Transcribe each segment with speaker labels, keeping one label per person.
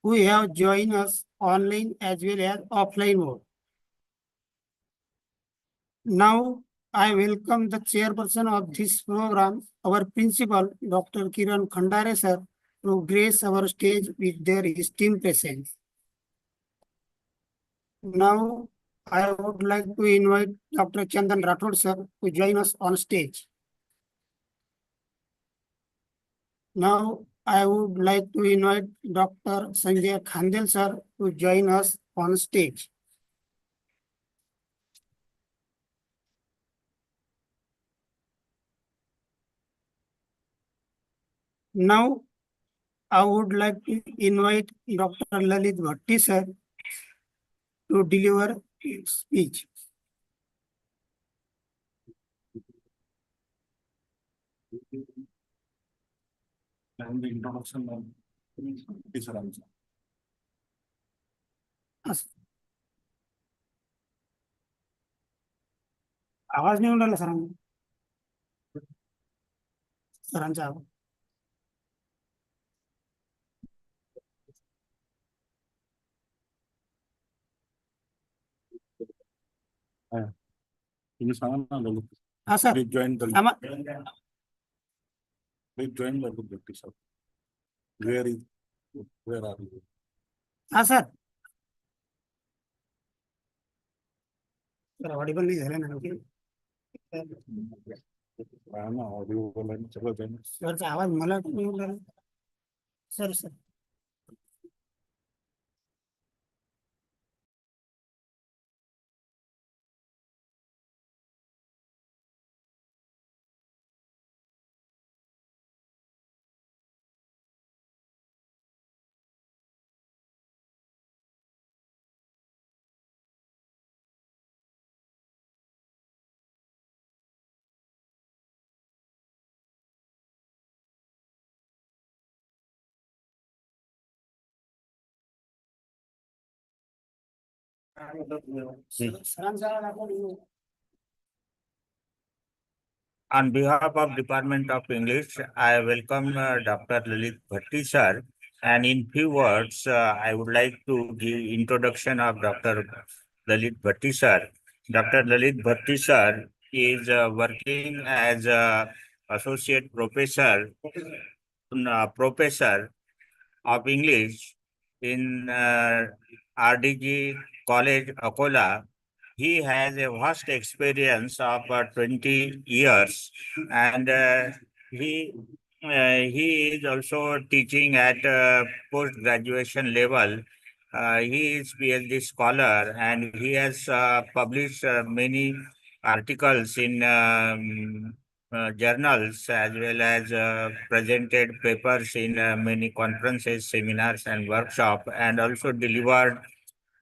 Speaker 1: who have joined us online as well as offline mode. Now, I welcome the chairperson of this program, our principal, Dr. Kiran Khandare sir, to grace our stage with their esteemed presence. Now, I would like to invite Dr. Chandan Rathod sir to join us on stage. Now, I would like to invite Dr. Sanjay Khandel sir to join us on stage. Now, I would like to invite Dr. Lalit Bhatti sir to deliver his speech.
Speaker 2: And the introduction of teacher also.
Speaker 1: आवाज नहीं उडाला सरांचा सरांचा आवाज
Speaker 2: तुम्ही सांगा ना ललित.
Speaker 1: हाँ sir
Speaker 2: Please join the
Speaker 1: आमा
Speaker 2: please join the group, sir. Where are you?
Speaker 1: हाँ सर सर ऑडिबल नहीं झालं ना आणखी
Speaker 2: हा ना ऑडिओ बोलायला सगळं जाईल.
Speaker 1: सरचा आवाज मला नाही उडाला सर सर सरांचा आवाज आपण
Speaker 3: On behalf of Department of English, I welcome Dr. Lalit Bhatti sir. And in few words, I would like to give introduction of Dr. Lalit Bhatti sir. Dr. Lalit Bhatti sir is working as a associate professor of English in RDG College, Akola. He has a vast experience of 20 years, and he is also teaching at post-graduation level. He is PhD scholar, and he has published many articles in journals, as well as presented papers in many conferences, seminars, and workshops, and also delivered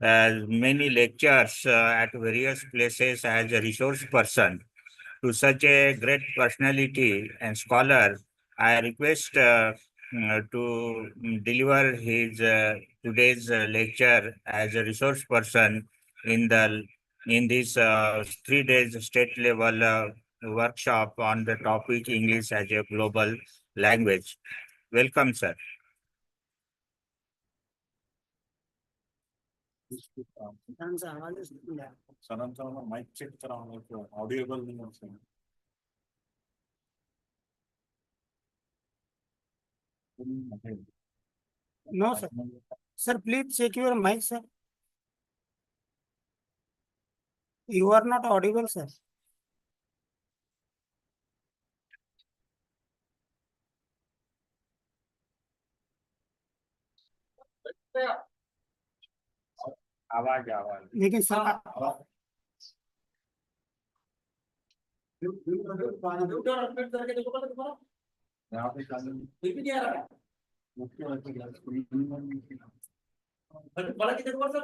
Speaker 3: many lectures at various places as a resource person. To such a great personality and scholar, I request to deliver his today's lecture as a resource person in this 3 days state level workshop on the topic English as a global language. Welcome, sir.
Speaker 1: सरांचा आवाजच नाही उडाला.
Speaker 2: सरांचा mike check करा ऑडिओबल नाही असेल.
Speaker 1: No sir. Sir, please check your mic, sir. You are not audible, sir.
Speaker 3: आवाज
Speaker 1: लेकिन सर
Speaker 2: यहाँ पे
Speaker 4: बड़ा किधर पर सर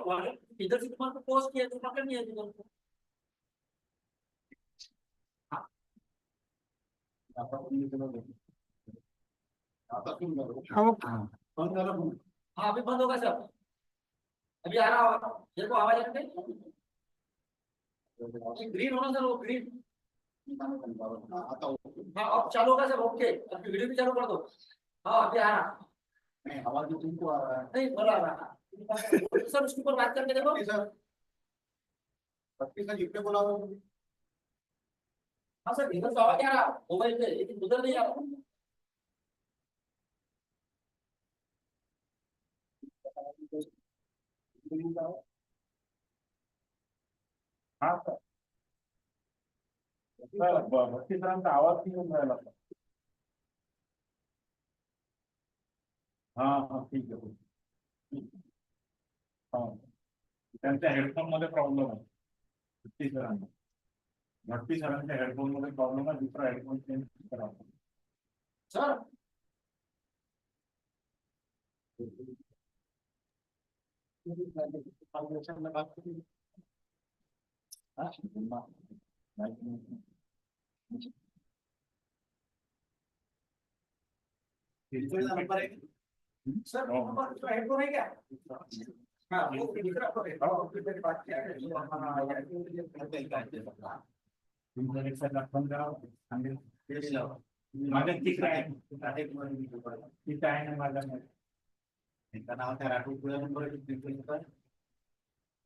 Speaker 4: इधर से तुम्हारे पोस्ट किया तो पकड़ नहीं है इधर हाँ अभी बंद होगा सर अभी आ रहा होगा देखो आवाज आ रही है ग्रीन होना सर वो ग्रीन हाँ अब चालू होगा सर ओके अब वीडियो भी चालू कर दो हाँ अभी आ रहा
Speaker 2: आवाज तुमको आ रहा है।
Speaker 4: नहीं बोला रहा सर उसके ऊपर बात करके देखो
Speaker 2: सर पट्टी का जितने बोला वो
Speaker 4: हाँ सर इधर तो आवाज आ रहा मोबाइल पे लेकिन उधर नहीं आ रहा
Speaker 2: हाँ सर भक्ती सरांचा आवाज नाही येऊन राहिला हाँ हाँ ठीक आहे हाँ त्यांच्या हेडफोन मध्ये प्रॉब्लेम आहे भक्ती सरांना भक्ती सरांच्या हेडफोन मध्ये प्रॉब्लेम आहे दुसरा हेडफोन चेंज करा
Speaker 4: सर सर उसका हेडफोन है क्या हाँ वो दूसरा बात किया
Speaker 2: तुमच्या रिक्षा दाखवून द्या सांगेल माझ्या तिकडे आहे तिथं आहे ना माझा त्यांचं नाव त्या राठोड पुढे नंबर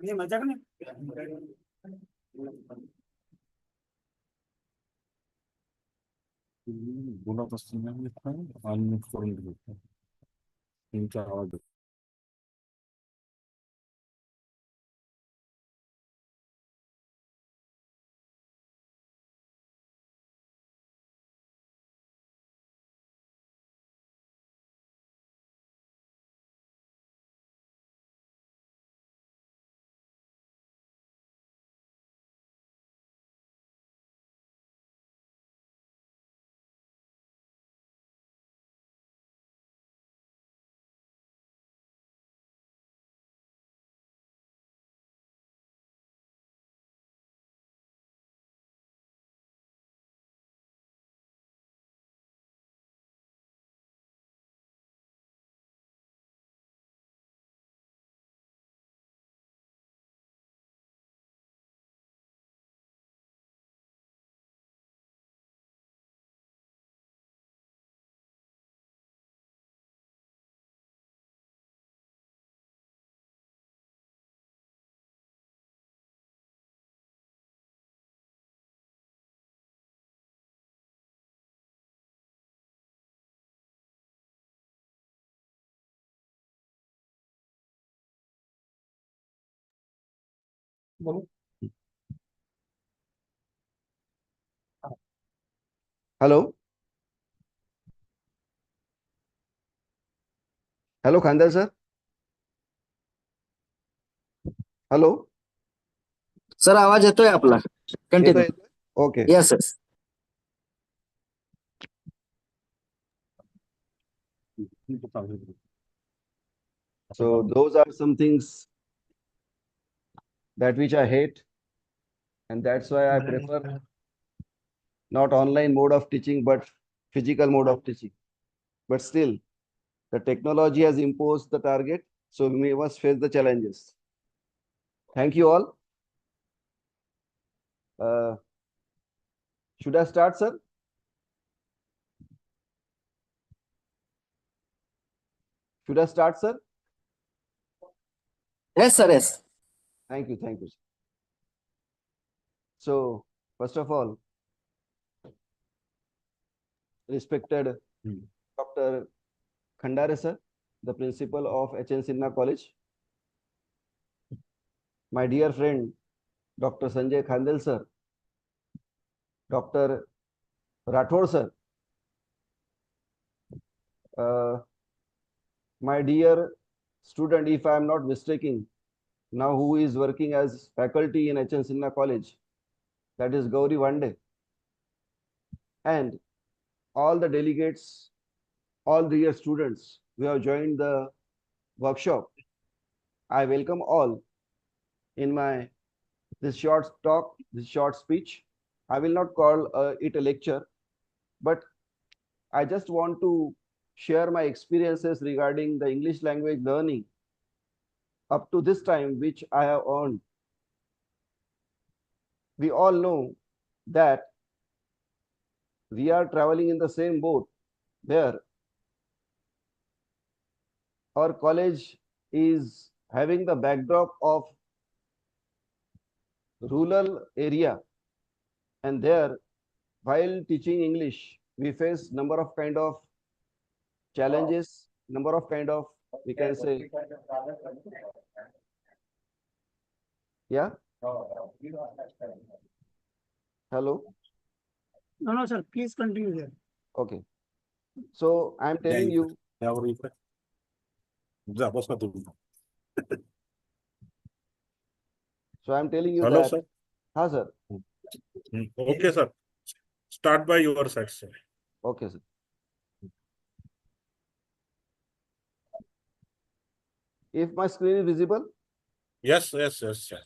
Speaker 1: ये मजाक नाही
Speaker 2: बोलत असताना अनम्यूट करून घेतो तुमचा आवाज
Speaker 5: hello hello Khandar sir hello
Speaker 6: sir आवाज येतोय आपला continue
Speaker 5: okay
Speaker 6: yes yes
Speaker 5: so those are some things that which I hate, and that's why I prefer not online mode of teaching but physical mode of teaching. But still the technology has imposed the target, so we must face the challenges. Thank you all. Should I start, sir? Should I start, sir?
Speaker 6: Yes sir yes
Speaker 5: Thank you, thank you. So first of all, respected Dr. Khandare sir, the principal of HN Sinha College, my dear friend Dr. Sanjay Khandel sir, Dr. Rathod sir, my dear student, if I am not mistaken, now who is working as faculty in HN Sinha College, that is Gauri Vande, and all the delegates, all dear students who have joined the workshop. I welcome all in my this short talk, this short speech. I will not call it a lecture, but I just want to share my experiences regarding the English language learning up to this time, which I have earned. We all know that we are traveling in the same boat where our college is having the backdrop of rural area, and there, while teaching English, we face number of kind of challenges, number of kind of, we can say, yeah, hello,
Speaker 1: No, sir, please continue there.
Speaker 5: okay. So I'm telling you,
Speaker 2: त्यावर इकडे जा बसा तुम्ही. Hello,
Speaker 5: that,
Speaker 2: sir.
Speaker 5: ha sir,
Speaker 2: Okay, sir. Start by your side, sir.
Speaker 5: okay sir. If my screen is visible,
Speaker 2: Yes, yes, yes, sir.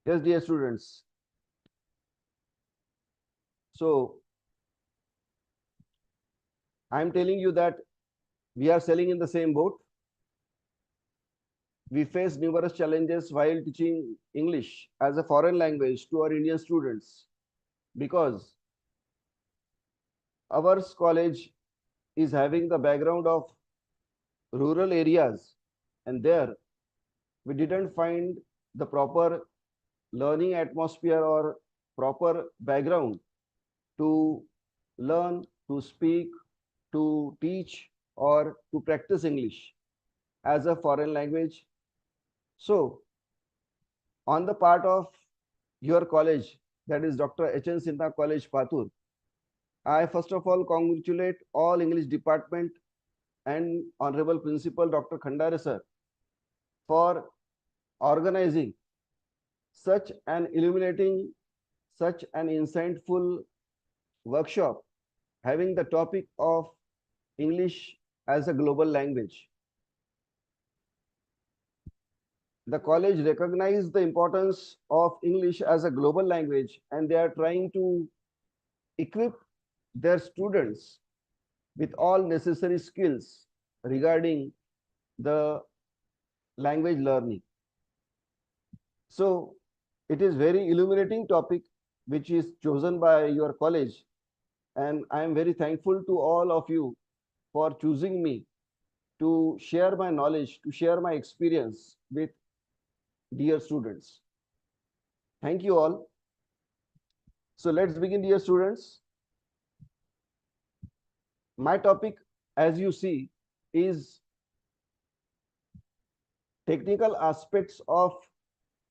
Speaker 5: yes, dear students. So I'm telling you that we are sailing in the same boat. We face numerous challenges while teaching English as a foreign language to our Indian students, because our college is having the background of rural areas, and there we didn't find the proper learning atmosphere or proper background to learn, to speak, to teach, or to practice English as a foreign language. So, on the part of your college, that is Dr. H.N. Sinha College, Patur, I first of all congratulate all English department and Honorable Principal Dr. Khandare sir for organizing such an illuminating, such an insightful workshop having the topic of English as a global language. The college recognized the importance of English as a global language, and they are trying to equip their students with all necessary skills regarding the language learning. So it is very illuminating topic which is chosen by your college, and I am very thankful to all of you for choosing me to share my knowledge, to share my experience with dear students. Thank you all. So let's begin, dear students. My topic, as you see, is technical aspects of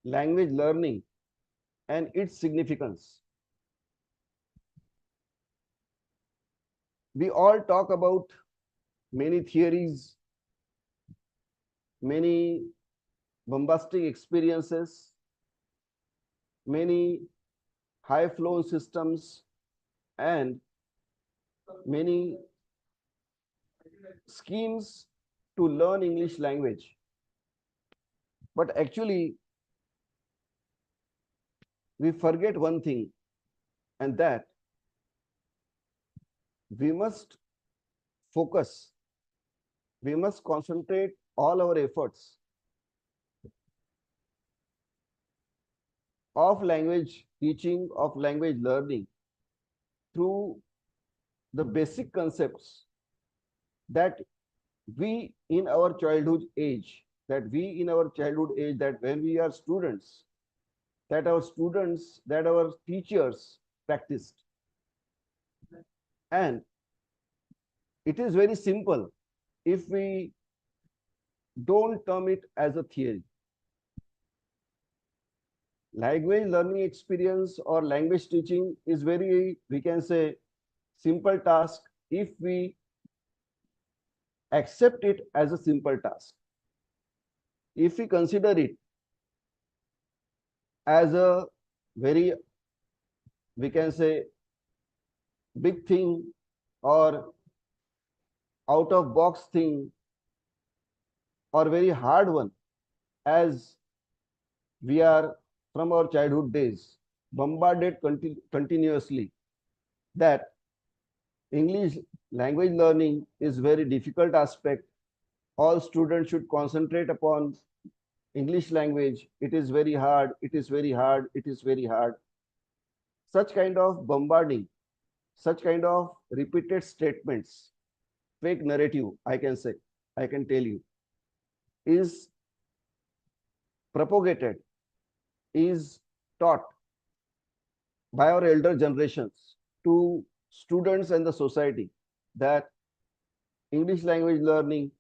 Speaker 5: language learning and its significance. We all talk about many theories, many bombastic experiences, many high flow systems, and many schemes to learn English language. But actually, we forget one thing, and that we must focus, we must concentrate all our efforts of language teaching, of language learning through the basic concepts that we in our childhood age, that when we are students, that our teachers practiced. And it is very simple if we don't term it as a theory. Language learning experience or language teaching is very, we can say, simple task if we accept it as a simple task. If we consider it as a very, we can say, big thing or out of box thing or very hard one, as we are from our childhood days bombarded continuously that English language learning is very difficult aspect. All students should concentrate upon English language, it is very hard, it is very hard, it is very hard. Such kind of bombarding, such kind of repeated statements, fake narrative, I can say, I can tell you, is propagated, is taught by our elder generations to students and the society that English language learning,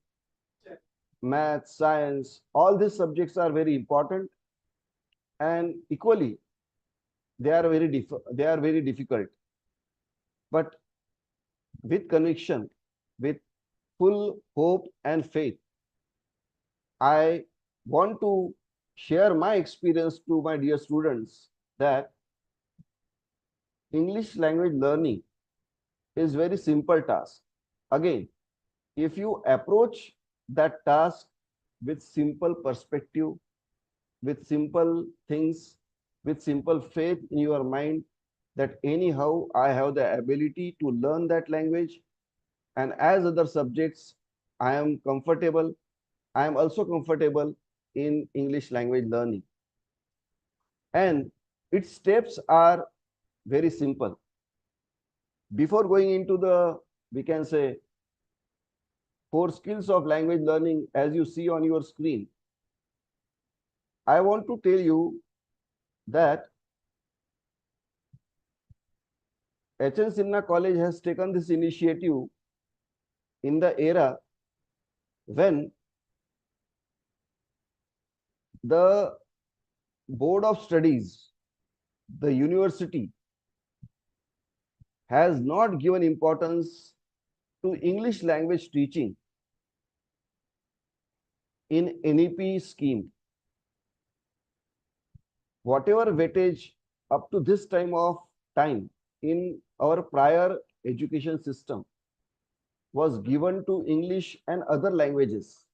Speaker 5: math, science, all these subjects are very important, and equally they are very difficult. But with conviction, with full hope and faith, I want to share my experience to my dear students that English language learning is very simple task. Again, if you approach that task with simple perspective, with simple things, with simple faith in your mind that anyhow I have the ability to learn that language, and as other subjects I am comfortable, I am also comfortable in English language learning. And its steps are very simple. Before going into the, we can say, 4 skills of language learning as you see on your screen, I want to tell you that H.N. Sinha College has taken this initiative in the era when the Board of Studies, the university, has not given importance to English language teaching in NEP scheme. Whatever weightage up to this time in our prior education system was given to English and other languages,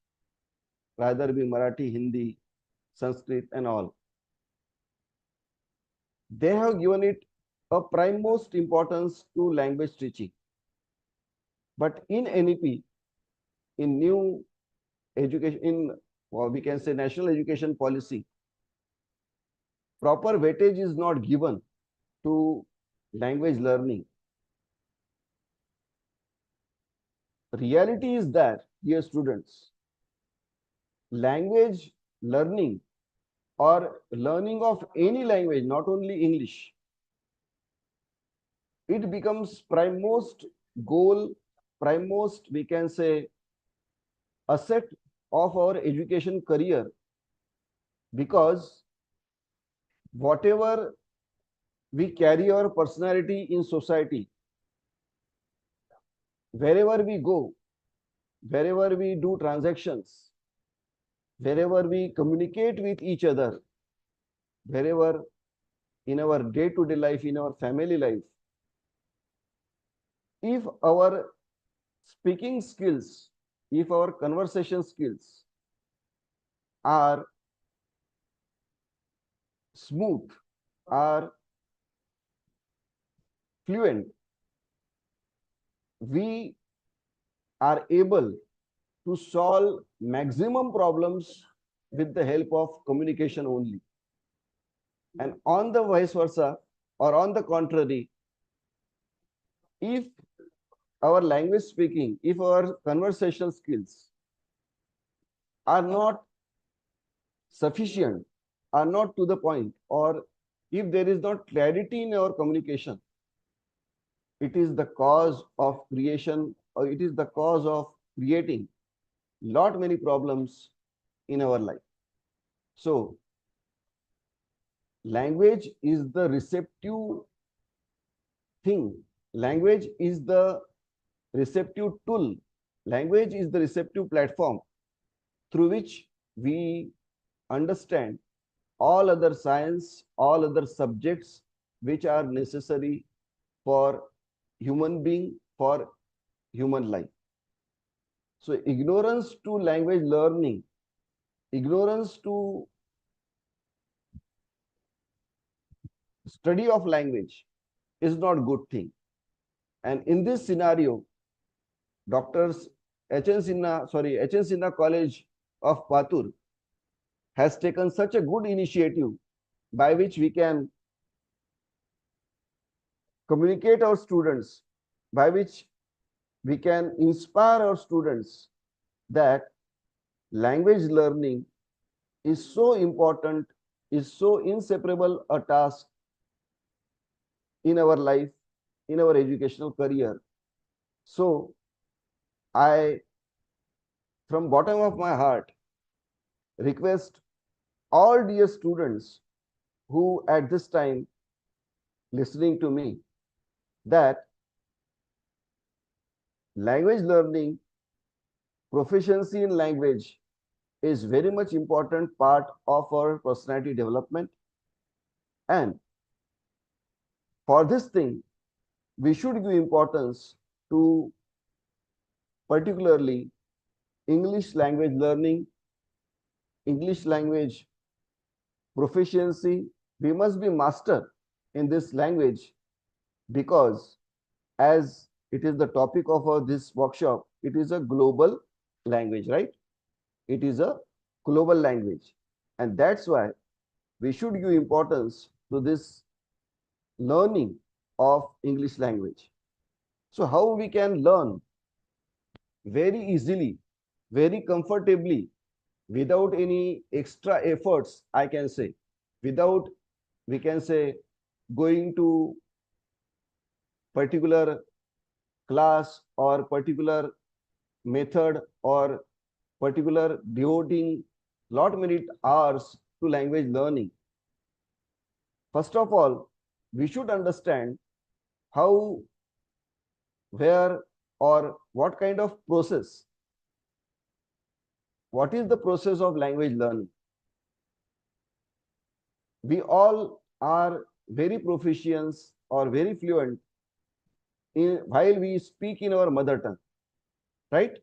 Speaker 5: rather be Marathi, Hindi, Sanskrit and all. They have given it a prime most importance to language teaching. But in NEP, in new education, in, or we can say, national education policy, proper weightage is not given to language learning. Reality is that, dear students, language learning or learning of any language, not only English, it becomes prime most goal, prime most, we can say, asset of our education career, because whatever we carry our personality in society, wherever we go, wherever we do transactions, wherever we communicate with each other, wherever in our day-to-day life, in our family life, if our speaking skills, if our conversation skills are smooth, are fluent, we are able to solve maximum problems with the help of communication only. And on the vice versa, or on the contrary, if our language speaking, if our conversational skills are not sufficient, are not to the point, or if there is not clarity in our communication, it is the cause of creation, or it is the cause of creating lot many problems in our life. So language is the receptive thing. Language is the receptive tool. Language is the receptive platform through which we understand all other science, all other subjects which are necessary for human being, for human life. So ignorance to language learning, ignorance to study of language is not good thing. And in this scenario, H.N. Sinha College of Patur has taken such a good initiative by which we can communicate our students, by which we can inspire our students that language learning is so important, is so inseparable a task in our life, in our educational career. So I, from bottom of my heart, request all dear students who at this time listening to me that language learning, proficiency in language is very much important part of our personality development. And for this thing, we should give importance to particularly English language learning, English language proficiency. We must be master in this language because as it is the topic of this workshop, it is a global language, right? It is a global language. And that's why we should give importance to this learning of English language. So how we can learn very easily, very comfortably, without any extra efforts, I can say, without, we can say, going to particular class or particular method or particular devoting lot many hours to language learning. First of all, we should understand how, where, or what kind of process, what is the process of language learning. We all are very proficient or very fluent while we speak in our mother tongue, right?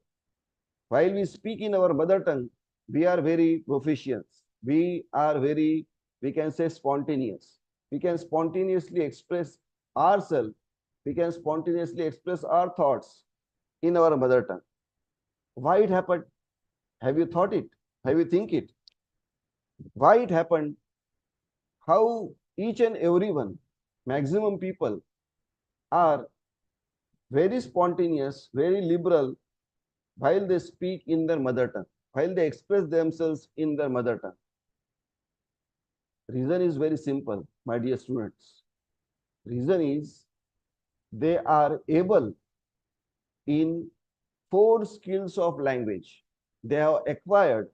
Speaker 5: While we speak in our mother tongue, we are very proficient. We are very, we can say, spontaneous. We can spontaneously express ourselves. We can spontaneously express our thoughts in our mother tongue. Why it happened? Have you thought it? Have you think it? Why it happened? How each and everyone, maximum people, are very spontaneous, very liberal while they speak in their mother tongue, while they express themselves in their mother tongue. Reason is very simple, my dear students. Reason is they are able in 4 skills of language. They have acquired,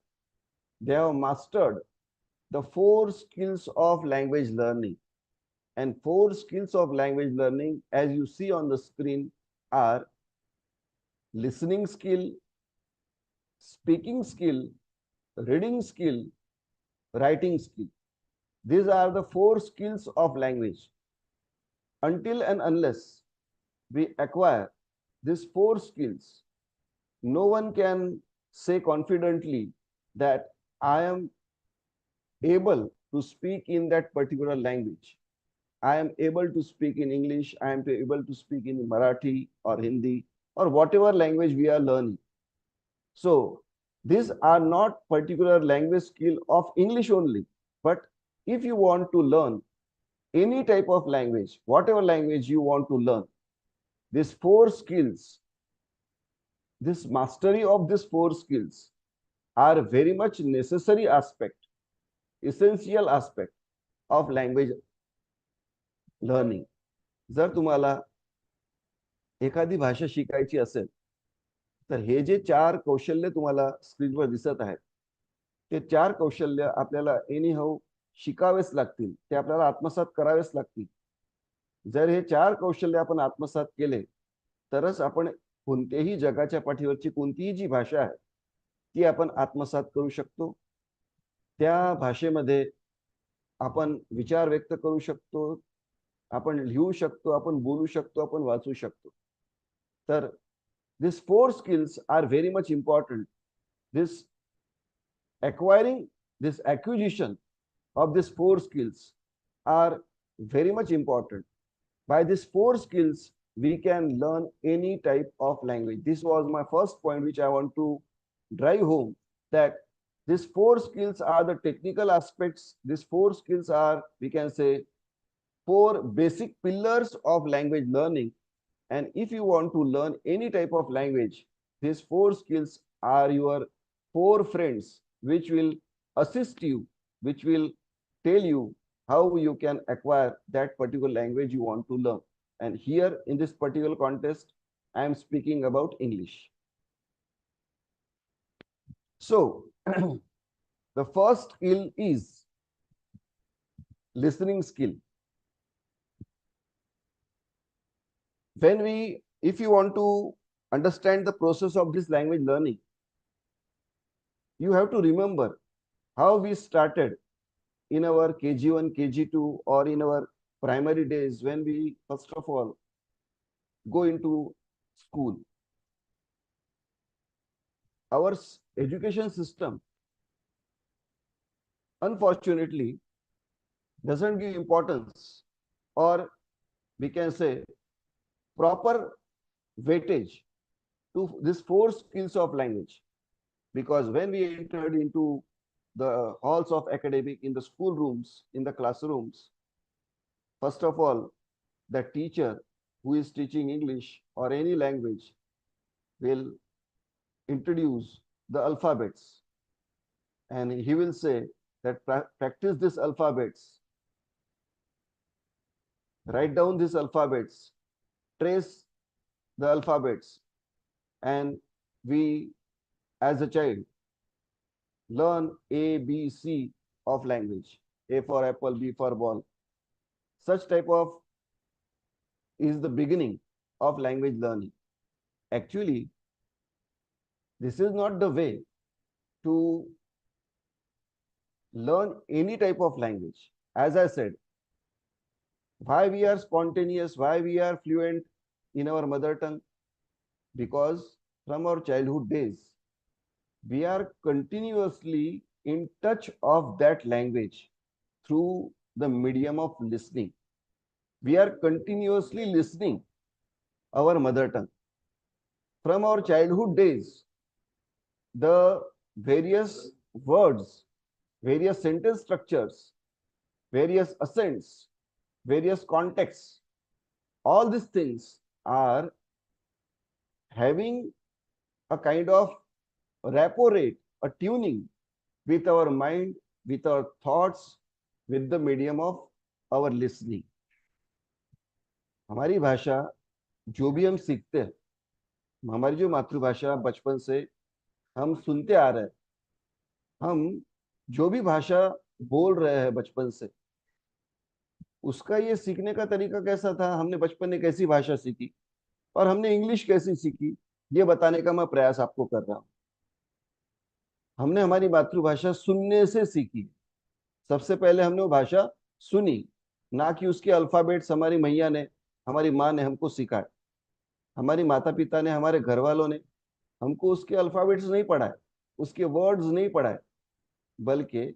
Speaker 5: they have mastered the 4 skills of language learning. And 4 skills of language learning, as you see on the screen, are listening skill, speaking skill, reading skill, writing skill. These are the 4 skills of language. Until and unless we acquire these 4 skills, no one can say confidently that I am able to speak in that particular language. I am able to speak in English, I am able to speak in Marathi or Hindi or whatever language we are learning. So these are not particular language skill of English only, but if you want to learn any type of language, whatever language you want to learn, these 4 skills, this mastery of these 4 skills are very much necessary aspect, essential aspect of language learning. जर तुम्हाला एखादी भाषा शिकायची असेल तर हे जे 4 कौशल्य तुम्हाला स्क्रीनवर दिसत आहेत ते 4 कौशल्य आपल्याला एनी हाऊ शिकावेच लागतील, ते आपल्याला आत्मसात करावेच लागतील. जर हे 4 कौशल्य आपण आत्मसात केले तरच आपण कोणत्याही जगाच्या पाठीवरची कोणतीही जी भाषा आहे ती आपण आत्मसात करू शकतो. त्या भाषेमध्ये आपण विचार व्यक्त करू शकतो, आपण लिहू शकतो, आपण बोलू शकतो, आपण वाचू शकतो. तर these 4 skills are very much important. This acquiring, this acquisition of these 4 skills are very much important. By these 4 skills, we can learn any type of language. This was my first point which I want to drive home, that These four skills are the technical aspects. These four skills are, we can say, four basic pillars of language learning. And if you want to learn any type of language, these four skills are your four friends, which will assist you, which will tell you how you can acquire that particular language you want to learn. And here in this particular context, I am speaking about English. So, the first skill is listening skill. If you want to understand the process of this language learning, you have to remember how we started in our KG1, KG2, or in our primary days when we first of all go into school. Our education system, unfortunately, doesn't give importance, or we can say proper weightage to these four skills of language. Because when we entered into the halls of academic, in the school rooms, in the classrooms, first of all, the teacher who is teaching English or any language will introduce the alphabets, and he will say that practice these alphabets, write down these alphabets, trace the alphabets, and we as a child learn A, B, C of language. A for apple, B for ball. Such type of is the beginning of language learning. Actually, this is not the way to learn any type of language. As I said, why we are spontaneous, why we are fluent in our mother tongue? Because from our childhood days, we are continuously in touch of that language through the medium of listening. We are continuously listening our mother tongue. From our childhood days, the various words, various sentence structures, various accents, various contexts, all these things are having a kind of rapport rate, a tuning with our mind, with our thoughts, with the medium of our listening. हमारी भाषा जो भी हम सीखते हैं, हमारी जो मातृभाषा बचपन से हम सुनते आ रहे हैं, हम जो भी भाषा बोल रहे हैं बचपन से, उसका ये सीखने का तरीका कैसा था, हमने बचपन में कैसी भाषा सीखी और हमने इंग्लिश कैसी सीखी, ये बताने का मैं प्रयास आपको कर रहा हूं। हमने हमारी मातृभाषा सुनने से सीखी। सबसे पहले हमने वो भाषा सुनी, ना कि उसके अल्फाबेट्स हमारी मैया ने, हमारी माँ ने हमको सिखाए। हमारी माता पिता ने, हमारे घर वालों ने हमको उसके अल्फाबेट्स नहीं पढ़ाए, उसके वर्ड्स नहीं पढ़ाए, बल्कि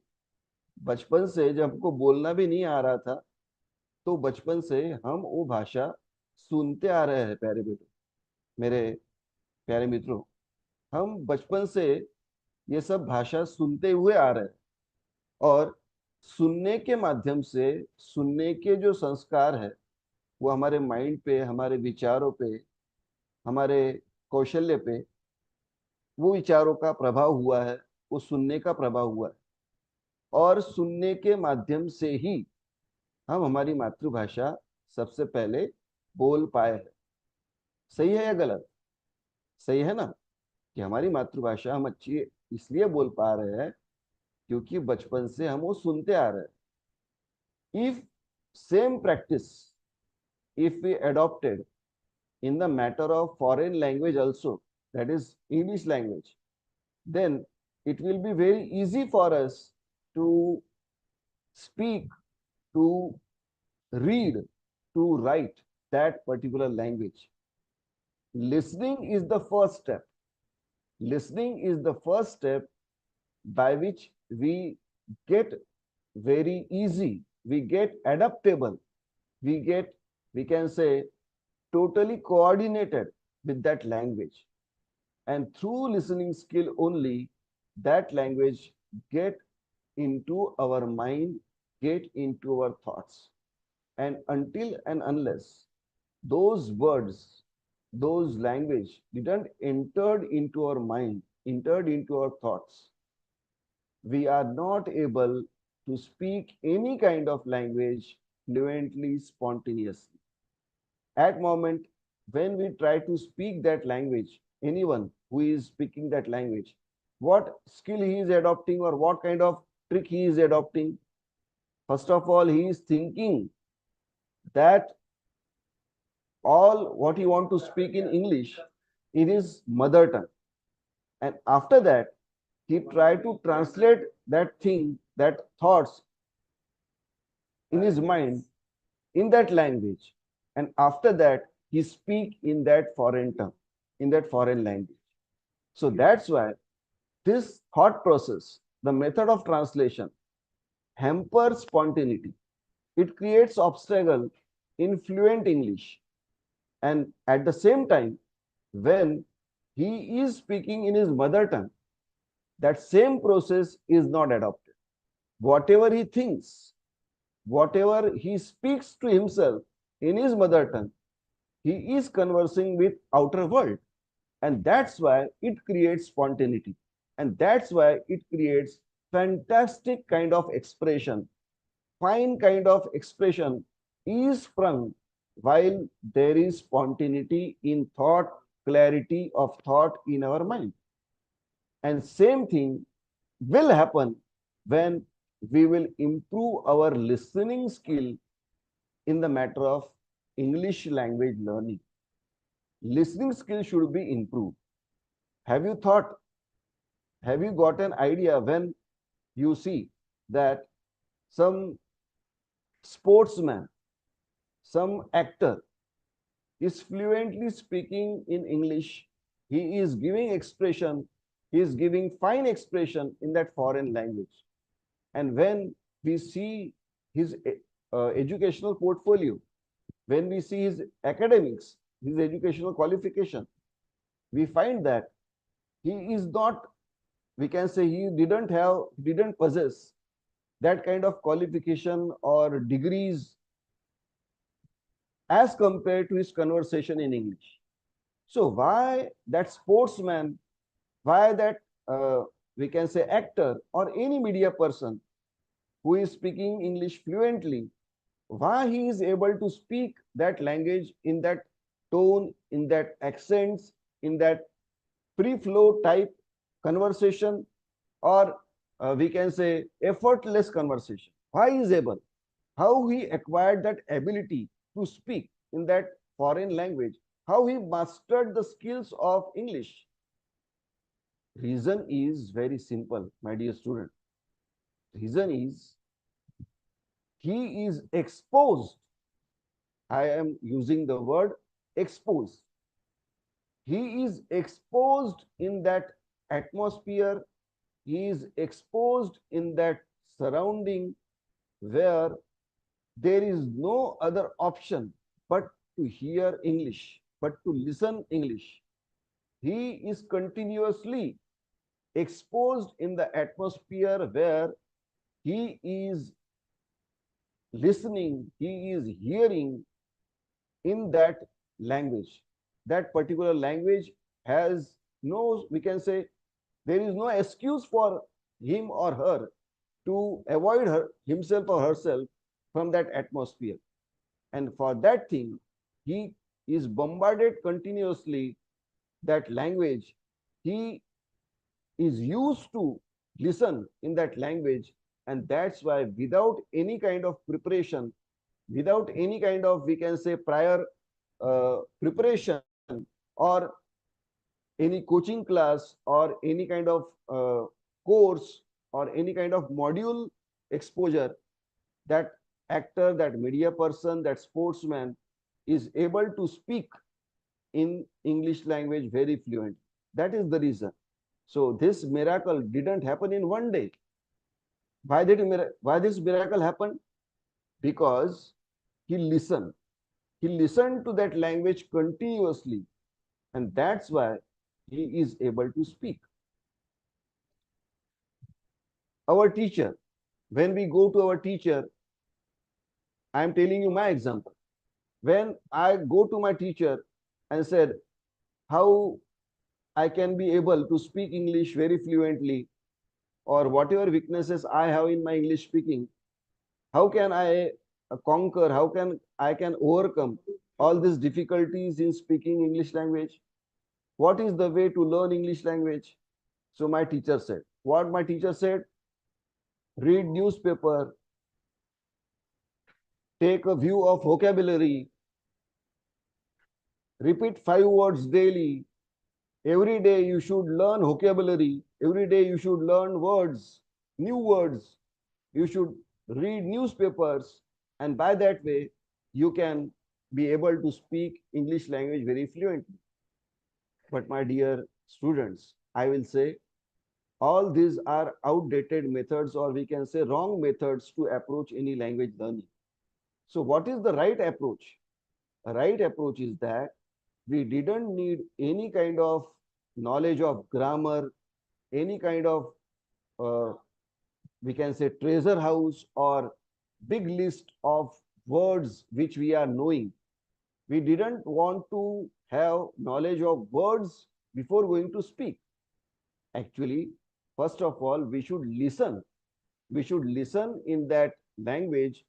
Speaker 5: बचपन से जब हमको बोलना भी नहीं आ रहा था, तो बचपन से हम वो भाषा सुनते आ रहे हैं। प्यारे बेटो, मेरे प्यारे मित्रों, हम बचपन से ये सब भाषा सुनते हुए आ रहे हैं, और सुनने के माध्यम से, सुनने के जो संस्कार है वो हमारे माइंड पे, हमारे विचारों पे, हमारे कौशल्य पे, वो विचारों का प्रभाव हुआ है, वो सुनने का प्रभाव हुआ है, और सुनने के माध्यम से ही हम हमारी मातृभाषा सबसे पहले बोल पाए हैं। सही है या गलत? सही है ना, कि हमारी मातृभाषा हम अच्छी इसलिए बोल पा रहे हैं क्योंकि बचपन से हम वो सुनते आ रहे हैं। If same practice if we adopted in the matter of foreign language also, that is English language, then it will be very easy for us to speak, to read, to write that particular language. Listening is the first step. Listening is the first step by which we get very easy, we get adaptable, we get, we can say, totally coordinated with that language. And through listening skill only, that language get into our mind, get into our thoughts. And until and unless those words, those language didn't entered into our mind, entered into our thoughts, we are not able to speak any kind of language fluently, spontaneously. At moment when we try to speak that language, anyone who is speaking that language, what skill he is adopting or what kind of trick he is adopting? First of all, he is thinking that all what he want to speak in English in his mother tongue. And after that, he try to translate that thing, that thoughts in his mind in that language. And after that, he speak in that foreign tongue, in that foreign language. So that's why this thought process, the method of translation, hampers spontaneity. It creates obstacle in fluent English. And at the same time, when he is speaking in his mother tongue, that same process is not adopted. Whatever he thinks, whatever he speaks to himself in his mother tongue, he is conversing with outer world. And that's why it creates spontaneity. And that's why it creates fantastic kind of expression, fine kind of expression is sprung while there is spontaneity in thought, clarity of thought in our mind. And same thing will happen when we will improve our listening skill in the matter of English language learning. Listening skill should be improved. Have you thought, have you got an idea when you see that some sportsman, some actor is fluently speaking in English, he is giving expression, he is giving fine expression in that foreign language. And when we see his educational portfolio, when we see his academics, his educational qualification, we find that he is not, we can say he didn't possess that kind of qualification or degrees as compared to his conversation in English. So why that sportsman, why that we can say actor or any media person who is speaking English fluently, why he is able to speak that language in that tone, in that accents, in that free flow type conversation, or we can say effortless conversation. Why he is able? How he acquired that ability to speak in that foreign language? How he mastered the skills of English? Reason is very simple, my dear student. Reason is he is exposed. I am using the word exposed. He is exposed in that atmosphere. He is exposed in that surrounding where there is no other option but to hear English, but to listen English. He is continuously exposed in the atmosphere where he is listening, he is hearing in that language. That particular language has no, we can say, there is no excuse for him or her to avoid himself or herself from that atmosphere. And for that thing, he is bombarded continuously that language. He is used to listen in that language. And that's why without any kind of preparation, without any kind of, we can say, prior preparation or any coaching class or any kind of course or any kind of module exposure, that actor, that media person, that sportsman is able to speak in English language very fluent. That is the reason. So this miracle didn't happen in one day. Why this miracle happened? Because he listened. He listened to that language continuously. And that's why he is able to speak. our teacher, when we go to our teacher, I am telling you my example. When I go to my teacher and said how I can be able to speak English very fluently, or whatever weaknesses I have in my English speaking, how can I conquer, how can I can overcome all these difficulties in speaking English language? What is the way to learn English language? So my teacher said, what my teacher said, read newspaper, take a view of vocabulary, repeat 5 words daily. Every day you should learn vocabulary. Every day you should learn words, new words. You should read newspapers, and by that way you can be able to speak English language very fluently. But my dear students, I will say all these are outdated methods, or we can say wrong methods to approach any language learning. So what is the right approach? A right approach is that we didn't need any kind of knowledge of grammar, any kind of we can say treasure house or big list of words which we are knowing. We didn't want to have knowledge of words before going to speak. Actually, first of all, we should listen. We should listen in that language.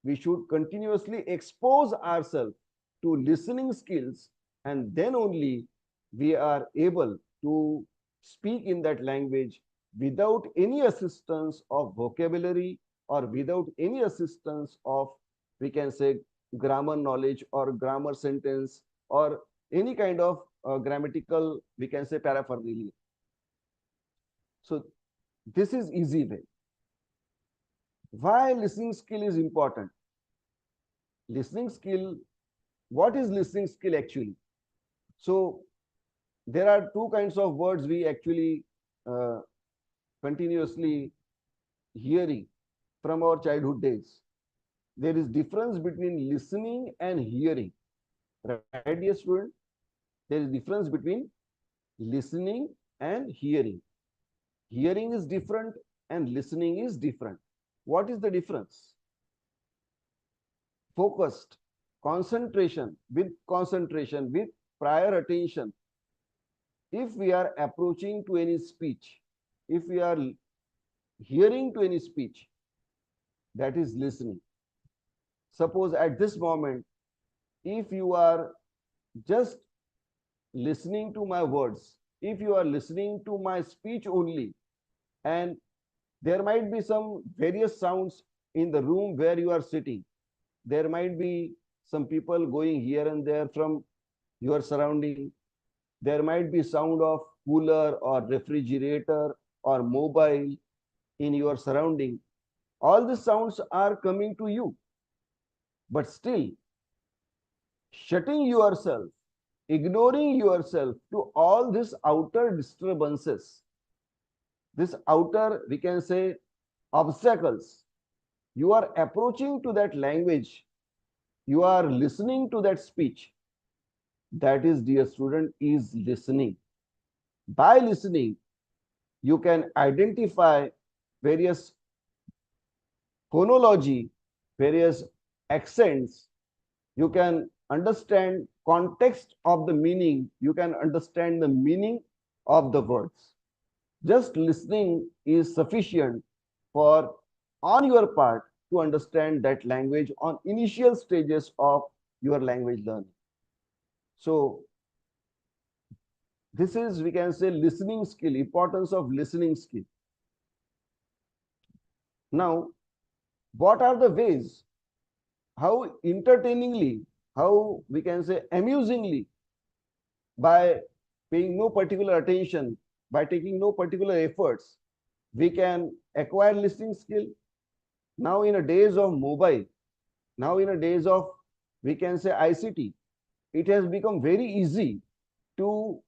Speaker 5: We should continuously expose ourselves to listening skills, and then only we are able to speak in that language without any assistance of vocabulary or without any assistance of, we can say, grammar knowledge or grammar sentence or any kind of grammatical, we can say, paraphernalia. So this is easy way. Why listening skill is important? Listening skill, what is listening skill actually? So there are two kinds of words we actually continuously hearing from our childhood days. There is difference between listening and hearing. Right, dear student? There is difference between listening and hearing. Hearing is different and listening is different. What is the difference? Focused, concentration, with prior attention. If we are approaching to any speech, if we are hearing to any speech, that is listening. Suppose at this moment, if you are just listening to my words, if you are listening to my speech only, and there might be some various sounds in the room where you are sitting, there might be some people going here and there from your surrounding, there might be sound of cooler or refrigerator or mobile in your surrounding. All these sounds are coming to you, but still shutting yourself, ignoring yourself to all these outer disturbances, this outer, we can say, obstacles. You are approaching to that language, you are listening to that speech. That is, dear student, is listening. By listening, you can identify various phonology, various accents. You can understand context of the meaning. You can understand the meaning of the words. Just listening is sufficient for, on your part, to understand that language on initial stages of your language learning. So this is, we can say, listening skill, importance of listening skill. Now, what are the ways, how entertainingly, how we can say amusingly, by paying no particular attention, by taking no particular efforts, we can acquire listening skill? Now in a days of mobile, now in a days of, we can say, ICT, it has become very easy to,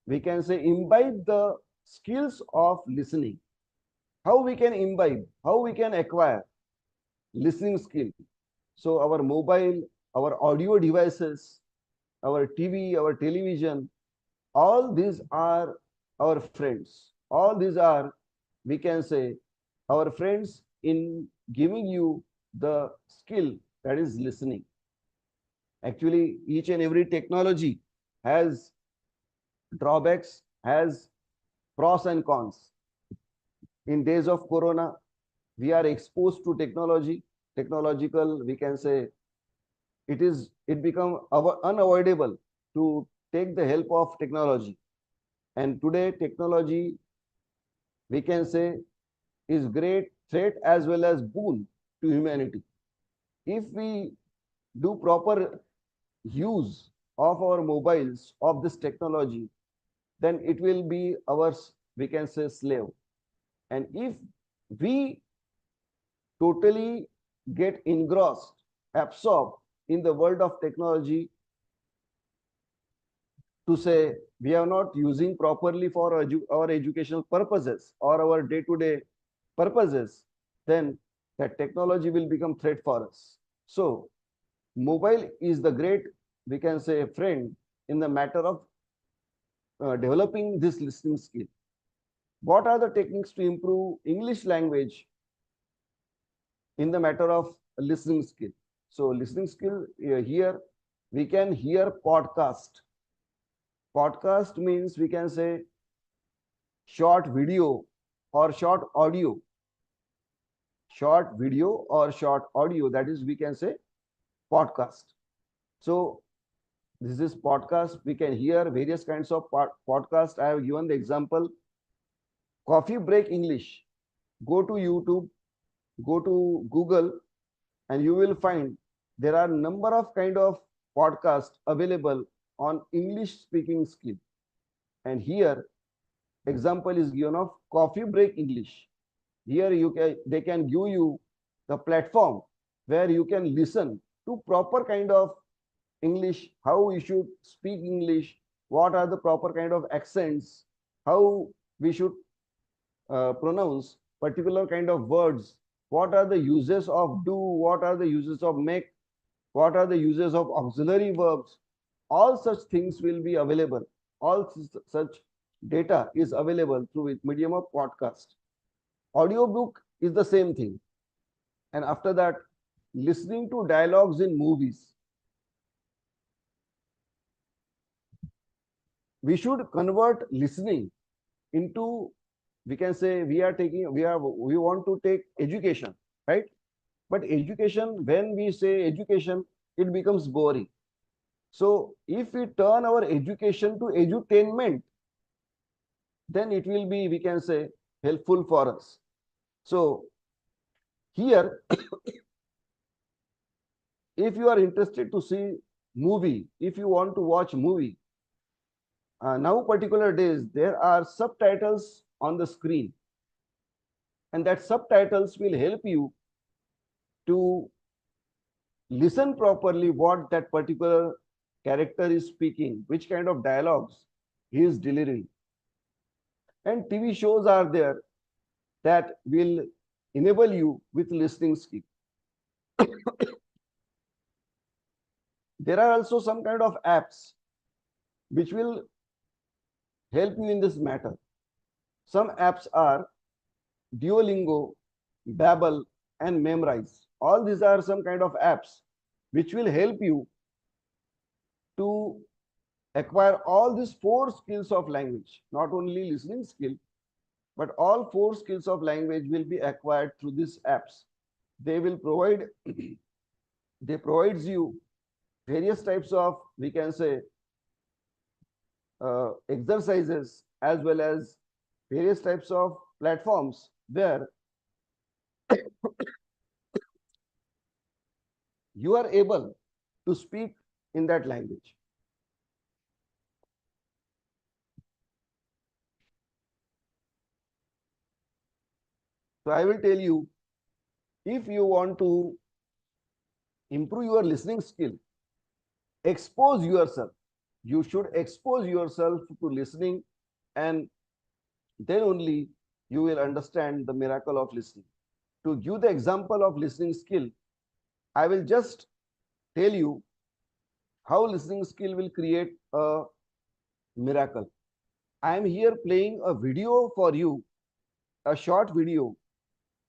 Speaker 5: we can say, imbibe the skills of listening. How we can imbibe, how we can acquire listening skill? So our mobile, our audio devices, our TV, our television, all these are our friends. All these are we can say, our friends in giving you the skill that is listening. Actually, each and every technology has drawbacks, has pros and cons. In days of Corona, we are exposed to technology, technological, we can say, it become unavoidable to take the help of technology. And today, technology, we can say, is great threat as well as boon to humanity. If we do proper use of our mobiles, of this technology, then it will be our, we can say, slave. And if we totally get engrossed, absorbed in the world of technology, to say we are not using properly for our educational purposes or our day-to-day purposes, then that technology will become threat for us. So mobile is the great, we can say, friend in the matter of developing this listening skill. What are the techniques to improve English language in the matter of listening skill? So listening skill, here we can hear podcast. Podcast means, we can say, short video or short audio. Short video or short audio, that is, we can say, podcast. So this is podcast. We can hear various kinds of podcast. I have given the example. Coffee Break English. Go to YouTube, go to Google, and you will find there are number of kind of podcasts available on English speaking skill. And here example is given of Coffee Break English. Here they can give you the platform where you can listen to proper kind of English, how we should speak English, what are the proper kind of accents, how we should pronounce particular kind of words, what are the uses of do, what are the uses of make, what are the uses of auxiliary verbs. All such things will be available. All such data is available through medium of podcast. Audiobook is the same thing. And after that, listening to dialogues in movies. We should convert listening into, we can say, we want to take education, right? But education, when we say education, it becomes boring. So if we turn our education to edutainment, then it will be, we can say, helpful for us. So here, if you are interested to see movie, if you want to watch movie, now particular days, there are subtitles on the screen. And that subtitles will help you to listen properly what that particular character is speaking, which kind of dialogues he is delivering. And TV shows are there that will enable you with listening skill. There are also some kind of apps which will help you in this matter. Some apps are Duolingo, Babbel, and Memrise. All these are some kind of apps which will help you to acquire all these 4 skills of language, not only listening skill, but all 4 skills of language will be acquired through these apps. They will provide, they provides you various types of, we can say, exercises as well as various types of platforms where you are able to speak in that language. So I will tell you, if you want to improve your listening skill, expose yourself. You should expose yourself to listening, and then only you will understand the miracle of listening. To give the example of listening skill, I will just tell you how listening skill will create a miracle. I am here playing a video for you a short video,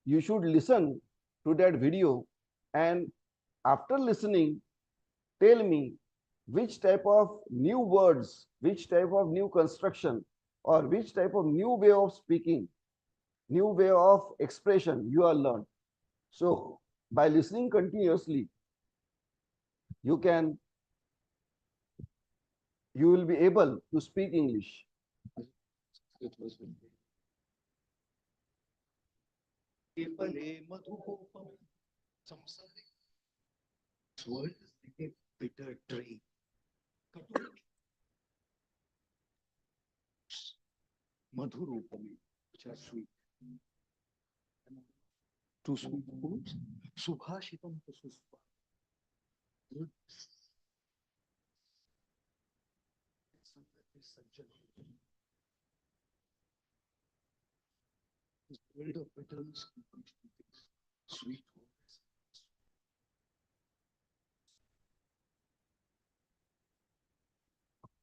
Speaker 5: you should listen to that video, and after listening, tell me which type of new words, which type of new construction, or which type of new way of speaking, new way of expression you are learned. So by listening continuously, you will be able to speak English.
Speaker 7: केवले मधुकोपम संसारे world is like a bitter tree. Madhurupami, which are sweet. Two sweet foods. Subhashitam to suspa. World of bitterness, sweet words.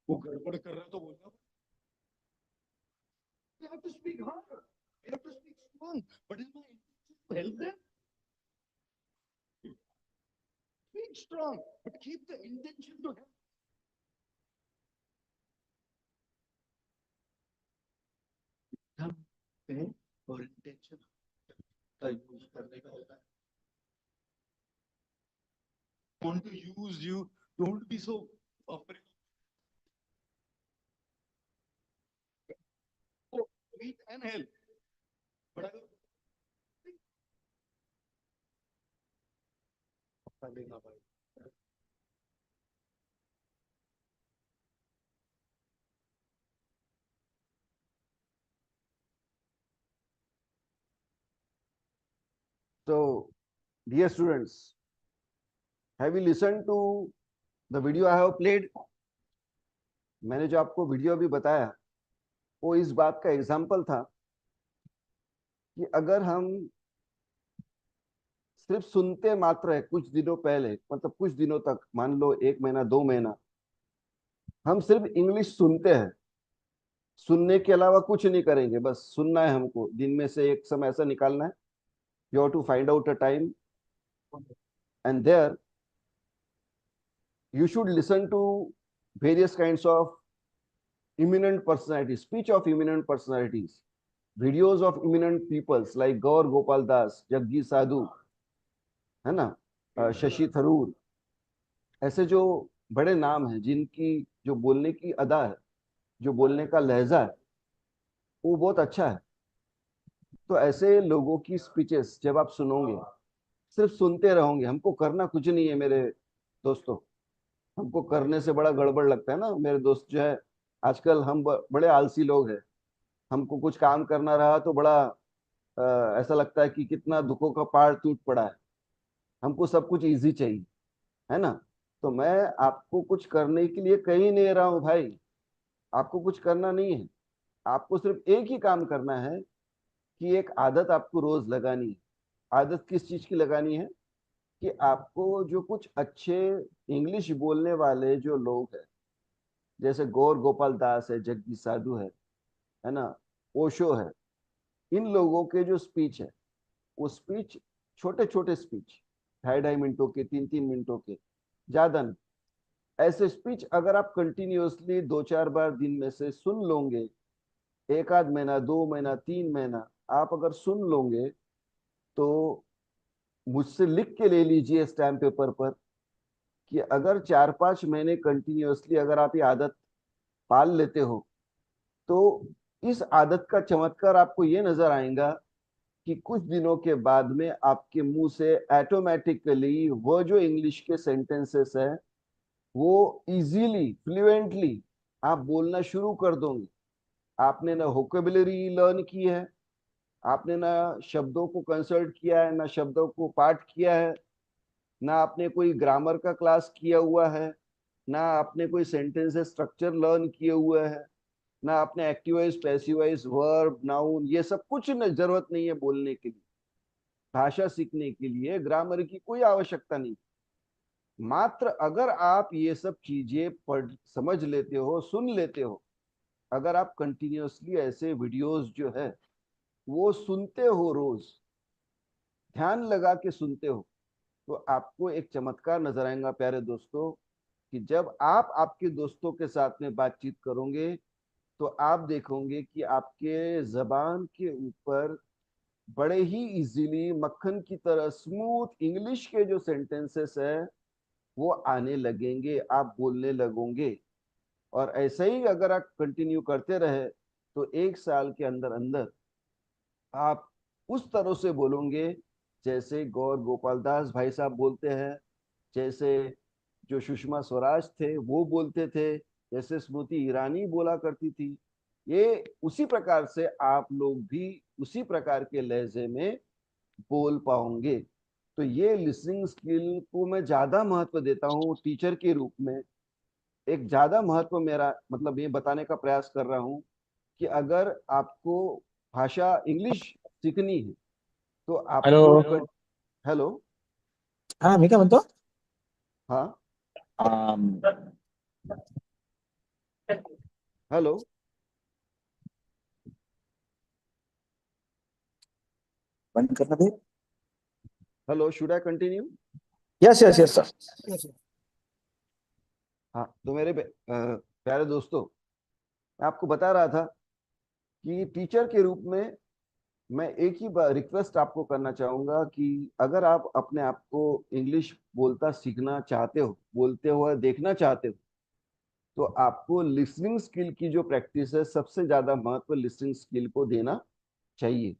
Speaker 7: वो गड़बड़ कर रहा तो बोलना. We have to speak harder. We have to speak strong. But is my intention to help them? Speak strong, but keep the intention to help. हम हैं और intention का use करने का होता है. Want to use you? Don't be so afraid. Meet and help. But अगर लेना भाई.
Speaker 5: So, dear students, have you listened to the video I have played? मैंने जो आपको वीडियो अभी बताया वो इस बात का एग्जाम्पल था कि अगर हम सिर्फ सुनते मात्र है, कुछ दिनों पहले, मतलब कुछ दिनों तक, मान लो 1 महीना 2 महीना, हम सिर्फ इंग्लिश सुनते हैं, सुनने के अलावा कुछ नहीं करेंगे, बस सुनना है हमको, दिन में से एक समय ऐसा निकालना है, you have to find out a time, and there you should listen to various kinds of eminent personalities, speech of eminent personalities, videos of eminent peoples like Gaur Gopal Das, Jaggi Sadhu, है ना, शशि थरूर, ऐसे जो बड़े नाम हैं जिनकी जो बोलने की अदा है, जो बोलने का लहजा है, वो बहुत अच्छा है. तो ऐसे लोगों की स्पीचेस जब आप सुनोगे, सिर्फ सुनते रहोगे, हमको करना कुछ नहीं है मेरे दोस्तों. हमको करने से बड़ा गड़बड़ लगता है ना मेरे दोस्त, जो है आजकल हम बड़े आलसी लोग हैं. हमको कुछ काम करना रहा तो बड़ा ऐसा लगता है कि कितना दुखों का पहाड़ टूट पड़ा है. हमको सब कुछ इजी चाहिए, है ना. तो मैं आपको कुछ करने के लिए कह ही नहीं रहा हूँ भाई, आपको कुछ करना नहीं है. आपको सिर्फ एक ही काम करना है कि एक आदत आपको रोज लगानी है. आदत किस चीज की लगानी है? कि आपको जो कुछ अच्छे इंग्लिश बोलने वाले जो लोग हैं, जैसे गौर गोपाल दास है, जग्गी साधु है ना, ओशो है, इन लोगों के जो स्पीच है, वो स्पीच छोटे छोटे स्पीच, 2.5 मिनटों के, 3-3 मिनटों के, ज्यादा नहीं, ऐसे स्पीच अगर आप कंटिन्यूअसली 2-4 बार दिन में से सुन लोगे, 1 आध महीना, 2 महीना, 3 महीना आप अगर सुन लोगे, तो मुझसे लिख के ले लीजिए स्टैम्प पेपर पर कि अगर 4-5 महीने कंटिन्यूअसली अगर आप ये आदत पाल लेते हो, तो इस आदत का चमत्कार आपको ये नजर आएगा कि कुछ दिनों के बाद में आपके मुंह से ऑटोमेटिकली वो जो इंग्लिश के सेंटेंसेस है वो इजीली, फ्लुएंटली आप बोलना शुरू कर दोगे. आपने ना वोकेबुलरी लर्न की है, आपने ना शब्दों को कंसल्ट किया है, ना शब्दों को पाठ किया है, ना आपने कोई ग्रामर का क्लास किया हुआ है, ना आपने कोई सेंटेंस स्ट्रक्चर लर्न किए हुए हैं, ना आपने एक्टिवाइज, पैसिवाइज, वर्ब, नाउन, ये सब कुछ जरूरत नहीं है बोलने के लिए. भाषा सीखने के लिए ग्रामर की कोई आवश्यकता नहीं. मात्र अगर आप ये सब चीजें पढ़ समझ लेते हो, सुन लेते हो, अगर आप कंटिन्यूअसली ऐसे वीडियोस जो है वो सुनते हो रोज, ध्यान लगा के सुनते हो, तो आपको एक चमत्कार नजर आएगा प्यारे दोस्तों, कि जब आप आपके दोस्तों के साथ में बातचीत करोगे तो आप देखोगे कि आपके जबान के ऊपर बड़े ही इजीली मक्खन की तरह स्मूथ इंग्लिश के जो सेंटेंसेस है वो आने लगेंगे, आप बोलने लगोगे। और ऐसे ही अगर आप कंटिन्यू करते रहे तो 1 साल के अंदर अंदर आप उस तरह से बोलोगे जैसे गौर गोपाल दास भाई साहब बोलते हैं, जैसे जो सुषमा स्वराज थे वो बोलते थे, जैसे स्मृति ईरानी बोला करती थी। ये उसी प्रकार से आप लोग भी उसी प्रकार के लहजे में बोल पाओगे। तो ये लिसनिंग स्किल को मैं ज्यादा महत्व देता हूँ टीचर के रूप में। एक ज्यादा महत्व मेरा मतलब ये बताने का प्रयास कर रहा हूँ कि अगर आपको भाषा इंग्लिश सीखनी है तो आपको हेलो।
Speaker 6: हा मी काय म्हणतो
Speaker 5: हाँ
Speaker 6: अम,
Speaker 5: हेलो।
Speaker 6: बंद करना दे.
Speaker 5: Hello, should I continue?
Speaker 6: Yes yes yes sir.
Speaker 1: Yes, sir.
Speaker 5: हाँ, तो मेरे प्यारे दोस्तों, मैं आपको बता रहा था कि टीचर के रूप में मैं एक ही रिक्वेस्ट आपको करना चाहूंगा कि अगर आप अपने आप को इंग्लिश बोलता सीखना चाहते हो, बोलते हुए देखना चाहते हो, तो आपको लिसनिंग स्किल की जो प्रैक्टिस है सबसे ज्यादा महत्व लिसनिंग स्किल को देना चाहिए।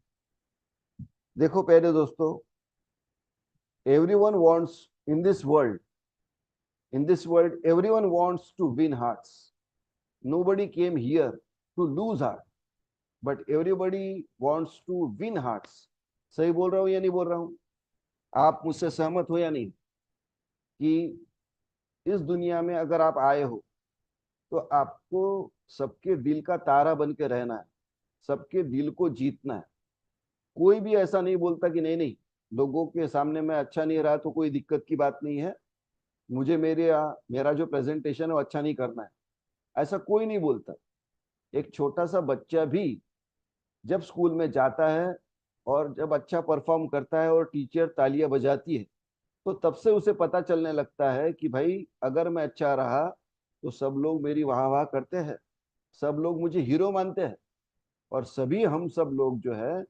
Speaker 5: देखो प्यारे दोस्तों, everyone wants in this world, everyone wants to win hearts. Nobody came here to lose heart, but everybody wants to win hearts. सही बोल रहा हूं या नहीं बोल रहा हूं? आप मुझसे सहमत हो या नहीं कि इस दुनिया में अगर आप आए हो तो आपको सबके दिल का तारा बन के रहना है, सबके दिल को जीतना है। कोई भी ऐसा नहीं बोलता कि नहीं नहीं, लोगों के सामने मैं अच्छा नहीं रहा तो कोई दिक्कत की बात नहीं है, मुझे मेरा जो प्रेजेंटेशन है वो अच्छा नहीं करना है, ऐसा कोई नहीं बोलता। एक छोटा सा बच्चा भी जब स्कूल में जाता है और जब अच्छा परफॉर्म करता है और टीचर तालियां बजाती है तो तब से उसे पता चलने लगता है कि भाई अगर मैं अच्छा रहा तो सब लोग मेरी वाह वाह करते हैं, सब लोग मुझे हीरो मानते हैं। और सभी हम सब लोग जो है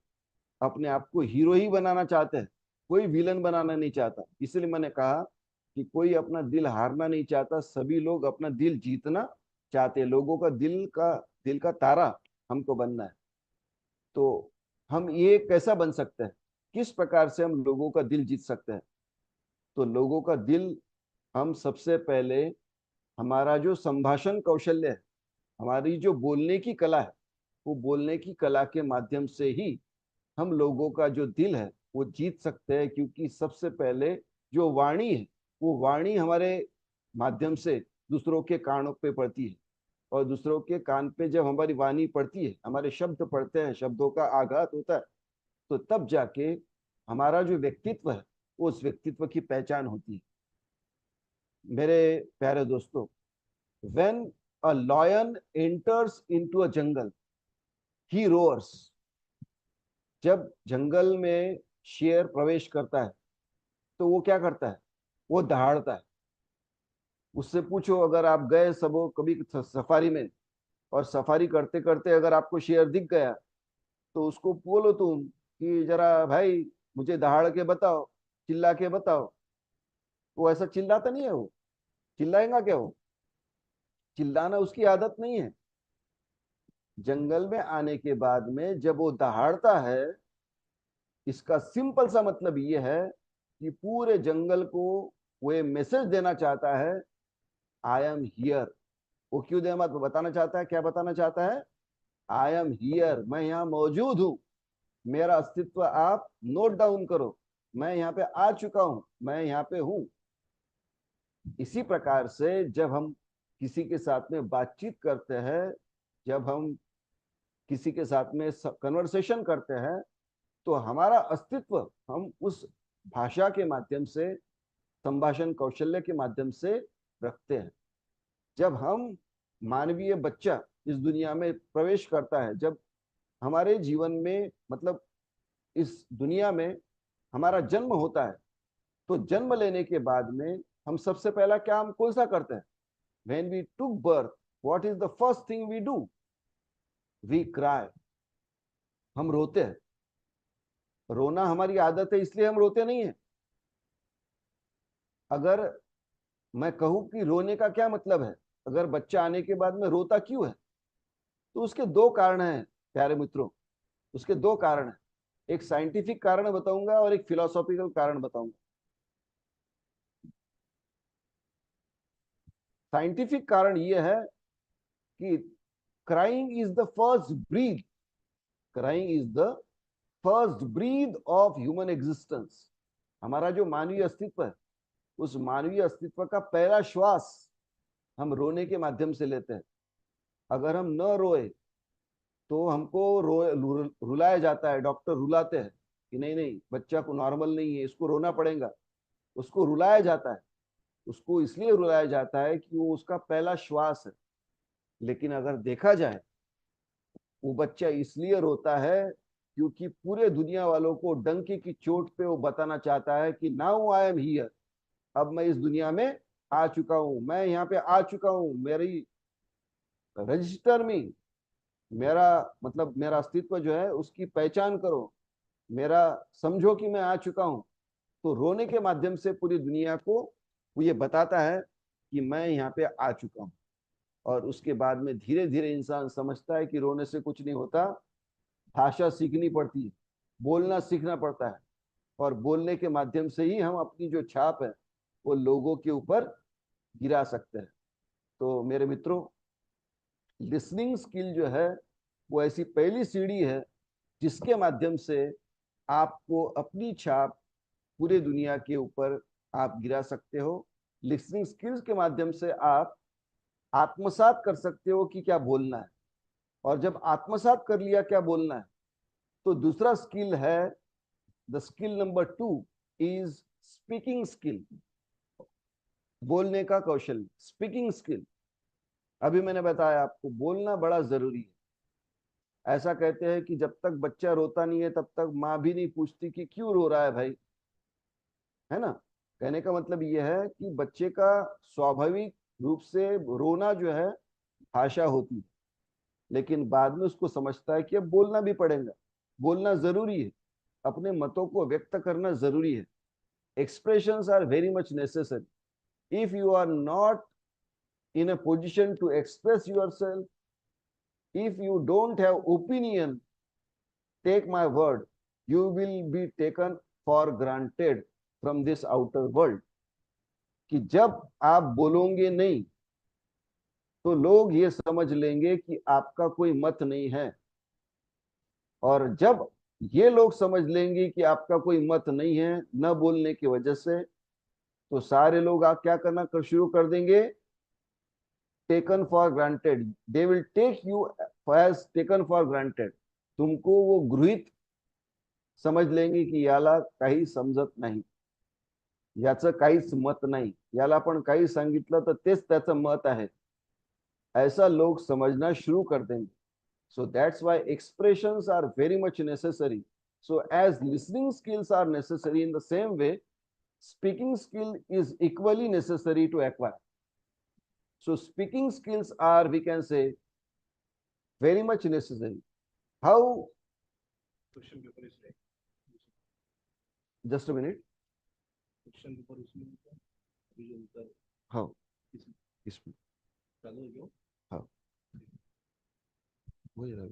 Speaker 5: अपने आप को हीरो ही बनाना चाहते हैं, कोई विलन बनाना नहीं चाहता। इसलिए मैंने कहा कि कोई अपना दिल हारना नहीं चाहता, सभी लोग अपना दिल जीतना चाहते हैं। लोगों का दिल का तारा हमको बनना है। तो हम ये कैसा बन सकते हैं, किस प्रकार से हम लोगों का दिल जीत सकते हैं? तो लोगों का दिल हम सबसे पहले हमारा जो संभाषण कौशल्य है, हमारी जो बोलने की कला है, वो बोलने की कला के माध्यम से ही हम लोगों का जो दिल है वो जीत सकते हैं। क्योंकि सबसे पहले जो वाणी है वो वाणी हमारे माध्यम से दूसरों के कानों पे पड़ती है, और दूसरों के कान पे जब हमारी वाणी पड़ती है, हमारे शब्द पड़ते हैं, शब्दों का आघात होता है, तो तब जाके हमारा जो व्यक्तित्व है वो उस व्यक्तित्व की पहचान होती है। मेरे प्यारे दोस्तों, when a lion enters into a jungle he roars. जब जंगल में शेर प्रवेश करता है तो वो क्या करता है? वो दहाड़ता है। उससे पूछो, अगर आप गए सबो कभी सफारी में और सफारी करते करते अगर आपको शेर दिख गया तो उसको बोलो तुम कि जरा भाई मुझे दहाड़ के बताओ, चिल्ला के बताओ। वो ऐसा चिल्लाता नहीं है, वो चिल्लाएगा क्या? वो चिल्लाना उसकी आदत नहीं है। जंगल में आने के बाद में जब वो दहाड़ता है, इसका सिंपल सा मतलब ये है कि पूरे जंगल को वो ये मैसेज देना चाहता है, आई एम हियर। वो क्यों दे मत बताना चाहता है, क्या बताना चाहता है? आई एम हियर, मैं यहाँ मौजूद हूँ, मेरा अस्तित्व आप नोट डाउन करो, मैं यहाँ पे आ चुका हूँ, मैं यहाँ पे हूँ। इसी प्रकार से जब हम किसी के साथ में बातचीत करते हैं, जब हम किसी के साथ में कन्वर्सेशन करते हैं, तो हमारा अस्तित्व हम उस भाषा के माध्यम से, संभाषण कौशल्य के माध्यम से रखते हैं। जब हम मानवीय बच्चा इस दुनिया में प्रवेश करता है, जब हमारे जीवन में मतलब इस दुनिया में हमारा जन्म होता है, तो जन्म लेने के बाद में हम सबसे पहला काम कौन सा करते हैं? When we took birth, what is the first thing we do? We cry. हम रोते हैं। रोना हमारी आदत है, इसलिए हम रोते नहीं है। अगर मैं कहूं कि रोने का क्या मतलब है, अगर बच्चा आने के बाद में रोता क्यों है, तो उसके दो कारण हैं प्यारे मित्रों। उसके दो कारण हैं, एक साइंटिफिक कारण बताऊंगा और एक फिलोसॉफिकल कारण बताऊंगा। साइंटिफिक कारण यह है कि crying is the first breath, crying is the first breath of human existence. हमारा जो मानवीय अस्तित्व है, उस मानवीय अस्तित्व का पहला श्वास हम रोने के माध्यम से लेते हैं। अगर हम न रोए तो हमको रुलाया जाता है, डॉक्टर रुलाते हैं कि नहीं नहीं बच्चा को नॉर्मल नहीं है, इसको रोना पड़ेगा। उसको रुलाया जाता है, उसको इसलिए रुलाया जाता है कि वो उसका पहला श्वास है। लेकिन अगर देखा जाए, वो बच्चा इसलिए रोता है क्योंकि पूरे दुनिया वालों को डंके की चोट पे वो बताना चाहता है कि नाउ आई एम हियर, अब मैं इस दुनिया में आ चुका हूं, मैं यहाँ पे आ चुका हूं, मेरी रजिस्टर में मेरा मतलब मेरा अस्तित्व जो है उसकी पहचान करो, मेरा समझो कि मैं आ चुका हूं। तो रोने के माध्यम से पूरी दुनिया को वो ये बताता है कि मैं यहाँ पे आ चुका हूं। और उसके बाद में धीरे धीरे इंसान समझता है कि रोने से कुछ नहीं होता, भाषा सीखनी पड़ती है, बोलना सीखना पड़ता है, और बोलने के माध्यम से ही हम अपनी जो छाप है वो लोगों के ऊपर गिरा सकते हैं। तो मेरे मित्रों, लिसनिंग स्किल जो है वो ऐसी पहली सीढ़ी है जिसके माध्यम से आपको अपनी छाप पूरे दुनिया के ऊपर आप गिरा सकते हो। लिसनिंग स्किल्स के माध्यम से आप आत्मसात कर सकते हो कि क्या बोलना है, और जब आत्मसात कर लिया क्या बोलना है, तो दूसरा स्किल है, the skill number 2 is speaking skill, बोलने का कौशल, स्पीकिंग स्किल। अभी मैंने बताया आपको बोलना बड़ा जरूरी है। ऐसा कहते हैं कि जब तक बच्चा रोता नहीं है तब तक माँ भी नहीं पूछती कि क्यों रो रहा है भाई, है ना। कहने का मतलब यह है कि बच्चे का स्वाभाविक रूप से रोना जो है भाषा होती है, लेकिन बाद में उसको समझता है कि अब बोलना भी पड़ेगा, बोलना जरूरी है, अपने मतों को व्यक्त करना जरूरी है। Expressions are very much necessary. If you are not in a position to express yourself, if you don't have opinion, take my word, you will be taken for granted from this outer world। कि जब आप बोलोगे नहीं तो लोग ये समझ लेंगे कि आपका कोई मत नहीं है, और जब ये लोग समझ लेंगे कि आपका कोई मत नहीं है न बोलने की वजह से, तो सारे लोग आप क्या करना शुरू कर देंगे, taken for granted, they will take you as taken for granted. तुमको वो गृहीत समझ लेंगे की याला काही समजत नाही, याचं काहीच मत नाही, याला पण काही सांगितलं तर तेच त्याचं मत आहे, ऐसा लोग समझना शुरू कर देंगे। So that's why expressions are very much necessary. So as listening skills are necessary, in the same way speaking skill is equally necessary to acquire. So speaking skills are, we can say, very much necessary. How?
Speaker 7: Question paper इसलिए
Speaker 5: Just a minute.
Speaker 7: Question paper इसमें अभी जो उत्तर
Speaker 5: How?
Speaker 7: इसमें
Speaker 5: इसमें
Speaker 7: चालू है क्यों?
Speaker 5: हाँ वही रहा।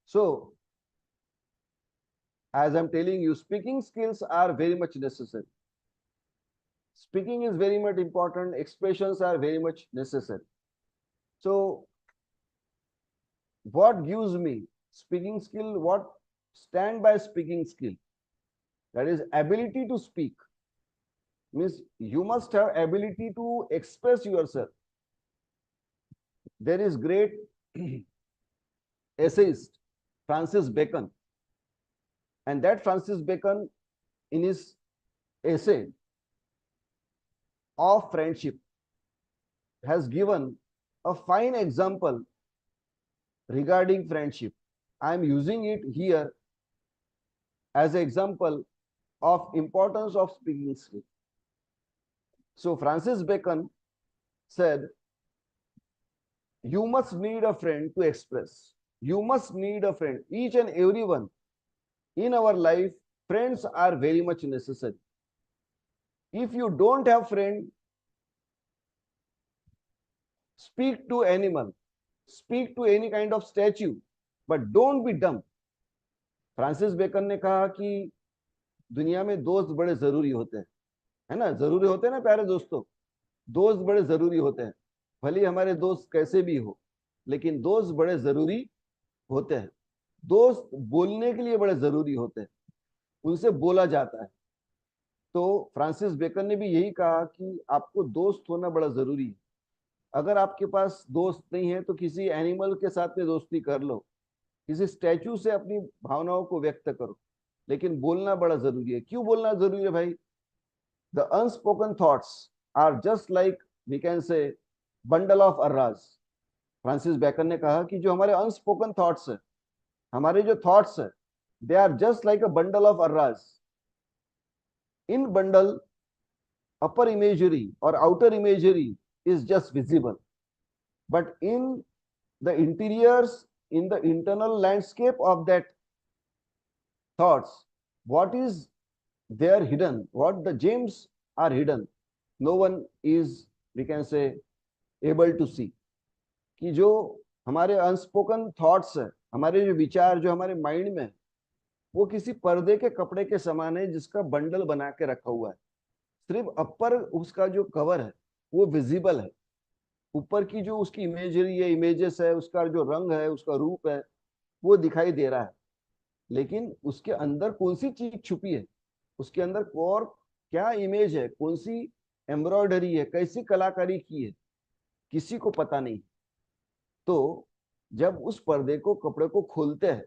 Speaker 5: So as I'm telling you, speaking skills are very much necessary. Speaking is very much important. Expressions are very much necessary. So what gives me speaking skill? What stand by speaking skill? That is ability to speak. Means you must have ability to express yourself. There is great essayist Francis Bacon, and that Francis Bacon in his essay of friendship has given a fine example regarding friendship. I am using it here as an example of importance of speaking skill. So Francis Bacon said, you must need a friend to express. You must need a friend. Each and everyone in our life, friends are very much necessary. If you don't have friend, speak to animal, speak to any kind of statue, but don't be dumb. Francis Bacon ने कहा कि दुनिया में दोस्त बड़े जरूरी होते हैं, है ना, जरूरी होते हैं ना प्यारे दोस्तों, दोस्त बड़े जरूरी होते हैं, भले हमारे दोस्त कैसे भी हो, लेकिन दोस्त बड़े जरूरी होते हैं। दोस्त बोलने के लिए बड़े जरूरी होते हैं, उनसे बोला जाता है। तो फ्रांसिस बेकन ने भी यही कहा कि आपको दोस्त होना बड़ा जरूरी है। अगर आपके पास दोस्त नहीं है तो किसी एनिमल के साथ में दोस्ती कर लो, किसी स्टैचू से अपनी भावनाओं को व्यक्त करो, लेकिन बोलना बड़ा जरूरी है। क्यों बोलना जरूरी है भाई? The unspoken thoughts are just like we can say bundle of arrows. Francis Bacon ने कहा कि जो हमारे अनस्पोकन थॉट्स है, हमारे जो थॉट्स है, they are just like a bundle of arrows. In bundle upper imagery or outer imagery is just visible, but in the interiors, in the internal landscape of that thoughts, what is there hidden, what the gems are hidden, no one is, we can say, able to see। कि जो हमारे unspoken thoughts है, हमारे जो विचार जो हमारे mind में, वो किसी पर्दे के कपड़े के समान है जिसका बंडल बना के रखा हुआ है। सिर्फ अपर उसका जो कवर है वो विजिबल है, ऊपर की जो उसकी इमेजरी है, इमेजेस है, उसका जो रंग है, उसका रूप है, वो दिखाई दे रहा है, लेकिन उसके अंदर कौन सी चीज छुपी है, उसके अंदर और क्या इमेज है, कौन सी एम्ब्रॉयडरी है, कैसी कलाकारी की है, किसी को पता नहीं। तो जब उस पर्दे को, कपड़े को खोलते हैं,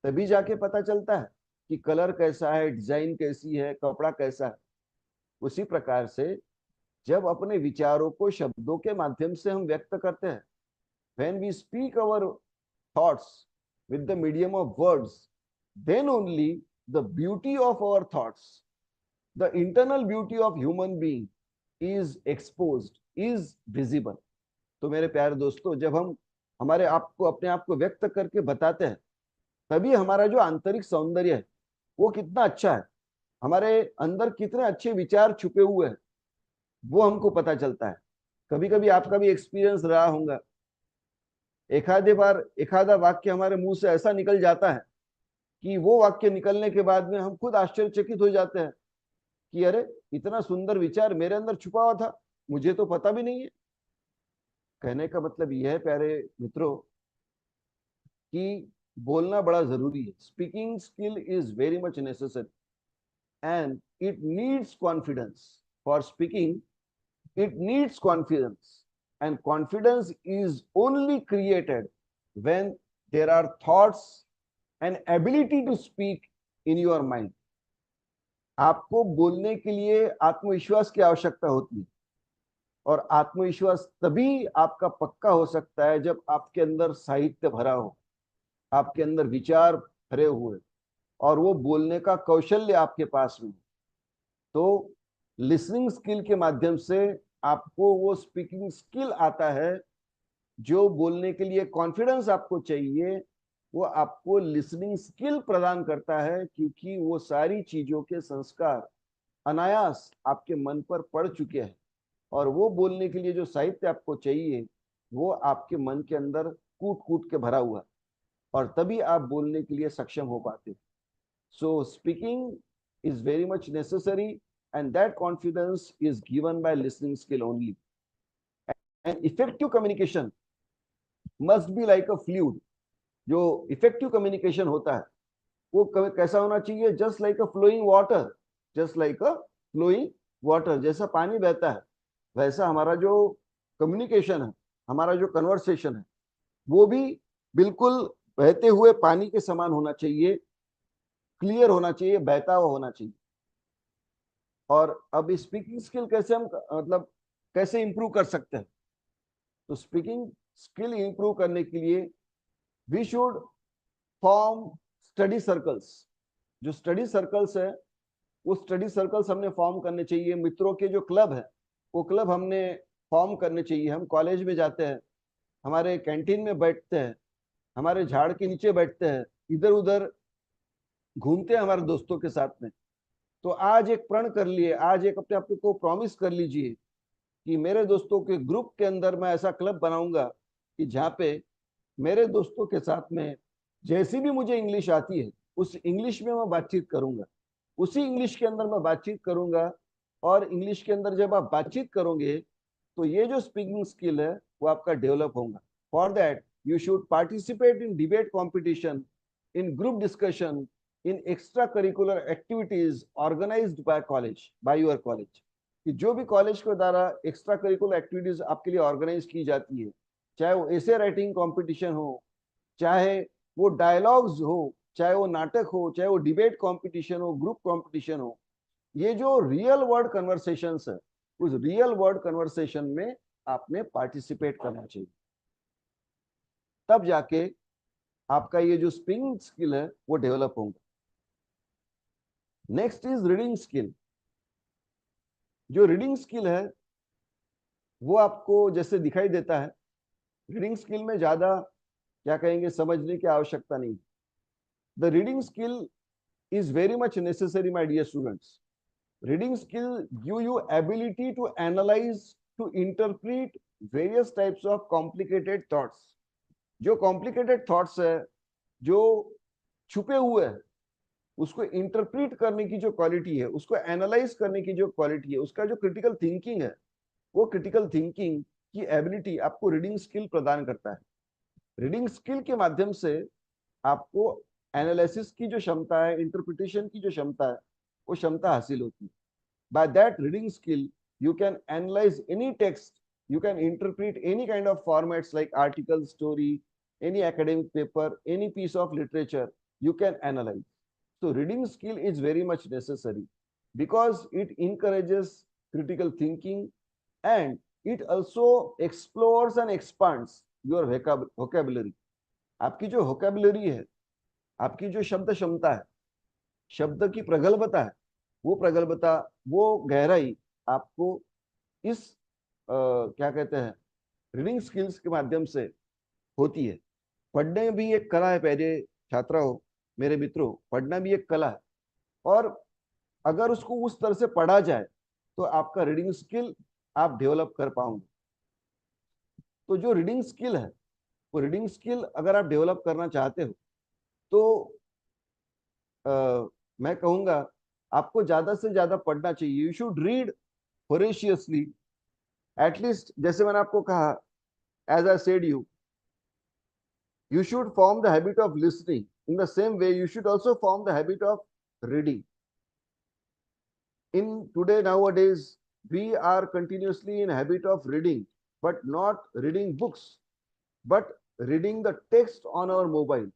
Speaker 5: तभी जाके पता चलता है कि कलर कैसा है, डिजाइन कैसी है, कपड़ा कैसा है। उसी प्रकार से जब अपने विचारों को शब्दों के माध्यम से हम व्यक्त करते हैं, when we speak our thoughts with the medium of words, then only the beauty of our thoughts, the internal beauty of human being is exposed, is visible। तो मेरे प्यारे दोस्तों, जब हम हमारे आप को, अपने आप को व्यक्त करके बताते हैं, तभी हमारा जो आंतरिक सौंदर्य है वो कितना अच्छा है, हमारे अंदर कितने अच्छे विचार छुपे हुए हैं, वो हमको पता चलता है। कभी कभी आपका भी एक्सपीरियंस रहा होगा, एखादे बार एखादा वाक्य हमारे मुंह से ऐसा निकल जाता है कि वो वाक्य निकलने के बाद में हम खुद आश्चर्यचकित हो जाते हैं कि अरे, इतना सुंदर विचार मेरे अंदर छुपा हुआ था, मुझे तो पता भी नहीं है। कहने का मतलब यह है प्यारे मित्रों कि बोलना बड़ा जरूरी है। Speaking skill is very much necessary and it needs confidence. For speaking, it needs confidence, and confidence is only created when there are thoughts and ability to speak in your mind। आपको बोलने के लिए आत्मविश्वास की आवश्यकता होती है, और आत्मविश्वास तभी आपका पक्का हो सकता है जब आपके अंदर साहित्य भरा हो, आपके अंदर विचार भरे हुए, और वो बोलने का कौशल्य आपके पास में। तो लिसनिंग स्किल के माध्यम से आपको वो स्पीकिंग स्किल आता है। जो बोलने के लिए कॉन्फिडेंस आपको चाहिए, वो आपको लिसनिंग स्किल प्रदान करता है, क्योंकि वो सारी चीजों के संस्कार अनायास आपके मन पर पड़ चुके हैं, और वो बोलने के लिए जो साहित्य आपको चाहिए वो आपके मन के अंदर कूट कूट के भरा हुआ, और तभी आप बोलने के लिए सक्षम हो पाते। So speaking is very much necessary, and that confidence is given by listening skill only। And effective communication must be like a fluid। जो effective communication होता है वो कैसा होना चाहिए? Just like a flowing water, just like a flowing water। जैसा पानी बहता है वैसा हमारा जो communication है, हमारा जो conversation है, वो भी बिल्कुल बहते हुए पानी के समान होना चाहिए, क्लियर होना चाहिए, बहता हुआ होना चाहिए। और अब स्पीकिंग स्किल कैसे हम मतलब कैसे इंप्रूव कर सकते हैं? तो स्पीकिंग स्किल इंप्रूव करने के लिए we should form study circles. जो स्टडी सर्कल्स है वो स्टडी सर्कल्स हमने फॉर्म करने चाहिए। मित्रों के जो क्लब है वो क्लब हमने फॉर्म करने चाहिए। हम कॉलेज में जाते हैं, हमारे कैंटीन में बैठते हैं, हमारे झाड़ के नीचे बैठते हैं, इधर उधर घूमते हैं हमारे दोस्तों के साथ में। तो आज एक प्रण कर लिए, आज एक अपने आप को प्रॉमिस कर लीजिए कि मेरे दोस्तों के ग्रुप के अंदर मैं ऐसा क्लब बनाऊंगा कि जहाँ पे मेरे दोस्तों के साथ में जैसी भी मुझे इंग्लिश आती है उस इंग्लिश में मैं बातचीत करूंगा, उसी इंग्लिश के अंदर मैं बातचीत करूंगा। और इंग्लिश के अंदर जब आप बातचीत करोगे तो ये जो स्पीकिंग स्किल है वो आपका डेवलप होगा। For that you should participate in debate competition, in group discussion, in extra curricular activities organised by college, by your college. कि जो भी कॉलेज के द्वारा एक्स्ट्रा करिकुलर एक्टिविटीज आपके लिए ऑर्गेनाइज की जाती है, चाहे वो एसे राइटिंग कंपटीशन हो, चाहे वो डायलॉग्स हो, चाहे वो नाटक हो, चाहे वो डिबेट कंपटीशन हो, ग्रुप कंपटीशन हो, ये जो रियल वर्ल्ड कन्वर्सेशंस है उस रियल वर्ल्ड कन्वर्सेशन में आपने पार्टिसिपेट करना चाहिए। तब जाके आपका ये जो स्पीकिंग स्किल है वो डेवलप होगा। Next is reading skill. जो रीडिंग स्किल है वो आपको जैसे दिखाई देता है, रीडिंग स्किल में ज्यादा क्या कहेंगे समझने की आवश्यकता नहीं। The reading skill is very much necessary, my dear students. Reading skill give you ability to analyze, to interpret various types of complicated thoughts. जो complicated thoughts है, जो छुपे हुए हैं, उसको इंटरप्रीट करने की जो क्वालिटी है, उसको एनालाइज करने की जो क्वालिटी है, उसका जो क्रिटिकल थिंकिंग है, वो क्रिटिकल थिंकिंग की एबिलिटी आपको रीडिंग स्किल प्रदान करता है। रीडिंग स्किल के माध्यम से आपको एनालिसिस की जो क्षमता है, इंटरप्रिटेशन की जो क्षमता है, वो क्षमता हासिल होती है। By that reading skill you can analyse any text, you can interpret any kind of formats like article, story, any academic paper, any piece of literature, you can analyze. So reading skill is very much necessary because it encourages critical thinking and it also explores and expands your vocabulary. आपकी जो vocabulary है, आपकी जो शब्द क्षमता है, शब्द की प्रगल्भता है, वो प्रगल्भता, वो गहराई आपको इस क्या कहते हैं रीडिंग स्किल्स के माध्यम से होती है। पढ़ने भी एक कला है, पहले छात्राओं, मेरे मित्रों, पढ़ना भी एक कला है और अगर उसको उस तरह से पढ़ा जाए तो आपका रीडिंग स्किल आप डेवलप कर पाओगे। तो जो रीडिंग स्किल है, वो रीडिंग स्किल अगर आप डेवलप करना चाहते हो तो मैं कहूंगा आपको ज्यादा से ज्यादा पढ़ना चाहिए। यू शुड रीड वोरेशियसली, एटलीस्ट जैसे मैंने आपको कहा, as I said you should form the habit of listening. In the same way, you should also form the habit of reading. In today, nowadays, we are continuously in habit of reading, but not reading books, but reading the text on our mobile.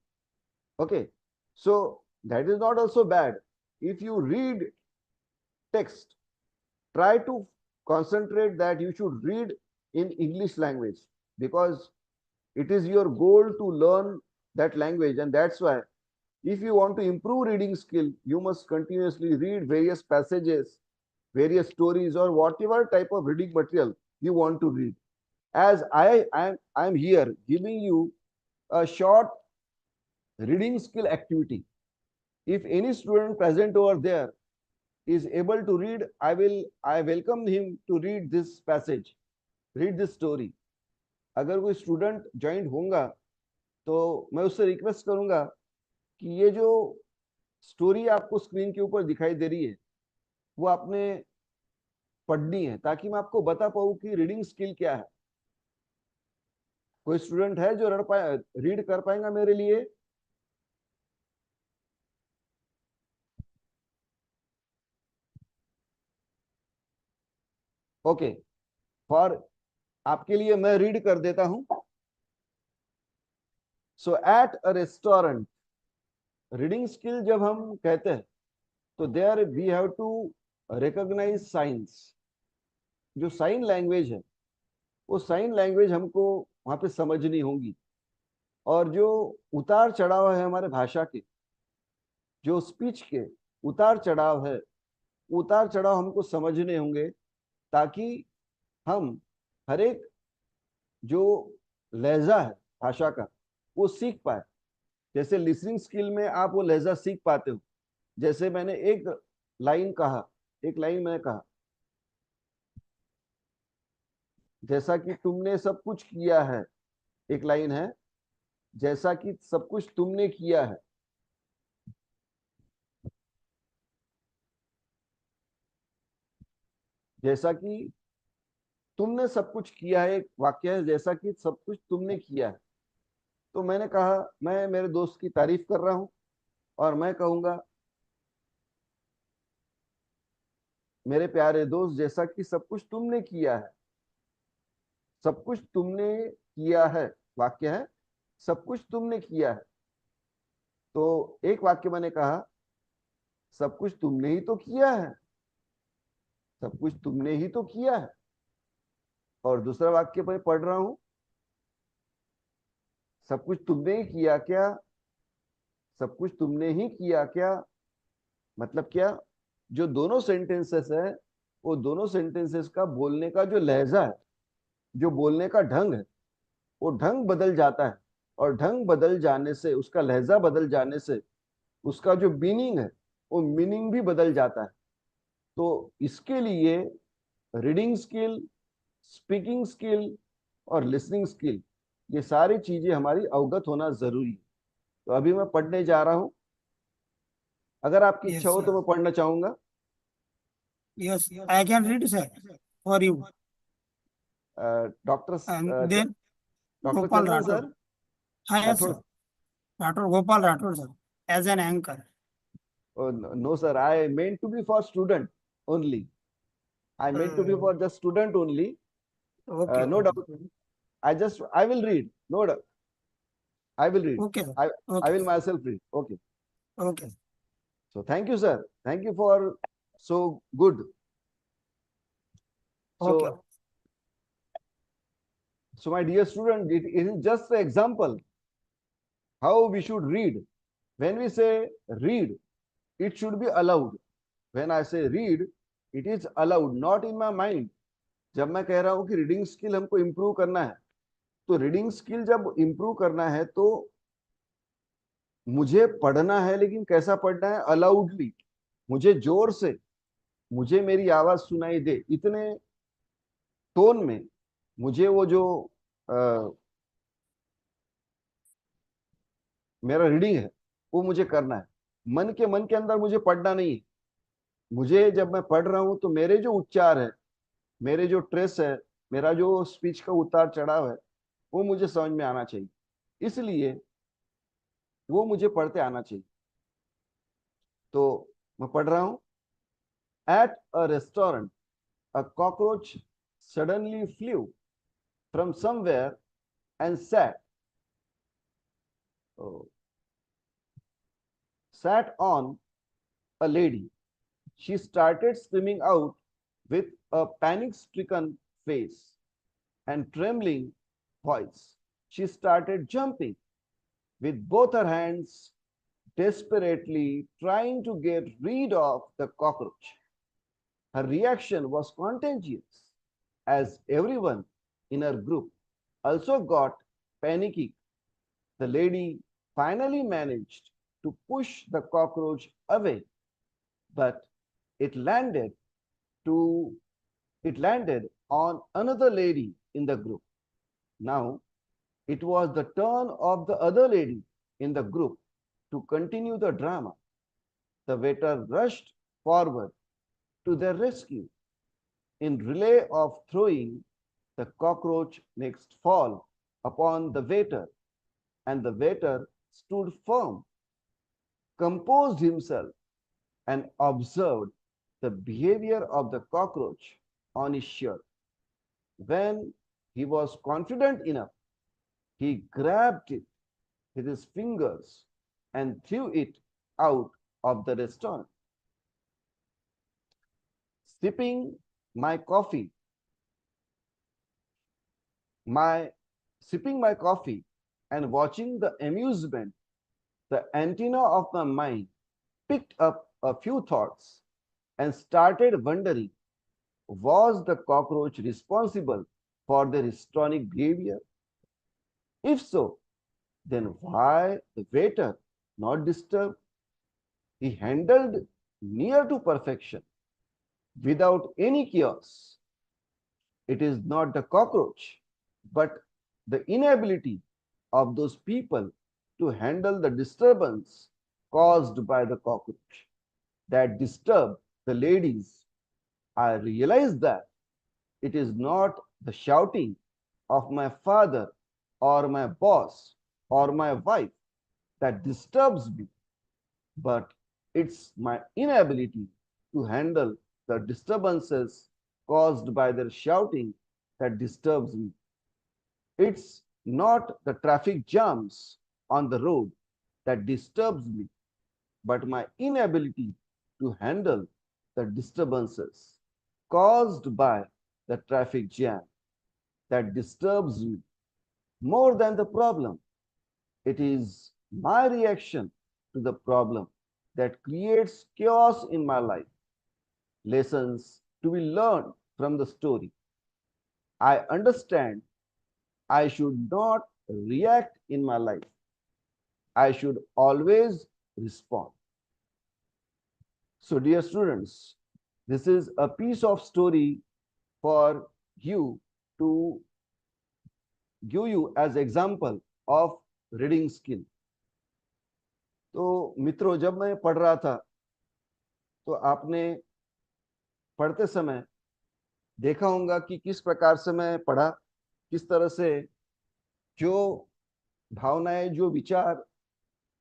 Speaker 5: Okay, so that is not also bad. If you read text, try to concentrate that you should read in English language because it is your goal to learn that language, and that's why if you want to improve reading skill, you must continuously read various passages, various stories, or whatever type of reading material you want to read. As I am here giving you a short reading skill activity. If any student present over there is able to read, I welcome him to read this passage, read this story. अगर कोई student join होगा तो मैं उससे request करूंगा कि ये जो स्टोरी आपको स्क्रीन के ऊपर दिखाई दे रही है वो आपने पढ़नी है, ताकि मैं आपको बता पाऊं कि रीडिंग स्किल क्या है। कोई स्टूडेंट है जो रीड कर पाएगा मेरे लिए? ओके, फॉर आपके लिए मैं रीड कर देता हूं। So at a restaurant, reading skill जब हम कहते हैं तो there we have to recognise signs. जो साइन लैंग्वेज है वो साइन लैंग्वेज हमको वहां पे समझनी होगी। और जो उतार चढ़ाव है हमारे भाषा के, जो स्पीच के उतार चढ़ाव है, उतार चढ़ाव हमको समझने होंगे ताकि हम हर एक जो लहजा है भाषा का वो सीख पाए। जैसे लिसनिंग स्किल में आप वो लहजा सीख पाते हो। जैसे मैंने एक लाइन कहा, एक लाइन मैंने कहा, जैसा कि तुमने सब कुछ किया है। एक लाइन है, जैसा कि सब कुछ तुमने किया है। जैसा कि तुमने सब कुछ किया है, एक वाक्य है, जैसा कि सब कुछ तुमने किया है। तो मैंने कहा, मैं मेरे दोस्त की तारीफ कर रहा हूं और मैं कहूंगा, मेरे प्यारे दोस्त, जैसा कि सब कुछ तुमने किया है। सब कुछ तुमने किया है वाक्य है, सब कुछ तुमने किया है। तो एक वाक्य मैंने कहा, सब कुछ तुमने ही तो किया है, सब कुछ तुमने ही तो किया है। और दूसरा वाक्य मैं पढ़ रहा हूं, सब कुछ तुमने ही किया क्या, सब कुछ तुमने ही किया क्या। मतलब क्या, जो दोनों सेंटेंसेस है, वो दोनों सेंटेंसेस का बोलने का जो लहजा है, जो बोलने का ढंग है, वो ढंग बदल जाता है। और ढंग बदल जाने से, उसका लहजा बदल जाने से, उसका जो मीनिंग है वो मीनिंग भी बदल जाता है। तो इसके लिए रीडिंग स्किल, स्पीकिंग स्किल और लिसनिंग स्किल, ये सारी चीजें हमारी अवगत होना जरूरी है। तो अभी मैं पढ़ने जा रहा हूं। अगर आपकी इच्छा
Speaker 1: Yes,
Speaker 5: हो
Speaker 1: sir.
Speaker 5: तो मैं पढ़ना चाहूंगा।
Speaker 1: Yes, I can read, sir, for you.
Speaker 5: Doctor
Speaker 1: And then
Speaker 5: doctor
Speaker 1: Gopal
Speaker 5: Chandan
Speaker 1: Rathod.
Speaker 5: Sir,
Speaker 1: Yes,
Speaker 5: Rathore.
Speaker 1: sir. Rathod, Gopal Rathod, sir, as an anchor.
Speaker 5: No sir, I meant to be for student only. I meant to be for just student only.
Speaker 1: Okay,
Speaker 5: No doubt.
Speaker 1: okay.
Speaker 5: I will read. No doubt. I will read.
Speaker 1: Okay, sir.
Speaker 5: I, I
Speaker 1: Okay,
Speaker 5: will myself read. Okay.
Speaker 1: okay,
Speaker 5: So thank you, sir. Thank you for so good.
Speaker 1: okay.
Speaker 5: So my dear student, it is just the example how we should read. When we say read, it should be allowed. When I say read, it is allowed, not in my mind. जब मैं कह रहा हूं कि reading skill हमको improve करना है, तो रीडिंग स्किल जब इंप्रूव करना है तो मुझे पढ़ना है, लेकिन कैसा पढ़ना है? अलाउडली, मुझे जोर से, मुझे मेरी आवाज सुनाई दे, इतने टोन में मुझे वो जो मेरा रीडिंग है वो मुझे करना है। मन के अंदर मुझे पढ़ना नहीं है। मुझे जब मैं पढ़ रहा हूं तो मेरे जो उच्चार है, मेरे जो ट्रेस है, मेरा जो स्पीच का उतार चढ़ाव है, वो मुझे समझ में आना चाहिए। इसलिए वो मुझे पढ़ते आना चाहिए। तो मैं पढ़ रहा हूं। Eight a restaurant, a cockroach suddenly flew from somewhere and sat on a lady. She started screaming out with a panic-stricken face and trembling voice. She started jumping with both her hands, desperately trying to get rid of the cockroach. Her reaction was contagious, as everyone in her group also got panicky. The lady finally managed to push the cockroach away, but it landed to it landed on another lady in the group. Now it was the turn of the other lady in the group to continue the drama. The waiter rushed forward to their rescue. In relay of throwing, the cockroach next fall upon the waiter, and the waiter stood firm, composed himself, and observed the behavior of the cockroach on his shirt. When he was confident enough, he grabbed it with his fingers and threw it out of the restaurant. Sipping my coffee, my sipping my coffee and watching the amusement, the antenna of my mind picked up a few thoughts and started wondering, was the cockroach responsible for their histrionic behavior? If so, then why the waiter not disturbed? He handled near to perfection without any chaos. It is not the cockroach, but the inability of those people to handle the disturbance caused by the cockroach that disturbed the ladies. I realized that it is not the shouting of my father or my boss or my wife that disturbs me, but it's my inability to handle the disturbances caused by their shouting that disturbs me. It's not the traffic jams on the road that disturbs me, but my inability to handle the disturbances caused by the traffic jam that disturbs me more than the problem. It is my reaction to the problem that creates chaos in my life. Lessons to be learned from the story. I understand I should not react in my life. I should always respond. So, dear students, this is a piece of story for you to give you as example of reading skill. तो मित्रों, जब मैं पढ़ रहा था तो आपने पढ़ते समय देखा होगा कि किस प्रकार से मैं पढ़ा, किस तरह से जो भावनाएं, जो विचार,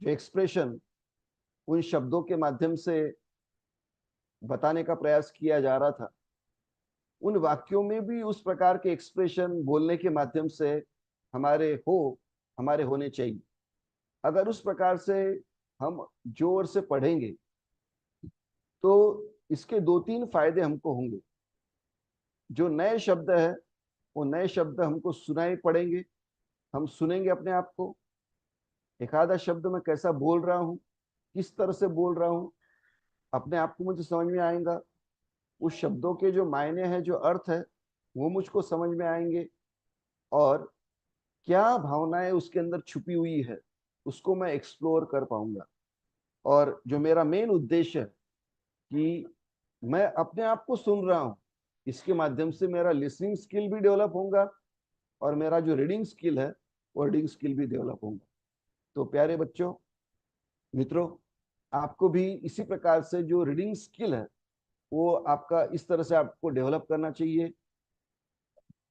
Speaker 5: जो एक्सप्रेशन उन शब्दों के माध्यम से बताने का प्रयास किया जा रहा था, उन वाक्यों में भी उस प्रकार के एक्सप्रेशन बोलने के माध्यम से हमारे होने चाहिए। अगर उस प्रकार से हम जोर से पढ़ेंगे तो इसके 2-3 फायदे हमको होंगे। जो नए शब्द है वो नए शब्द हमको सुनाई पड़ेंगे, हम सुनेंगे अपने आप को, एक आधा शब्द मैं कैसा बोल रहा हूँ, किस तरह से बोल रहा हूँ, अपने आप को मुझे समझ में आएगा। उस शब्दों के जो मायने हैं, जो अर्थ है, वो मुझको समझ में आएंगे और क्या भावनाएं उसके अंदर छुपी हुई है उसको मैं एक्सप्लोर कर पाऊंगा। और जो मेरा मेन उद्देश्य है कि मैं अपने आप को सुन रहा हूँ, इसके माध्यम से मेरा लिसनिंग स्किल भी डेवलप होगा और मेरा जो रीडिंग स्किल है वो रीडिंग स्किल भी डेवलप होगा। तो प्यारे बच्चों, मित्रों, आपको भी इसी प्रकार से जो रीडिंग स्किल है वो आपका इस तरह से आपको डेवलप करना चाहिए।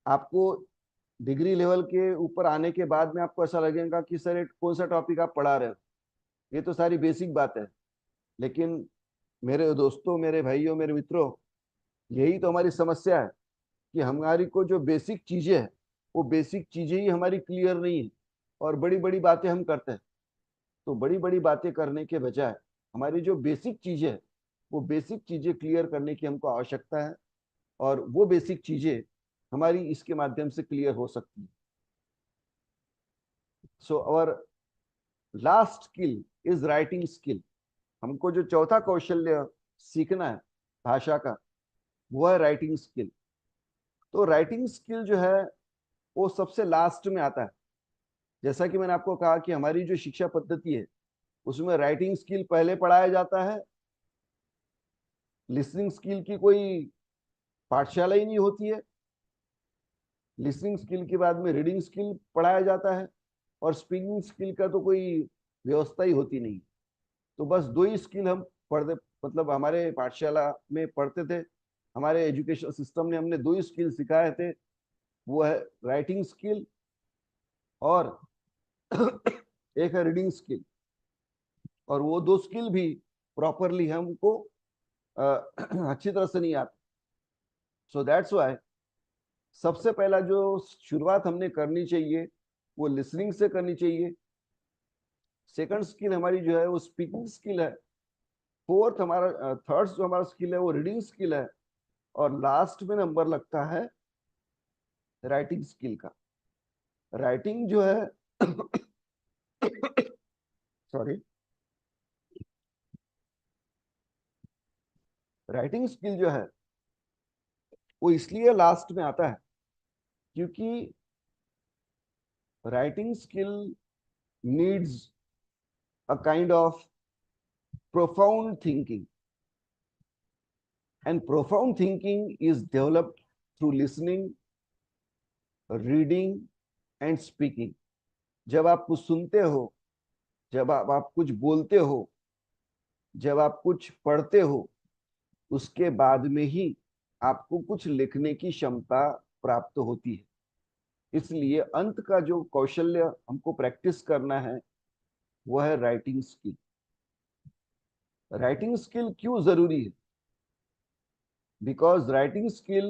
Speaker 5: आपको डिग्री लेवल के ऊपर आने के बाद में आपको ऐसा लगेगा कि सर कौन सा टॉपिक आप पढ़ा रहे हो, ये तो सारी बेसिक बात है। लेकिन मेरे दोस्तों, मेरे भाइयों, मेरे मित्रों, यही तो हमारी समस्या है कि हमारी को जो बेसिक चीजें है वो बेसिक चीजें ही हमारी क्लियर नहीं है और बड़ी बड़ी बातें हम करते हैं। तो बड़ी बड़ी बातें करने के बजाय हमारी जो बेसिक चीजें है वो बेसिक चीजें क्लियर करने की हमको आवश्यकता है और वो बेसिक चीजें हमारी इसके माध्यम से क्लियर हो सकती है। So our last skill is writing skill. हमको जो चौथा कौशल्य सीखना है भाषा का वो है राइटिंग स्किल। तो राइटिंग स्किल जो है वो सबसे लास्ट में आता है। जैसा कि मैंने आपको कहा कि हमारी जो शिक्षा पद्धति है उसमें राइटिंग स्किल पहले पढ़ाया जाता है, लिसनिंग स्किल की कोई पाठशाला ही नहीं होती है, लिसनिंग स्किल के बाद में रीडिंग स्किल पढ़ाया जाता है और स्पीकिंग स्किल का तो कोई व्यवस्था ही होती नहीं। तो बस 2 ही स्किल हम पढ़ते, मतलब हमारे पाठशाला में पढ़ते थे, हमारे एजुकेशन सिस्टम ने हमने 2 ही स्किल सिखाए थे, वो है राइटिंग स्किल और एक है रीडिंग स्किल। और वो 2 स्किल भी प्रॉपरली हमको अच्छी तरह से नहीं आती। सो दैट्स व्हाई सबसे पहला जो शुरुआत हमने करनी चाहिए वो लिसनिंग से करनी चाहिए। सेकंड स्किल हमारी जो है वो स्पीकिंग स्किल है। फोर्थ हमारा थर्ड जो हमारा स्किल है वो रीडिंग स्किल है और लास्ट में नंबर लगता है राइटिंग स्किल का। राइटिंग जो है सॉरी, राइटिंग स्किल जो है वो इसलिए लास्ट में आता है क्योंकि writing skill needs a kind of profound thinking, and profound thinking is developed through listening, reading and speaking. जब आप कुछ सुनते हो, जब आप कुछ बोलते हो, जब आप कुछ पढ़ते हो, उसके बाद में ही आपको कुछ लिखने की क्षमता प्राप्त होती है। इसलिए अंत का जो कौशल्य हमको प्रैक्टिस करना है वह है राइटिंग स्किल। राइटिंग स्किल क्यों जरूरी है? Because writing skill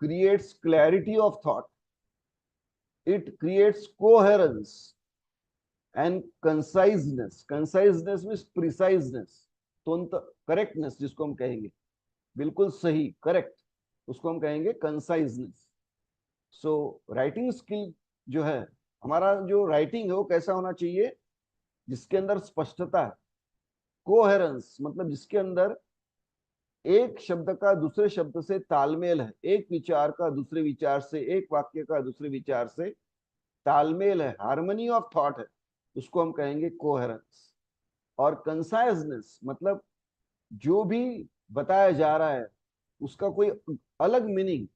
Speaker 5: creates clarity of thought, it creates coherence and conciseness. Conciseness means preciseness, तो correctness जिसको हम कहेंगे, बिल्कुल सही, correct, उसको हम कहेंगे conciseness. So writing skill जो है, हमारा जो राइटिंग है वो कैसा होना चाहिए? जिसके अंदर स्पष्टता है, कोहेरेंस मतलब जिसके अंदर एक शब्द का दूसरे शब्द से तालमेल है, एक विचार का दूसरे विचार से, एक वाक्य का दूसरे विचार से तालमेल है, हार्मनी ऑफ थॉट है, उसको हम कहेंगे कोहेरेंस। और कंसाइजनेस मतलब जो भी बताया जा रहा है उसका कोई अलग मीनिंग,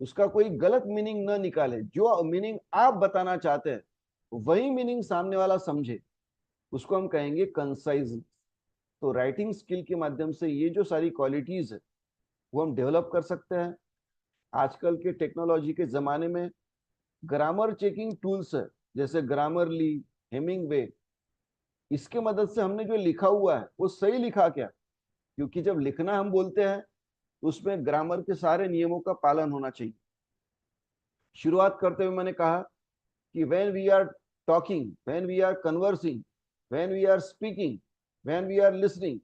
Speaker 5: उसका कोई गलत मीनिंग न निकाले, जो मीनिंग आप बताना चाहते हैं वही मीनिंग सामने वाला समझे, उसको हम कहेंगे कंसाइजनेस। तो राइटिंग स्किल के माध्यम से ये जो सारी क्वालिटीज है वो हम डेवलप कर सकते हैं। आजकल के टेक्नोलॉजी के जमाने में ग्रामर चेकिंग टूल्स है, जैसे ग्रामरली, हेमिंगवे, इसके मदद से हमने जो लिखा हुआ है वो सही लिखा क्या? क्योंकि जब लिखना हम बोलते हैं उसमें ग्रामर के सारे नियमों का पालन होना चाहिए। शुरुआत करते हुए मैंने कहा कि when we are talking, when we are conversing, when we are speaking, when we are listening,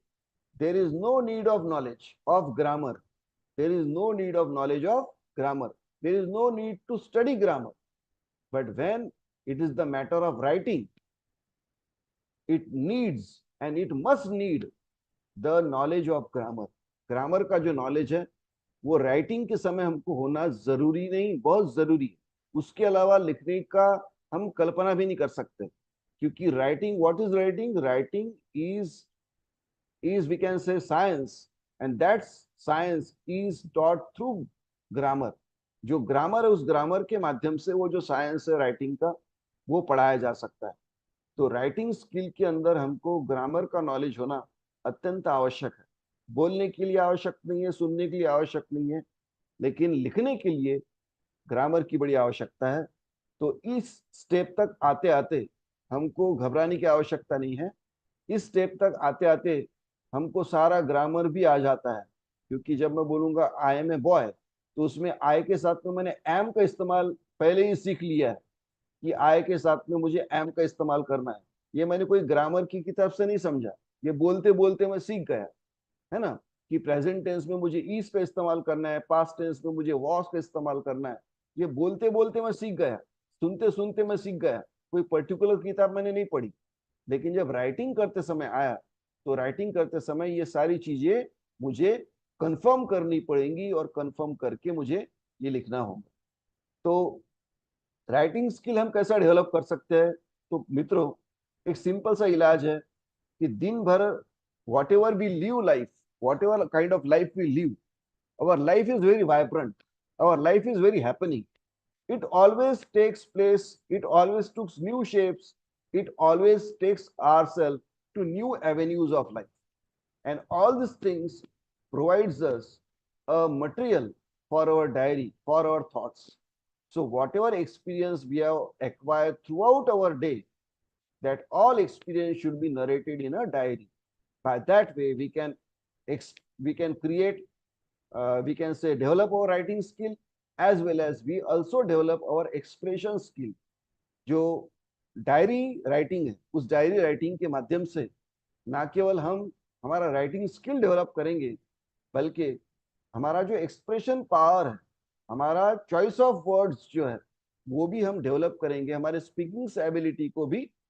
Speaker 5: there is no need of knowledge of grammar, there is no need of knowledge of grammar, there is no need to study grammar. But when it is the matter of writing, it needs and it must need the knowledge of grammar. Grammar का जो knowledge है वो writing के समय हमको होना जरूरी नहीं, बहुत जरूरी है। उसके अलावा लिखने का हम कल्पना भी नहीं कर सकते, क्योंकि writing, what is writing? Writing is we can say science, and that science is taught through grammar. जो ग्रामर है उस ग्रामर के माध्यम से वो जो साइंस है राइटिंग का वो पढ़ाया जा सकता है। तो राइटिंग स्किल के अंदर हमको ग्रामर का नॉलेज होना अत्यंत आवश्यक है। बोलने के लिए आवश्यक नहीं है, सुनने के लिए आवश्यक नहीं है, लेकिन लिखने के लिए ग्रामर की बड़ी आवश्यकता है। तो इस स्टेप तक आते आते हमको घबराने की आवश्यकता नहीं है। इस स्टेप तक आते आते हमको सारा ग्रामर भी आ जाता है, क्योंकि जब मैं बोलूंगा आई एम ए बॉय तो उसमें आई के साथ में मैंने एम का इस्तेमाल पहले ही सीख लिया है कि आई के साथ में मुझे एम का इस्तेमाल करना है। ये मैंने कोई ग्रामर की किताब से नहीं समझा, ये बोलते बोलते मैं सीख गया, है ना, कि प्रेजेंट टेंस में मुझे ईज का इस्तेमाल करना है, पास्ट टेंस में मुझे वॉस का इस्तेमाल करना है। ये बोलते बोलते मैं सीख गया, सुनते सुनते मैं सीख गया, कोई पर्टिकुलर किताब मैंने नहीं पढ़ी। लेकिन जब राइटिंग करते समय आया तो राइटिंग करते समय ये सारी चीजें मुझे कंफर्म करनी पड़ेंगी और कंफर्म करके मुझे ये लिखना होगा। तो राइटिंग स्किल हम कैसा डेवलप कर सकते हैं? तो मित्रों, एक सिंपल सा इलाज है कि दिन भर whatever we live life, whatever kind of life we live, our life is very vibrant, our life is very happening, it always takes place, it always takes new shapes, it always takes ourselves to new avenues of life, and all these things provides us a material for our diary, for our thoughts. So whatever experience we have acquired throughout our day, that all experience should be narrated in a diary. By that way we can create, we can say develop our writing skill, as well as we also develop our expression skill. जो diary writing है उस diary writing के माध्यम से ना केवल हम हमारा राइटिंग स्किल डेवलप करेंगे, बल्कि हमारा जो एक्सप्रेशन पावर है, हमारा चॉइस ऑफ वर्ड्स जो है वो भी हम डेवलप करेंगे, हमारे स्पीकिंग एबिलिटी को भी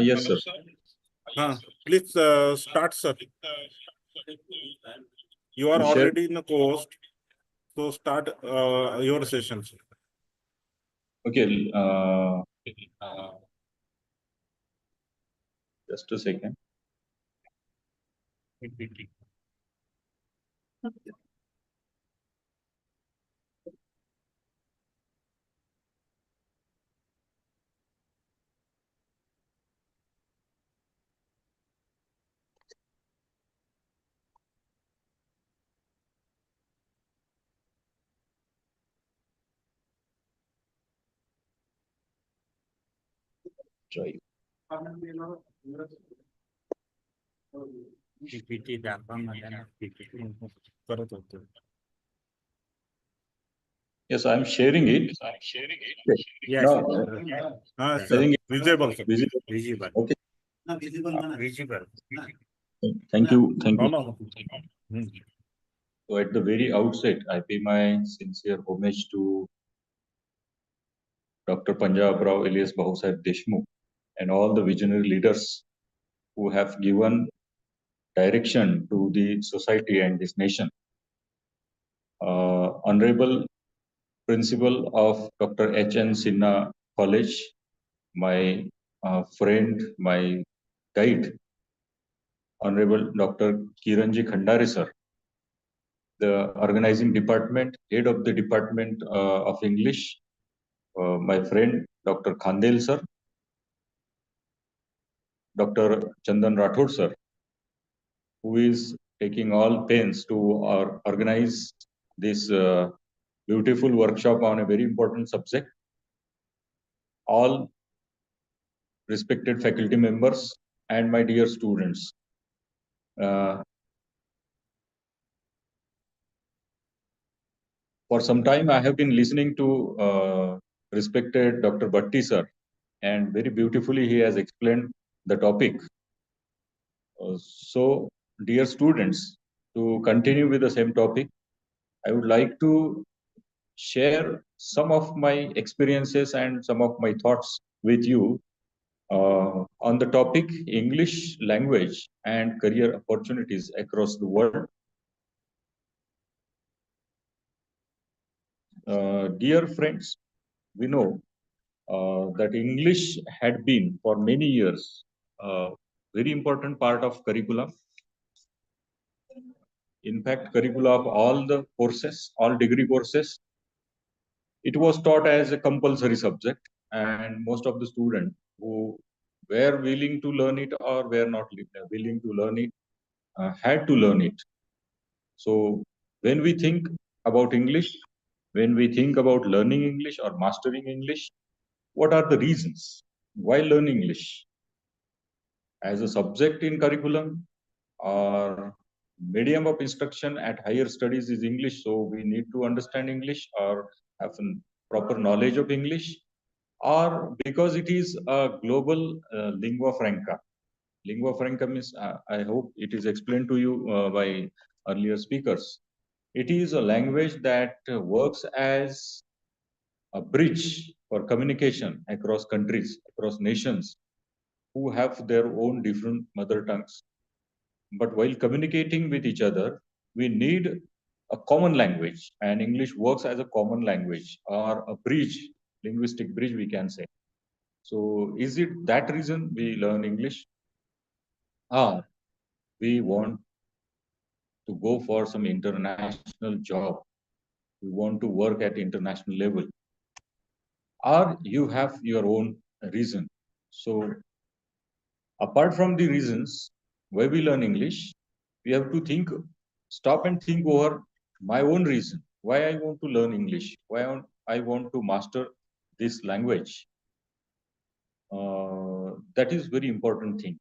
Speaker 8: Yes, sir.
Speaker 2: Please start, sir. You are
Speaker 8: You share-
Speaker 2: already in the course, so start your session, sir.
Speaker 8: Okay. Just a second. Try.
Speaker 3: PPT दाखवा मला ना, PPT
Speaker 2: करत होतो.
Speaker 8: Yes, I'm sharing it.
Speaker 3: Yes,
Speaker 8: No,
Speaker 3: sir.
Speaker 2: हा
Speaker 8: I
Speaker 2: sir
Speaker 8: think
Speaker 2: visible, sir.
Speaker 8: visible.
Speaker 3: Visible.
Speaker 8: Okay.
Speaker 3: Visible.
Speaker 8: Thank you. Thank
Speaker 2: No,
Speaker 8: you.
Speaker 2: no.
Speaker 8: So at the very outset, I pay my sincere homage to Dr. Punjab Rao alias Bahusaheb Deshmukh and all the visionary leaders who have given direction to the society and this nation. Honorable Principal of Dr. H.N. Sinha College, my friend, my guide, Honorable Dr. Kiranji Khandare sir, the organizing department, head of the Department of English, my friend Dr. Khandel sir, Dr. Chandan Rathod sir, who is taking all pains to organize this beautiful workshop on a very important subject. All respected faculty members and my dear students. For some time, I have been listening to respected Dr. Bhatti sir, and very beautifully he has explained the topic. So, dear students, to continue with the same topic, I would like to share some of my experiences and some of my thoughts with you on the topic English language and career opportunities across the world. Dear friends, we know that English had been for many years a very important part of curriculum. In fact, curricula of all the courses, all degree courses, it was taught as a compulsory subject, and most of the students who were willing to learn it or were not willing to learn it had to learn it. So when we think about English, when we think about learning English or mastering English, what are the reasons why learn English? As a subject in curriculum or medium of instruction at higher studies is English, so we need to understand English or have a proper knowledge of English, or because it is a global lingua franca. Lingua franca means, I hope it is explained to you by earlier speakers. It is a language that works as a bridge for communication across countries, across nations who have their own different mother tongues. But while communicating with each other, we need a common language, and English works as a common language or a bridge, linguistic bridge, we can say. So, is it that reason we learn English? Or we want to go for some international job, we want to work at international level, or you have your own reason. So, apart from the reasons why we learn English, we have to stop and think over my own reason, why I want to learn English, why I want to master this language. That is very important thing.